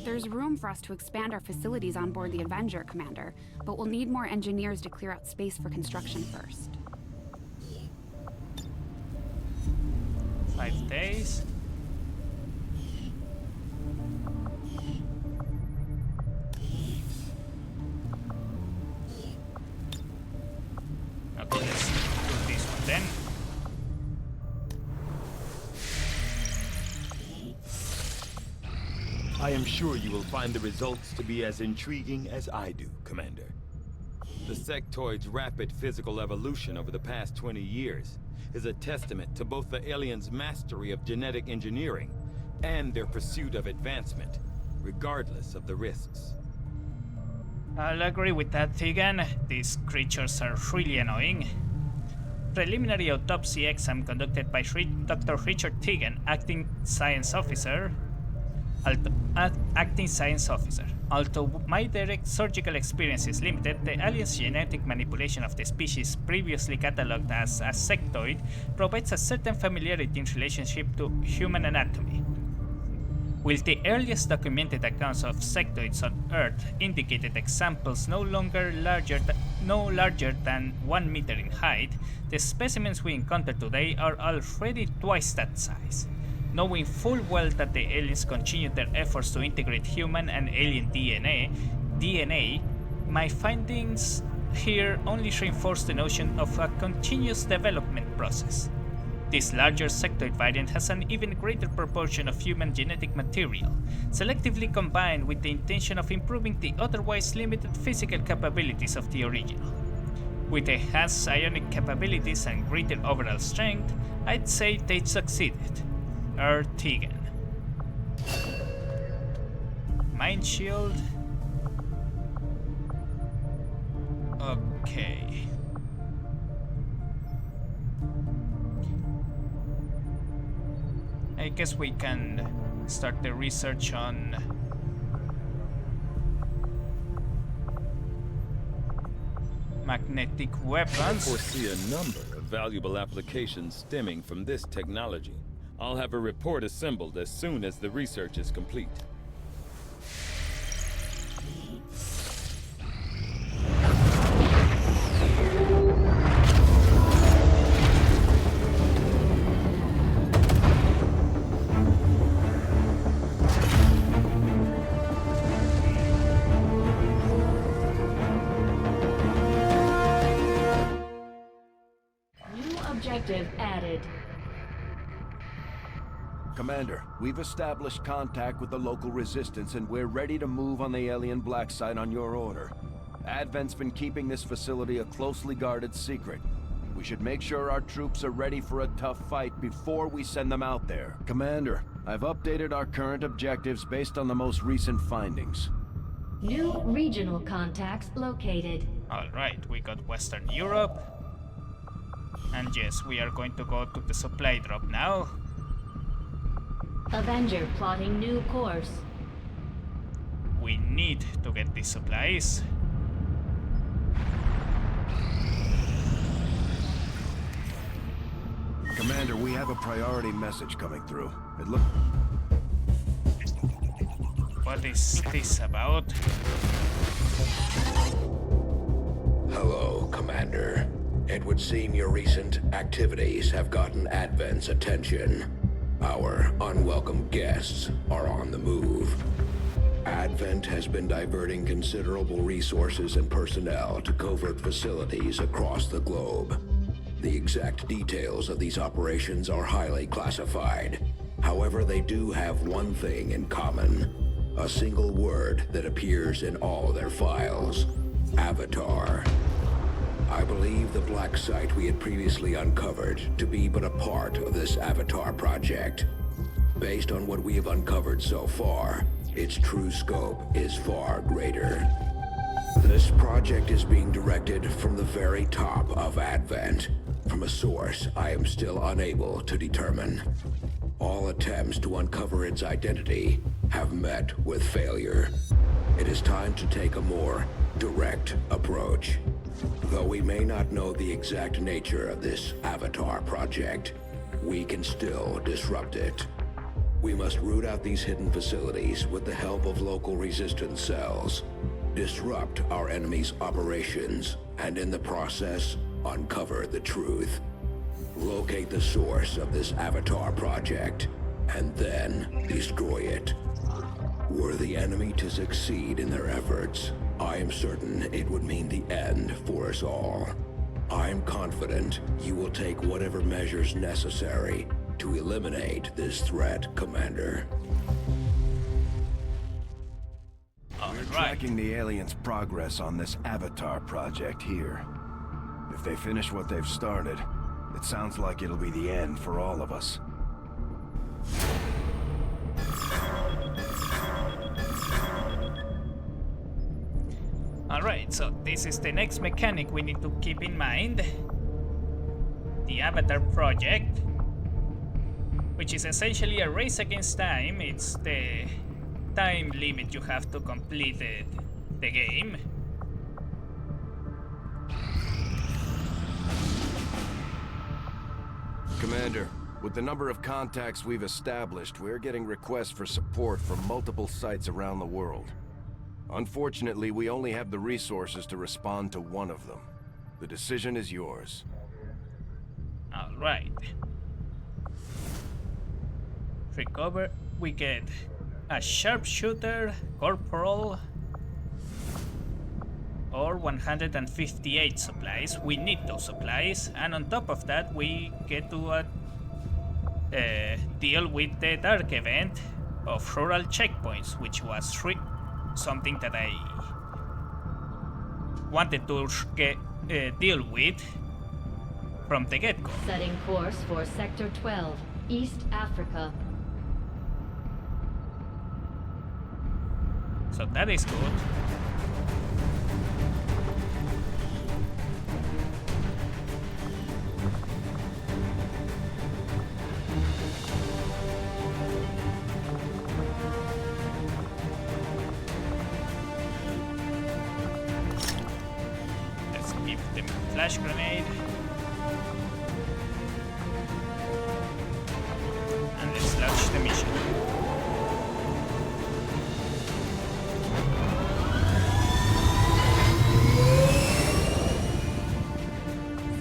There's room for us to expand our facilities on board the Avenger, Commander, but we'll need more engineers to clear out space for construction first. 5 days. Okay, let's do this one then. I am sure you will find the results to be as intriguing as I do, Commander. The sectoid's rapid physical evolution over the past 20 years is a testament to both the aliens' mastery of genetic engineering and their pursuit of advancement, regardless of the risks. I'll agree with that, Tegan. These creatures are really annoying. Preliminary autopsy exam conducted by Dr. Richard Tegan, acting science officer. Although my direct surgical experience is limited, the alien's genetic manipulation of the species previously catalogued as a sectoid provides a certain familiarity in relationship to human anatomy. While the earliest documented accounts of sectoids on Earth indicated examples no larger than 1 meter in height, the specimens we encounter today are already twice that size. Knowing full well that the aliens continued their efforts to integrate human and alien DNA, my findings here only reinforce the notion of a continuous development process. This larger sectoid variant has an even greater proportion of human genetic material, selectively combined with the intention of improving the otherwise limited physical capabilities of the original. With enhanced psionic capabilities and greater overall strength, I'd say they succeeded. Tegan. Mind shield. Okay. I guess we can start the research on magnetic weapons. I foresee a number of valuable applications stemming from this technology. I'll have a report assembled as soon as the research is complete. New objective added. Commander, we've established contact with the local resistance and we're ready to move on the alien black site on your order. Advent's been keeping this facility a closely guarded secret. We should make sure our troops are ready for a tough fight before we send them out there. Commander, I've updated our current objectives based on the most recent findings. New regional contacts located. Alright, we got Western Europe. And yes, we are going to go to the supply drop now. Avenger plotting new course. We need to get these supplies. Commander, we have a priority message coming through. What is this about? Hello, Commander. It would seem your recent activities have gotten Advent's attention. Our unwelcome guests are on the move. Advent has been diverting considerable resources and personnel to covert facilities across the globe. The exact details of these operations are highly classified. However, they do have one thing in common. A single word that appears in all their files. Avatar. I believe the black site we had previously uncovered to be but a part of this Avatar project. Based on what we have uncovered so far, its true scope is far greater. This project is being directed from the very top of Advent, from a source I am still unable to determine. All attempts to uncover its identity have met with failure. It is time to take a more direct approach. Though we may not know the exact nature of this Avatar project, we can still disrupt it. We must root out these hidden facilities with the help of local resistance cells, disrupt our enemy's operations, and in the process, uncover the truth. Locate the source of this Avatar project, and then destroy it. Were the enemy to succeed in their efforts, I am certain it would mean the end for us all. I am confident you will take whatever measures necessary to eliminate this threat, Commander. We're tracking the aliens' progress on this Avatar project here. If they finish what they've started, it sounds like it'll be the end for all of us. Alright, so this is the next mechanic we need to keep in mind. The Avatar project, which is essentially a race against time. It's the time limit you have to complete the game. Commander, with the number of contacts we've established, we're getting requests for support from multiple sites around the world. Unfortunately, we only have the resources to respond to one of them. The decision is yours. Alright. Recover, we get a sharpshooter, corporal, or 158 supplies. We need those supplies, and on top of that we get to deal with the dark event of rural checkpoints, which was something that I wanted to deal with from the get-go. Setting course for Sector 12, East Africa. So that is good. Let's give them a flash grenade. And let's launch the mission.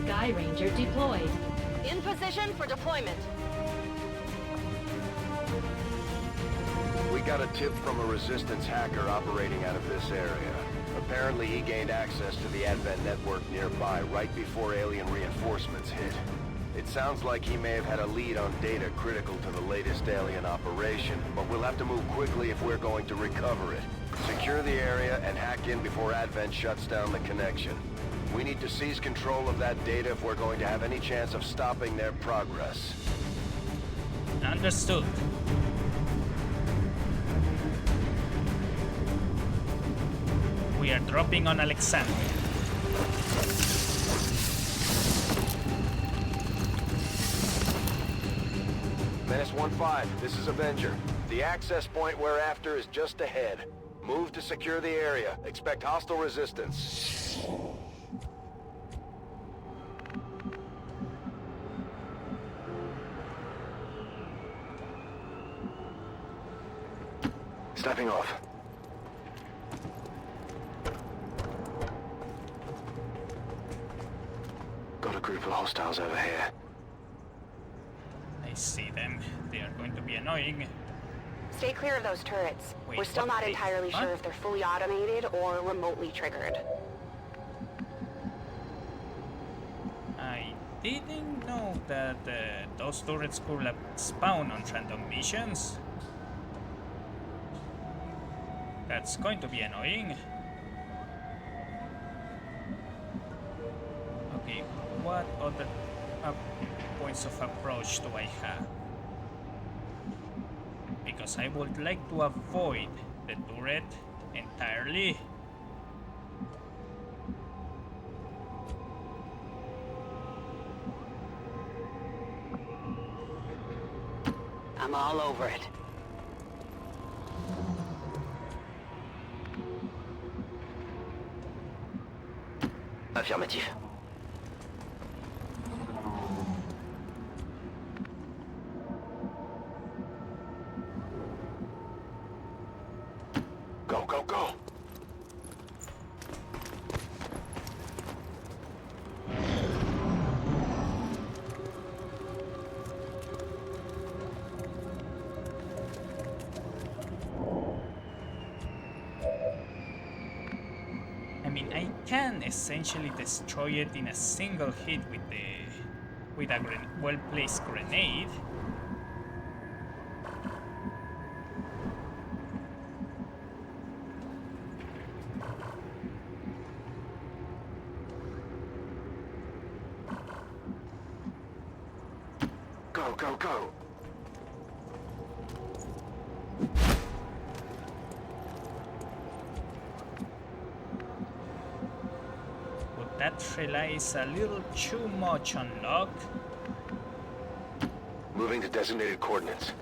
Sky Ranger deployed. In position for deployment. We got a tip from a Resistance hacker operating out of this area. Apparently he gained access to the Advent network nearby right before alien reinforcements hit. It sounds like he may have had a lead on data critical to the latest alien operation, but we'll have to move quickly if we're going to recover it. Secure the area and hack in before Advent shuts down the connection. We need to seize control of that data if we're going to have any chance of stopping their progress. Understood. We are dropping on Alexandria. Menace 1-5, this is Avenger. The access point we're after is just ahead. Move to secure the area. Expect hostile resistance. Stepping off. Got a group of hostiles over here. I see them. They are going to be annoying. Stay clear of those turrets. Wait, We're still not what? entirely Huh? sure if they're fully automated or remotely triggered. I didn't know that those turrets could spawn on random missions. That's going to be annoying. Okay, what other points of approach do I have? Because I would like to avoid the turret entirely. I'm all over it. Affirmatif. Go, go, go! I mean, I can essentially destroy it in a single hit with a well-placed grenade. Go, go, go! But that relies a little too much on luck. Moving to designated coordinates.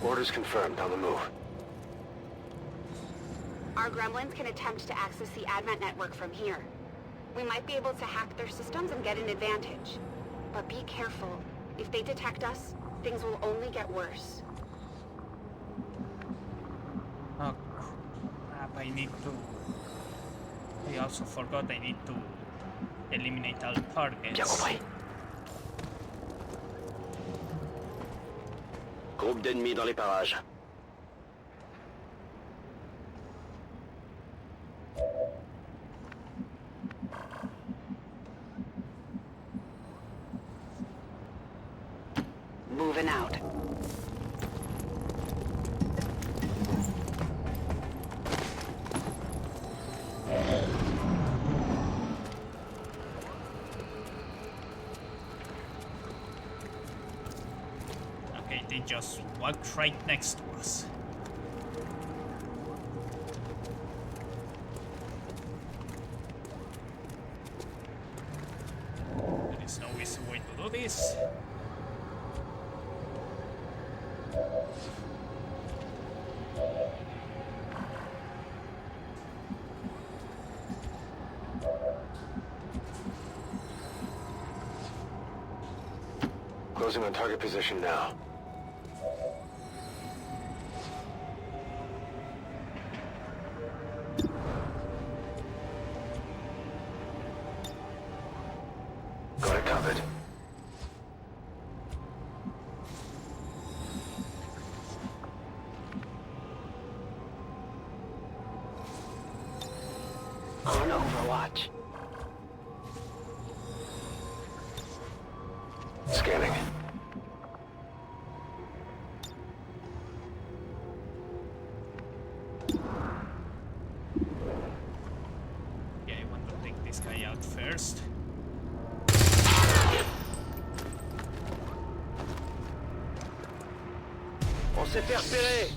Orders confirmed. On the move. Our gremlins can attempt to access the Advent network from here. We might be able to hack their systems and get an advantage. But be careful. If they detect us, things will only get worse. Oh crap, I need to... I also forgot I need to eliminate all targets. Groupe d'ennemis dans les parages. Moving out. Okay, they just walked right next to us. There is no easy way to do this. Closing on target position now. Got it covered. On Overwatch. Scanning. Yeah, I want to take this guy out first. On s'est fait repérer.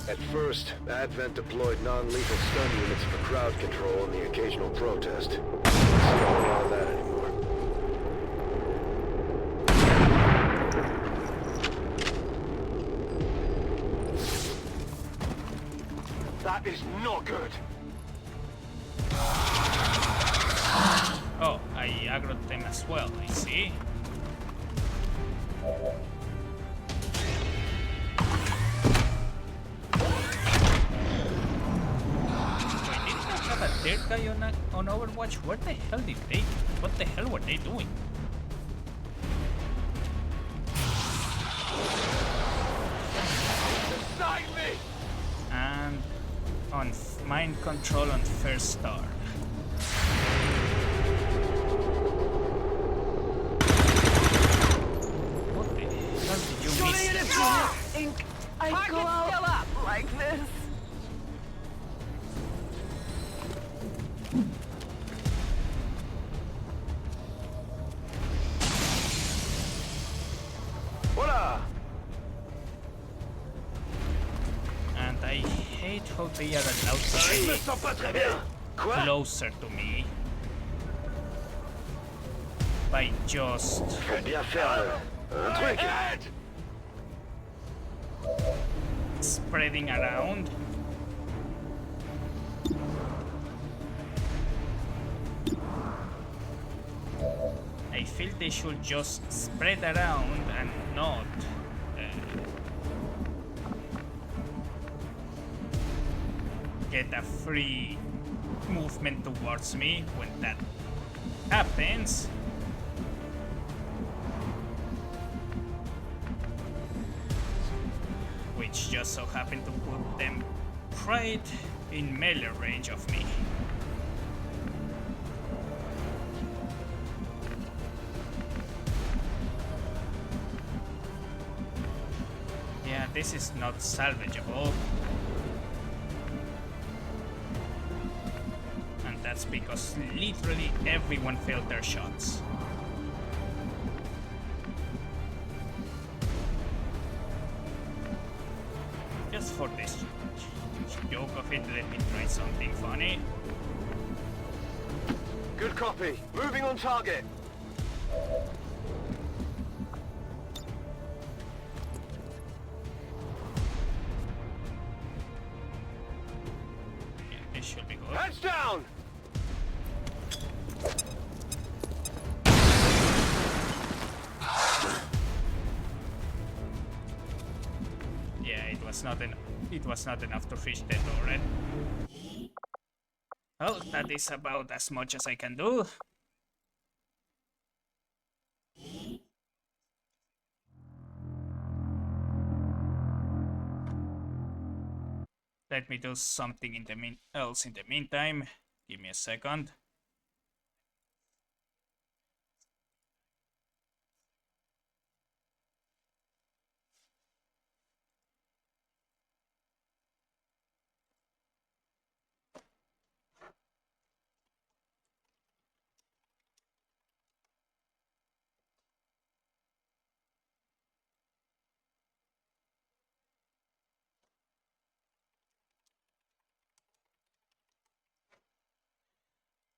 At first, Advent deployed non-lethal stun units for crowd control and the occasional protest. Don't see a lot of that anymore. That is not good. Oh, I aggroed them as well, I see. Have a third guy on Overwatch? Where the hell did they? What the hell were they doing? And on mind control on first star. What the hell did you miss? I go out still up like this. Voila! And I hate how they are allowed to be closer to me by just spreading around. I feel they should just spread around and not get a free movement towards me. When that happens, which just so happened to put them right in melee range of me. Yeah, this is not salvageable. And that's because literally everyone failed their shots. Just for this joke of it, let me try something funny. Good copy. Moving on target. Yeah, this should be good. Heads down! Yeah, it was not enough to reach the turret. Well, that is about as much as I can do. Let me do something in the else in the meantime. Give me a second.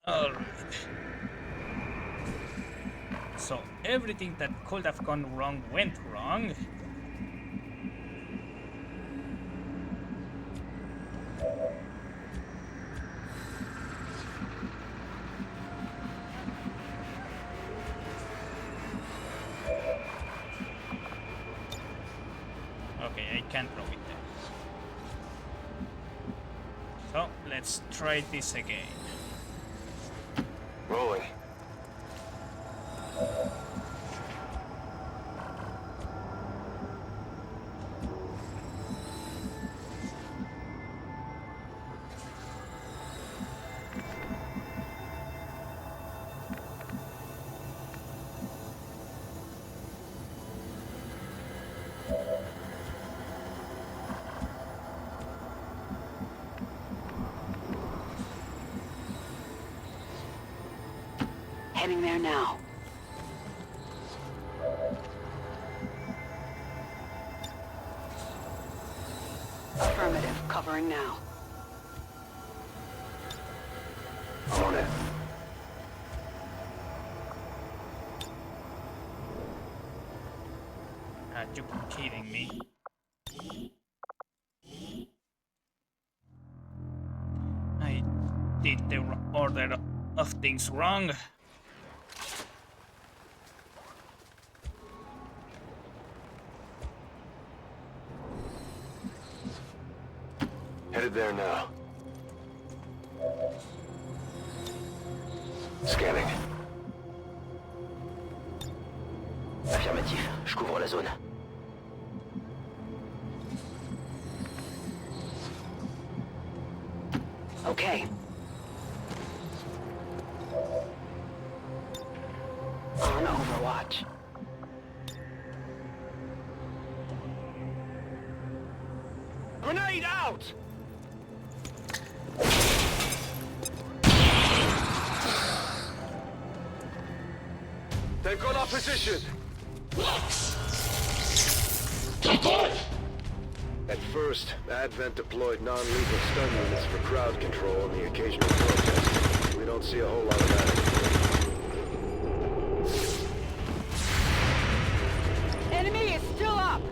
Alright. So everything that could have gone wrong went wrong. Okay, I can't throw it there. So let's try this again. Rolling. Heading there now. Affirmative, covering now. On it. Are you kidding me? did the order of things wrong. Headed there now. Scanning. Affirmatif, je couvre la zone. Okay. On Overwatch. Grenade out! They've got our position! At first, Advent deployed non-lethal stun units for crowd control and the occasional protest. We don't see a whole lot of that anymore. Enemy is still up!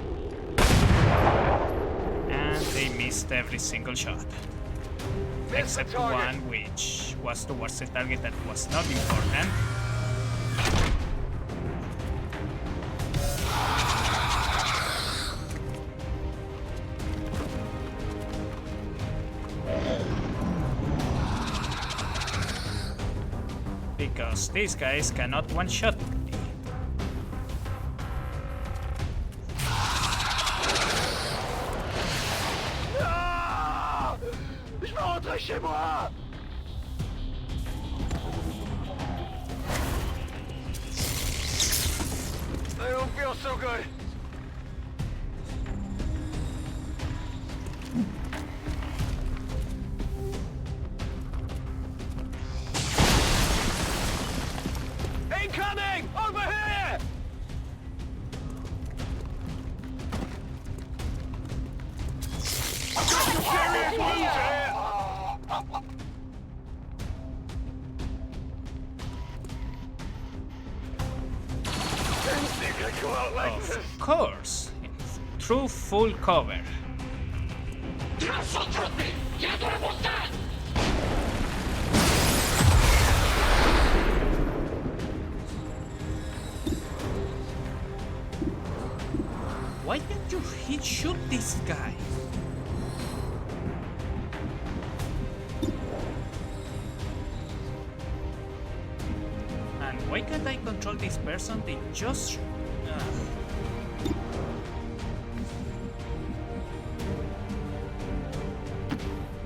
And they missed every single shot. Except one, which was towards a target that was not important. Because these guys cannot one-shot me. Je veux rentrer chez moi! I don't feel so good. Incoming! Over here! I've got some serious wounds here! Didn't think I'd go out like this. Of course, through full cover. Why didn't you shoot this guy? And why can't I control this person? They just...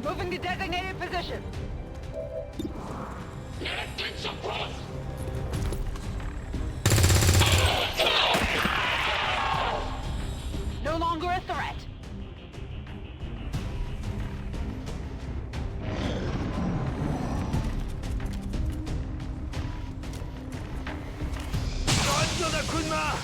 Moving to designated position. No longer a threat. Donne un coup de main!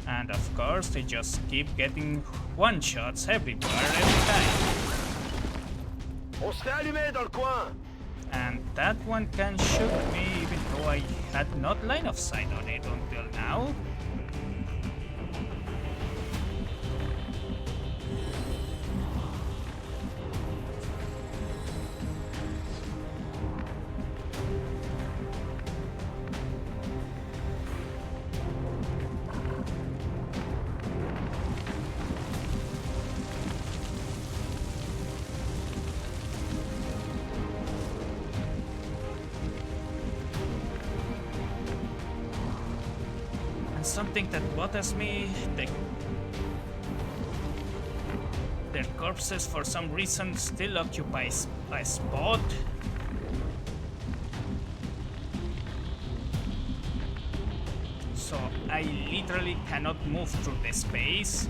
And of course, they just keep getting one-shots everywhere, every time. On s'est allumé dans le coin! And that one can shoot me even though I had not line of sight on it until now. Something that bothers me, their corpses for some reason still occupy a spot. So I literally cannot move through the space.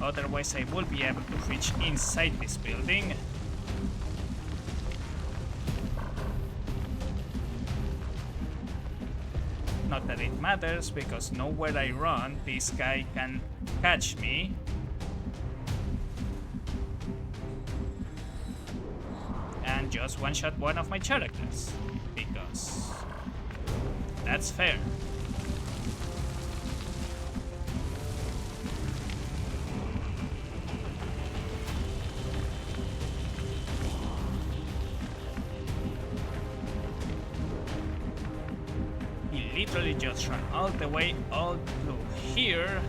Otherwise I will be able to reach inside this building. Not that it matters, because nowhere I run, this guy can catch me. And just just one-shot one of my characters. Because that's fair. He literally just ran all the way all through here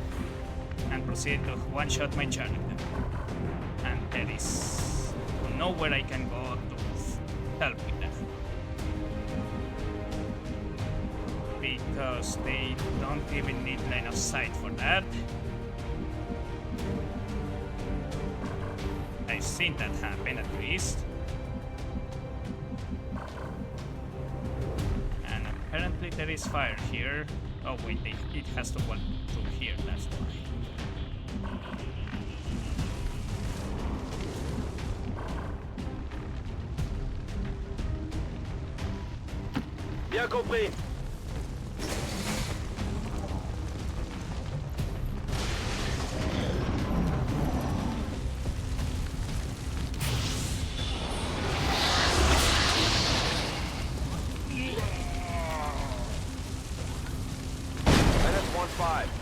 and proceeded to one-shot my character. And there is nowhere I can go to help with that. Because they don't even need line of sight for that. I've seen that happen at least. And apparently there is fire here. Oh wait, it has to walk through here, that's why. Bien compris.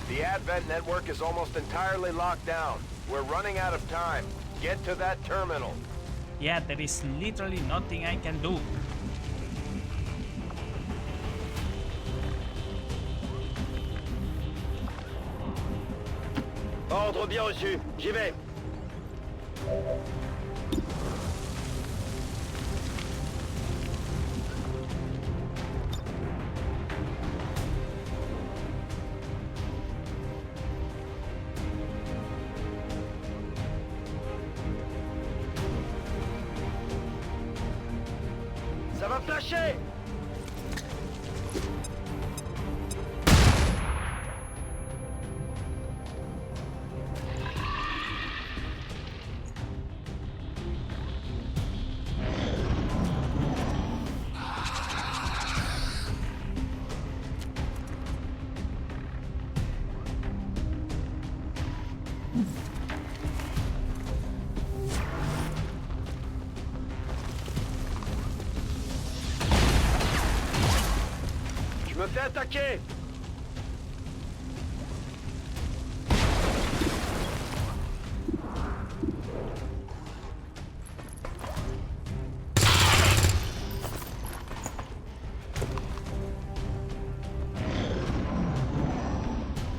The Advent network is almost entirely locked down. We're running out of time. Get to that terminal. Yeah, there is literally nothing I can do. Ordre bien reçu. J'y vais. Ça va flasher! Je me fais attaquer!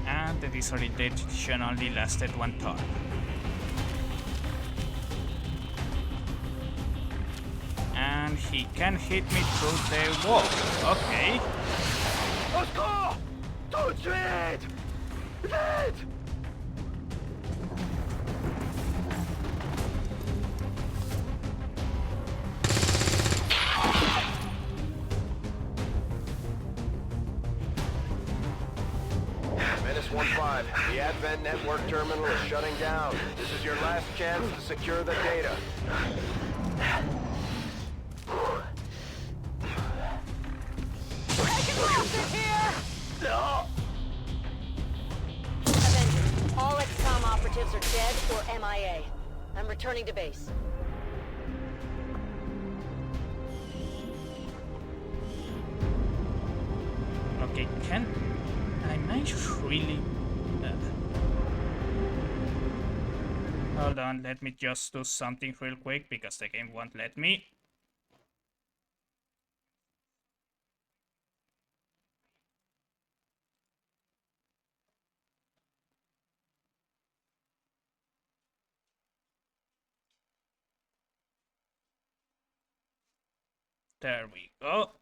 And the disorientation only lasted one turn. And he can hit me through the wall. Okay. Au secours! Tout de suite! Vite! Menace 1-5, the Advent network terminal is shutting down. This is your last chance to secure the data. Avengers, all Xcom operatives are dead or MIA. I'm returning to base. Okay, can I might really... Hold on, let me just do something real quick because the game won't let me. There we go.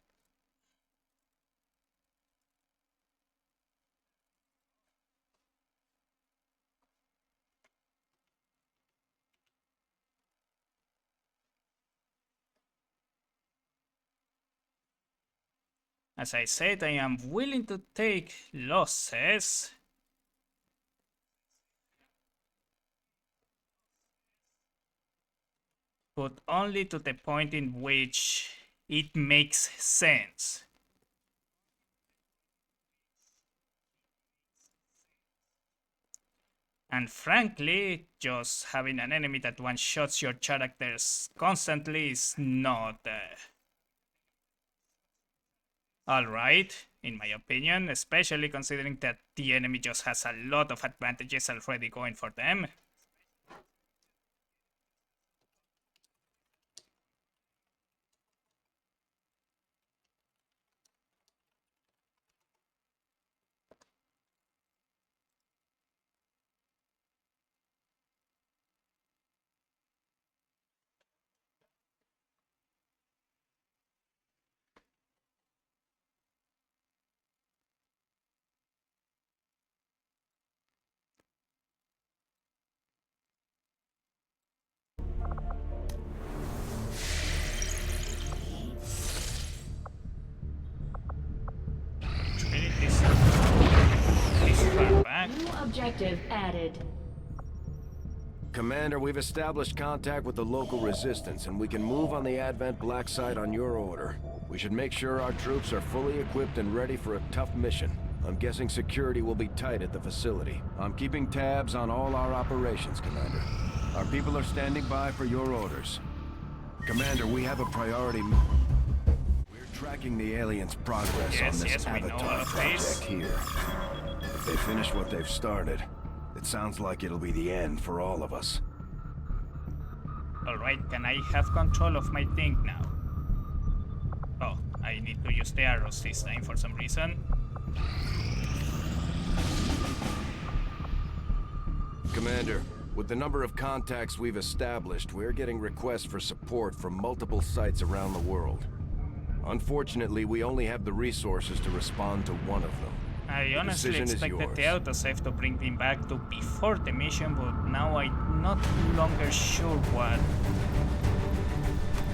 As I said, I am willing to take losses. But only to the point in which it makes sense. And frankly, just having an enemy that one-shots your characters constantly is not alright, in my opinion, especially considering that the enemy just has a lot of advantages already going for them. New objective added. Commander, we've established contact with the local resistance, and we can move on the Advent Black Site on your order. We should make sure our troops are fully equipped and ready for a tough mission. I'm guessing security will be tight at the facility. I'm keeping tabs on all our operations, Commander. Our people are standing by for your orders. Commander, we have a priority. We're tracking the aliens' progress on this Avatar project here. If they finish what they've started, it sounds like it'll be the end for all of us. Alright, can I have control of my thing now? Oh, I need to use the arrows this time for some reason. Commander, with the number of contacts we've established, we're getting requests for support from multiple sites around the world. Unfortunately, we only have the resources to respond to one of them. I honestly expected the autosave to bring me back to before the mission, but now I'm not longer sure what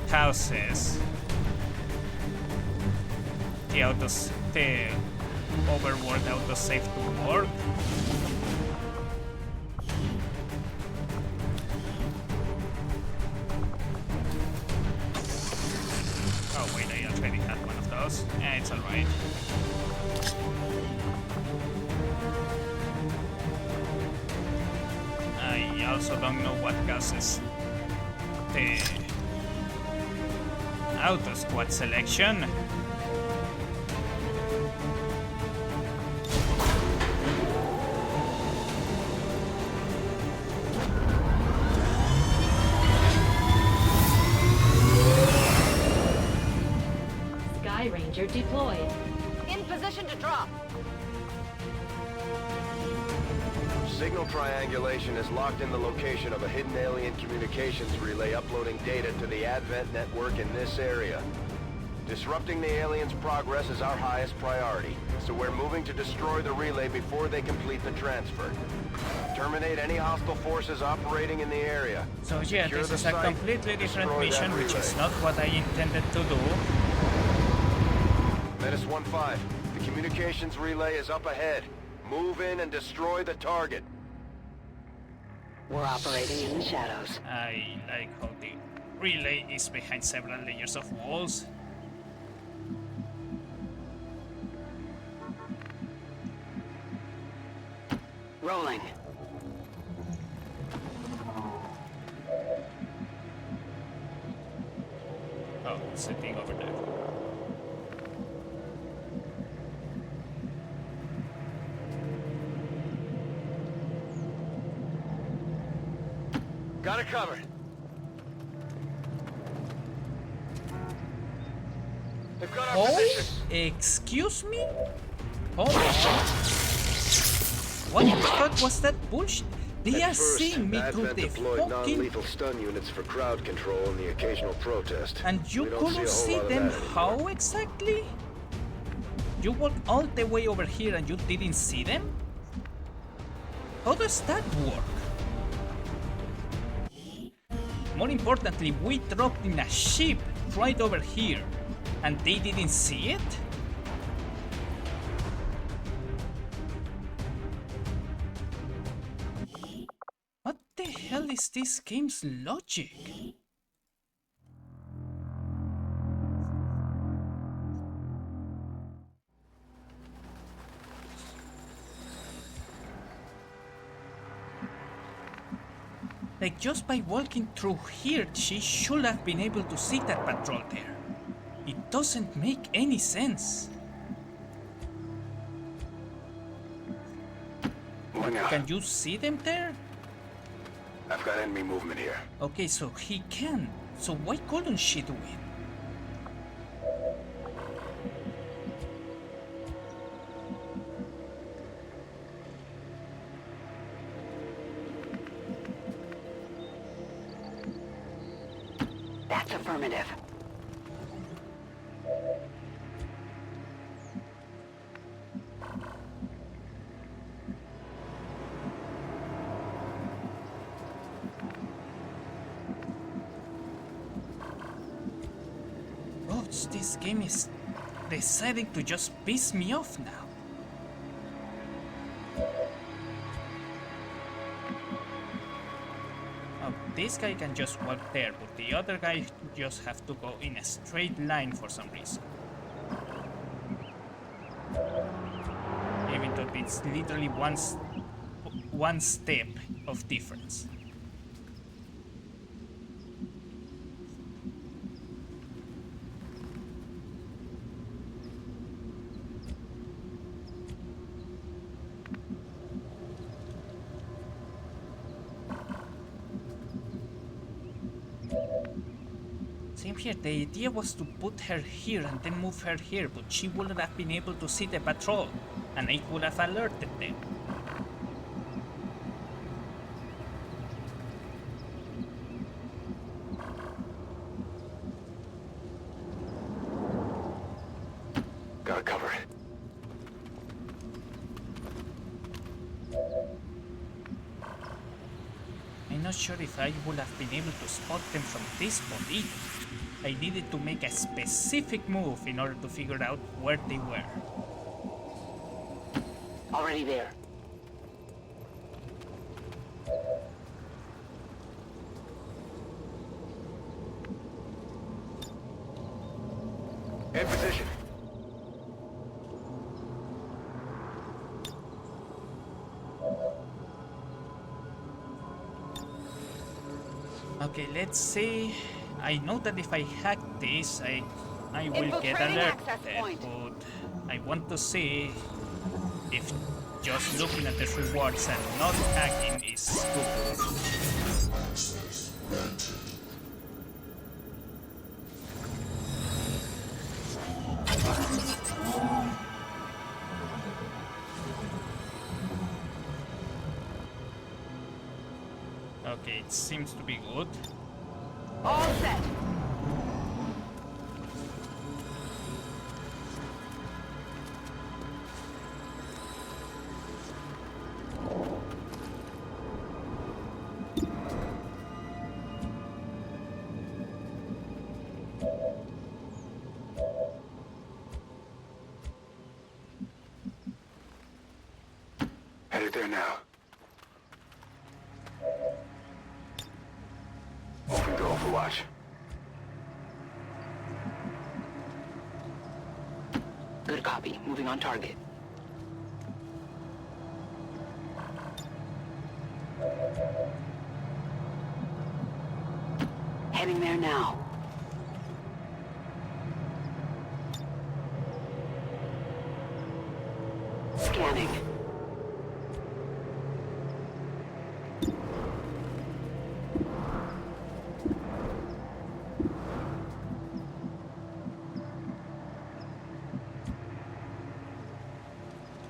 causes the overworld autosave to work. Oh wait, I already had one of those. Yeah, it's alright. I also don't know what causes the auto squad selection. Sky Ranger deployed. In position to drop. Signal triangulation has locked in the location of a hidden alien communications relay uploading data to the Advent network in this area. Disrupting the aliens' progress is our highest priority, so we're moving to destroy the relay before they complete the transfer. Terminate any hostile forces operating in the area. So yeah, Secure this the is a site, completely different destroy mission, that which is relay. not what I intended to do. Menace 1-5, the communications relay is up ahead. Move in and destroy the target. We're operating in the shadows. I like how the relay is behind several layers of walls. Rolling. Oh, it's the thing over there. Got it covered. They've got our position. Excuse me? Hold on. What the fuck was that bullshit? They are seeing me through Advent the deployed fucking... non-lethal stun units for crowd control and the occasional protest. And you We don't couldn't see see a whole lot of them that anymore. how exactly? You walked all the way over here and you didn't see them? How does that work? More importantly, we dropped in a ship right over here and they didn't see it? What the hell is this game's logic? Like, just by walking through here, she should have been able to see that patrol there. It doesn't make any sense. Moving out. Can you see them there? I've got enemy movement here. Okay, so he can. So why couldn't she do it? That's affirmative. Oh, this game is deciding to just piss me off now. Oh, this guy can just walk there, but the other guy just have to go in a straight line for some reason. Even though it's literally one step of difference. Same here, the idea was to put her here and then move her here, but she wouldn't have been able to see the patrol, and it would have alerted them. Got it covered. I'm not sure if I would have been able to spot them from this spot either. I needed to make a specific move in order to figure out where they were. Already there. In position. Okay, let's see. I know that if I hack this, I will get Infiltrating alerted, access point. but I want to see if just looking at the rewards and not hacking is good. Access granted. Okay, it seems to be good. All set. Headed there now. Moving to Overwatch. Good copy. Moving on target. Heading there now. Scanning.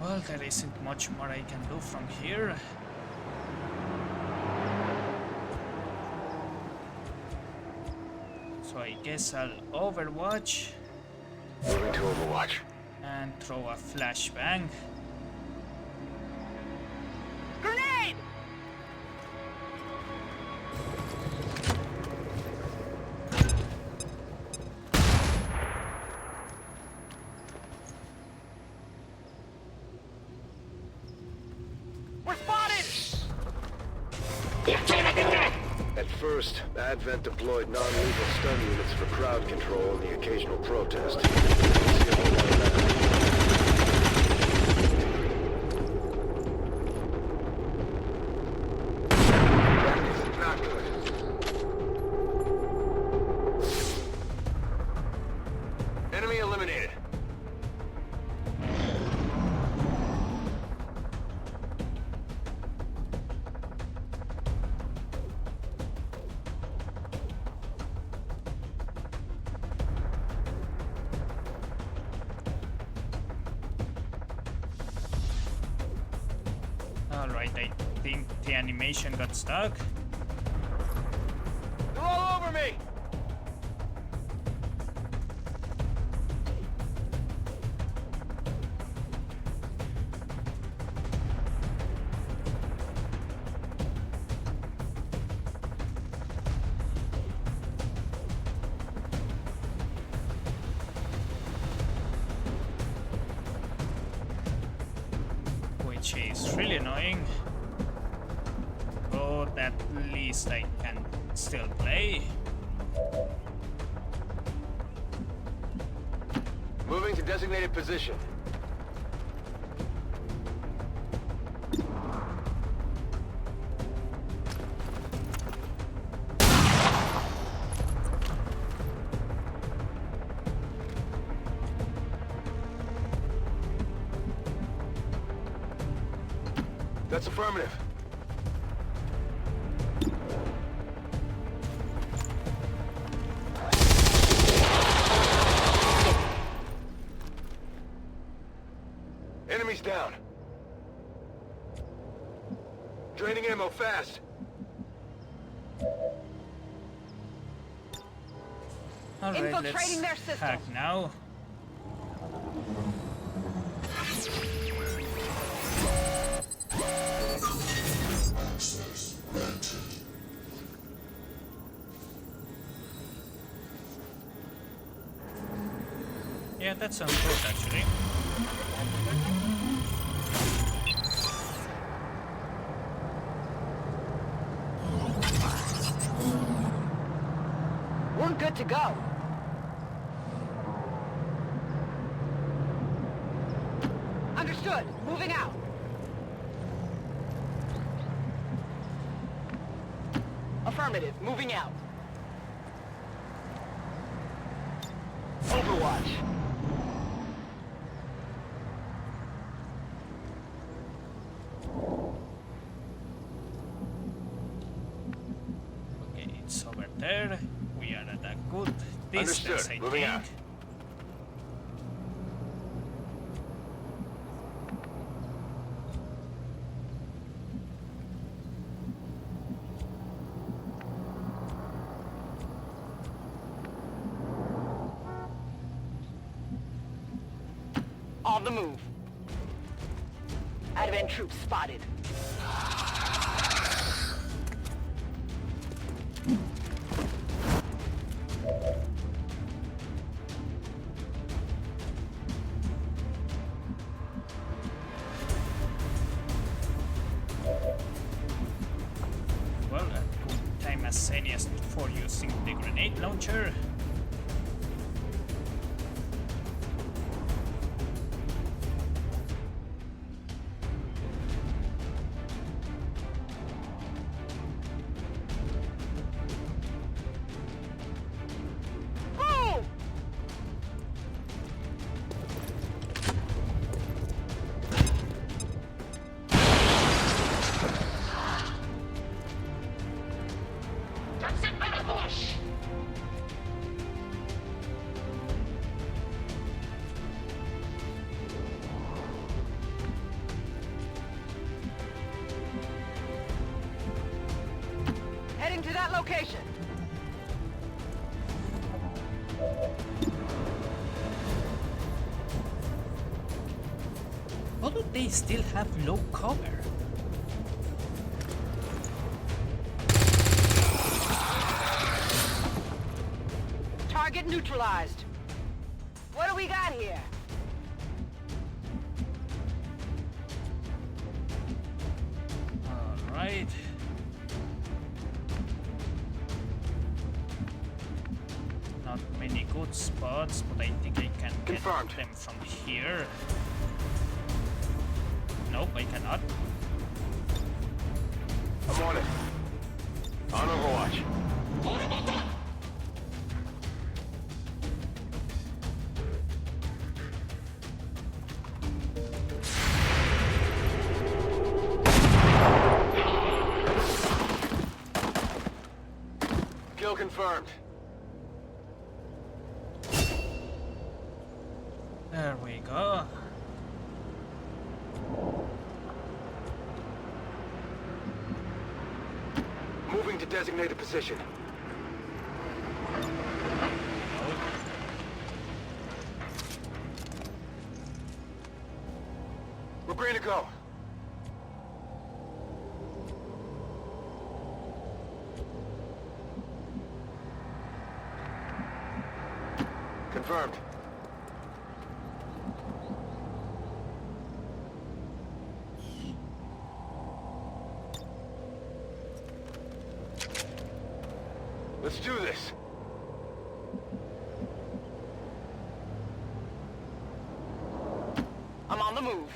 Well, there isn't much more I can do from here. So I guess I'll Overwatch. Moving to Overwatch. And throw a flashbang. Grenade! We're spotted! At first, Advent deployed non-lethal stun units for crowd control and the occasional protest. See a whole lot of that. That is not good. eliminated. Alright, I think the animation got stuck. They're all over me! Which is really annoying. But at least I can still play. Moving to designated position. That's affirmative. Enemies down. Draining ammo fast. Alright, Infiltrating their let's system. hack now. Access granted. Yeah, that sounds good actually. We're good to go. Understood. Moving out. Affirmative. Moving out. Overwatch. Okay, it's over there. We are at a good distance, Understood. I Moving think. out. On the move. Advent troops spotted. Well, a good time as any as for using the grenade launcher. Boom! That's it, by the bush! Heading to that location. Why do they still have low cover? Target neutralized. What do we got here? Alright. Not many good spots, but I think I can get Confirmed. them from here. Nope, I cannot. I'm on it. On Overwatch. Confirmed. There we go. Moving to designated position. We're green to go. Confirmed. Let's do this. I'm on the move.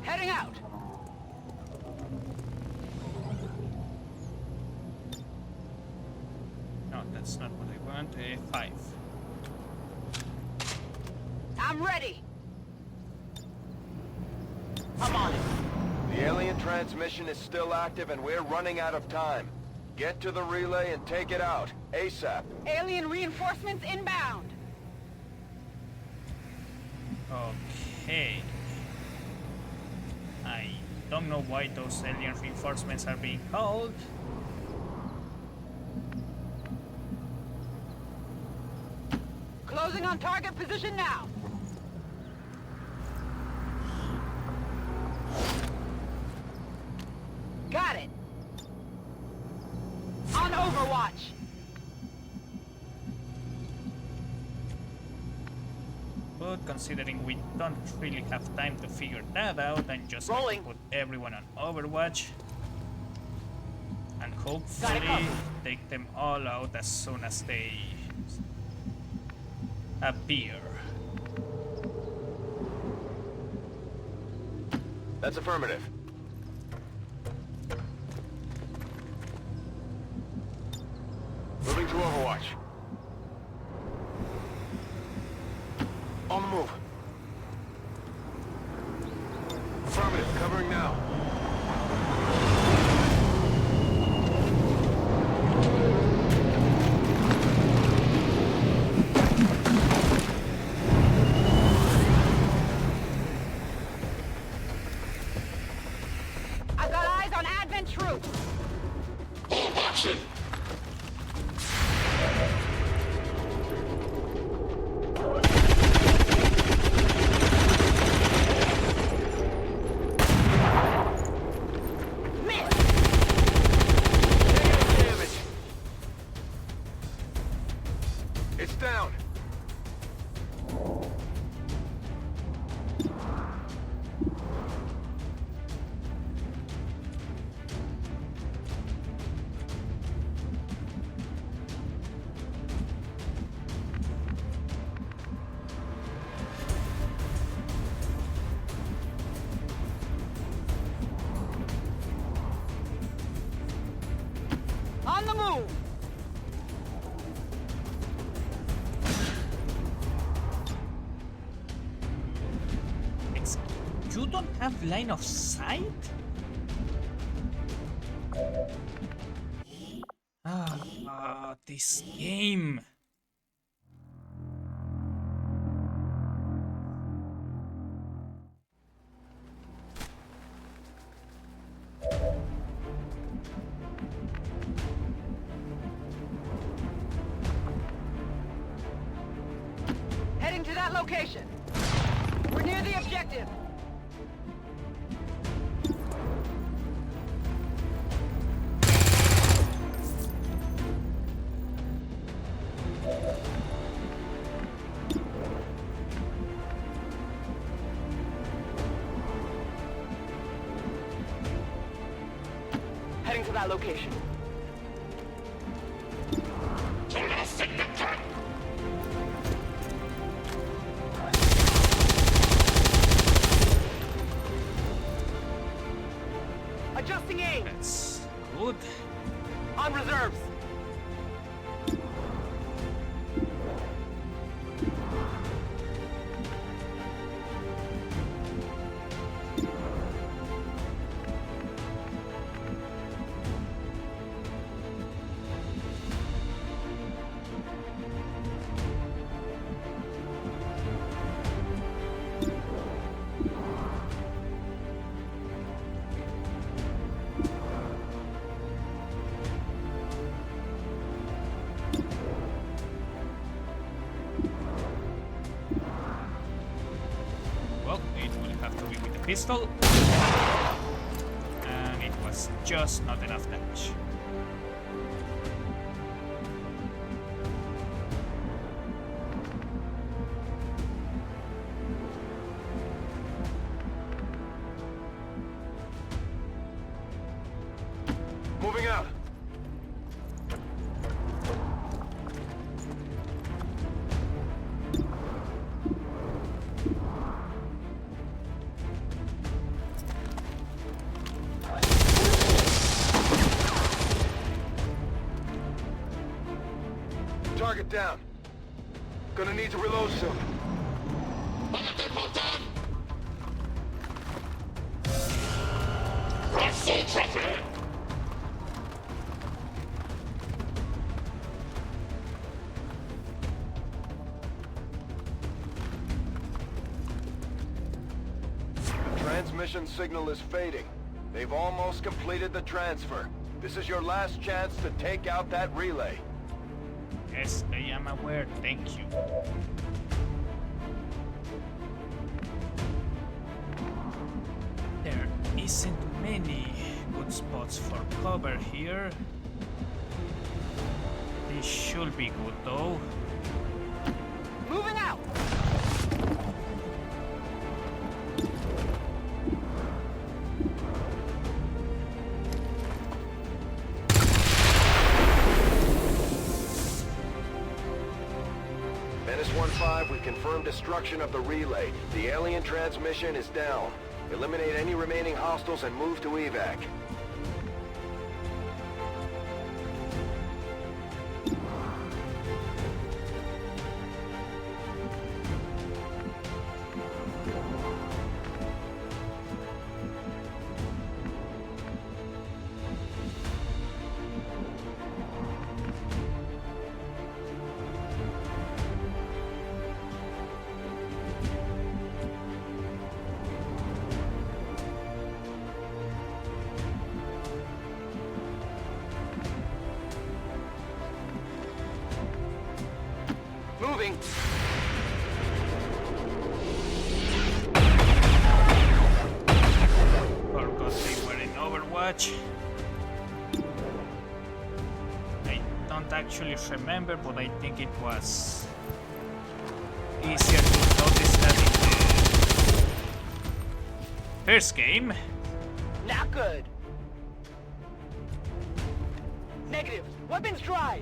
Heading out. No, that's not what I want. A5. I'm ready. I'm on it. The alien transmission is still active and we're running out of time. Get to the relay and take it out, ASAP. Alien reinforcements inbound. Okay. I don't know why those alien reinforcements are being called. Closing on target position now. Got it. On Overwatch. But considering we don't really have time to figure that out, I'm just going to put everyone on Overwatch. And hopefully take them all out as soon as they appear. That's affirmative. Moving to Overwatch. On the move. Affirmative, covering now. I've got eyes on Advent troops. All boxing. It's down. On the move. You don't have line of sight? This game. Heading to that location. We're near the objective. Heading to that location. Adjusting aim. That's good. On reserves. Well, it will have to be with a pistol. And it was just not enough damage. Moving out. Target down. Gonna need to reload soon. That's full traffic. The transmission signal is fading. They've almost completed the transfer. This is your last chance to take out that relay. Yes, I am aware, thank you. There isn't many good spots for cover here. This should be good though. Moving out! Menace 1-5, we confirmed destruction of the relay. The alien transmission is down. Eliminate any remaining hostiles and move to evac. Moving! Forgot they were in Overwatch. I don't actually remember, but I think it was easier to notice that in the first game. Not good. Negative. Weapons dry.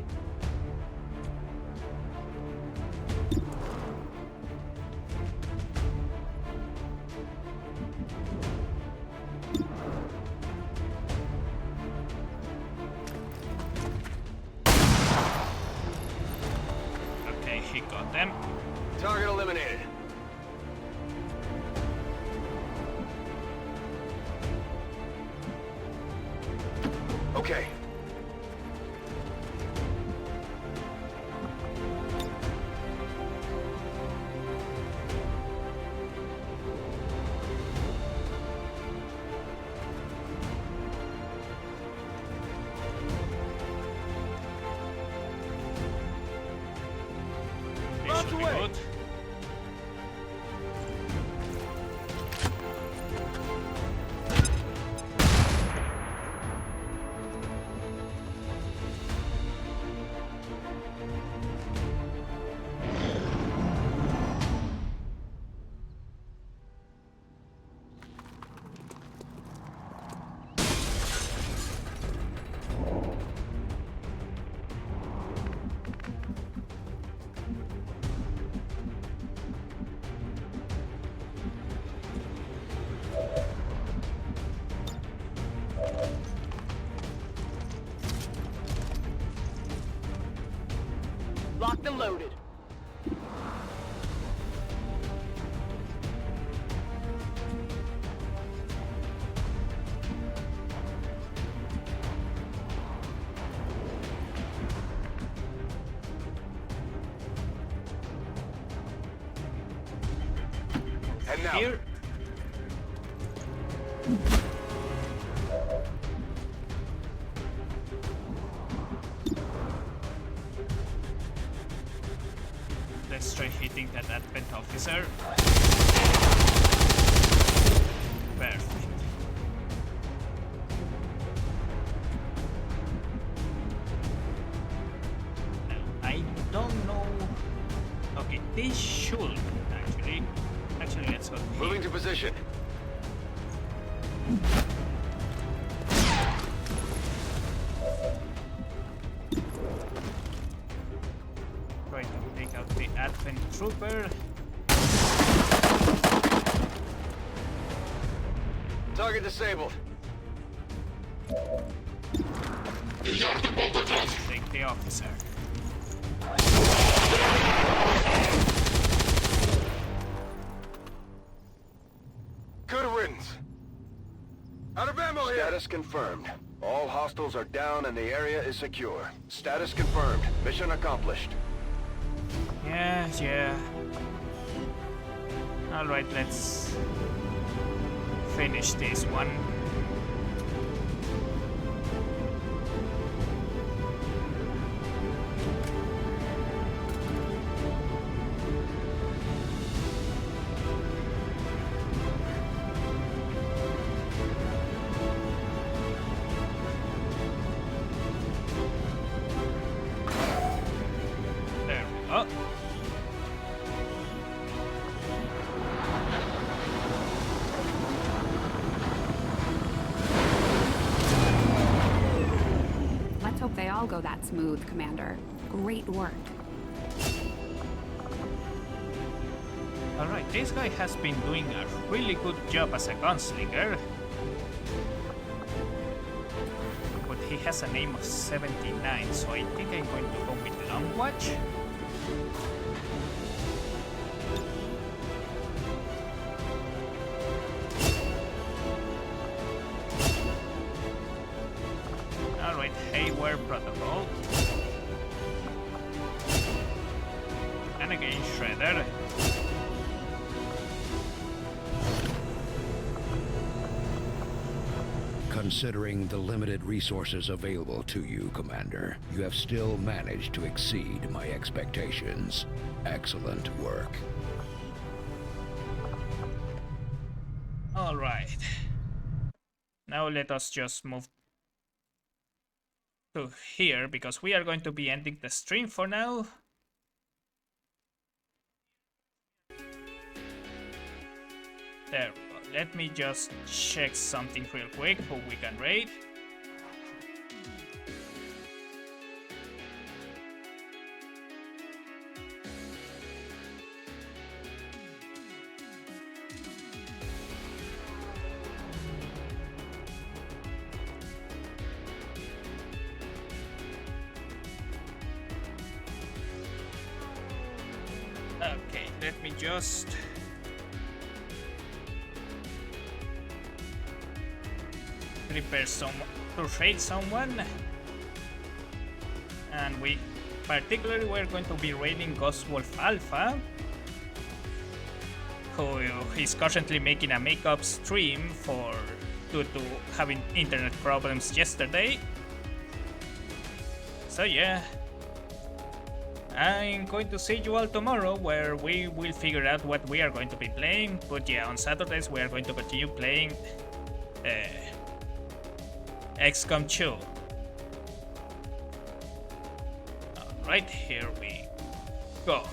Okay, he got them. Target eliminated. Okay. This should be good. Locked and loaded. And now. Here. Let's try hitting that advent officer. Moving to position. Try to take out the Advent Trooper. Target disabled. Take the officer. Good riddance. Out of ammo here. Status confirmed. All hostiles are down and the area is secure. Status confirmed. Mission accomplished. Yeah. Alright, let's finish this one. There we go. Let's hope they all go that smooth, Commander. Great work. Alright, this guy has been doing a really good job as a gunslinger. But he has a name of 79, so I think I'm going to go with Long Watch. Alright, Haywire Protocol. And again, Shredder. Considering the limited resources available to you, Commander, you have still managed to exceed my expectations. Excellent work. Alright. Now let us just move to here, because we are going to be ending the stream for now. There we go. Let me just check something real quick who we can raid. Okay, let me just prepare some to raid someone, and we particularly we're going to be raiding Ghost Wolf Alpha, who is currently making a makeup stream due to having internet problems yesterday. So yeah, I'm going to see you all tomorrow, where we will figure out what we are going to be playing. But yeah, on Saturdays we are going to continue playing Xcom 2. Alright, here we go.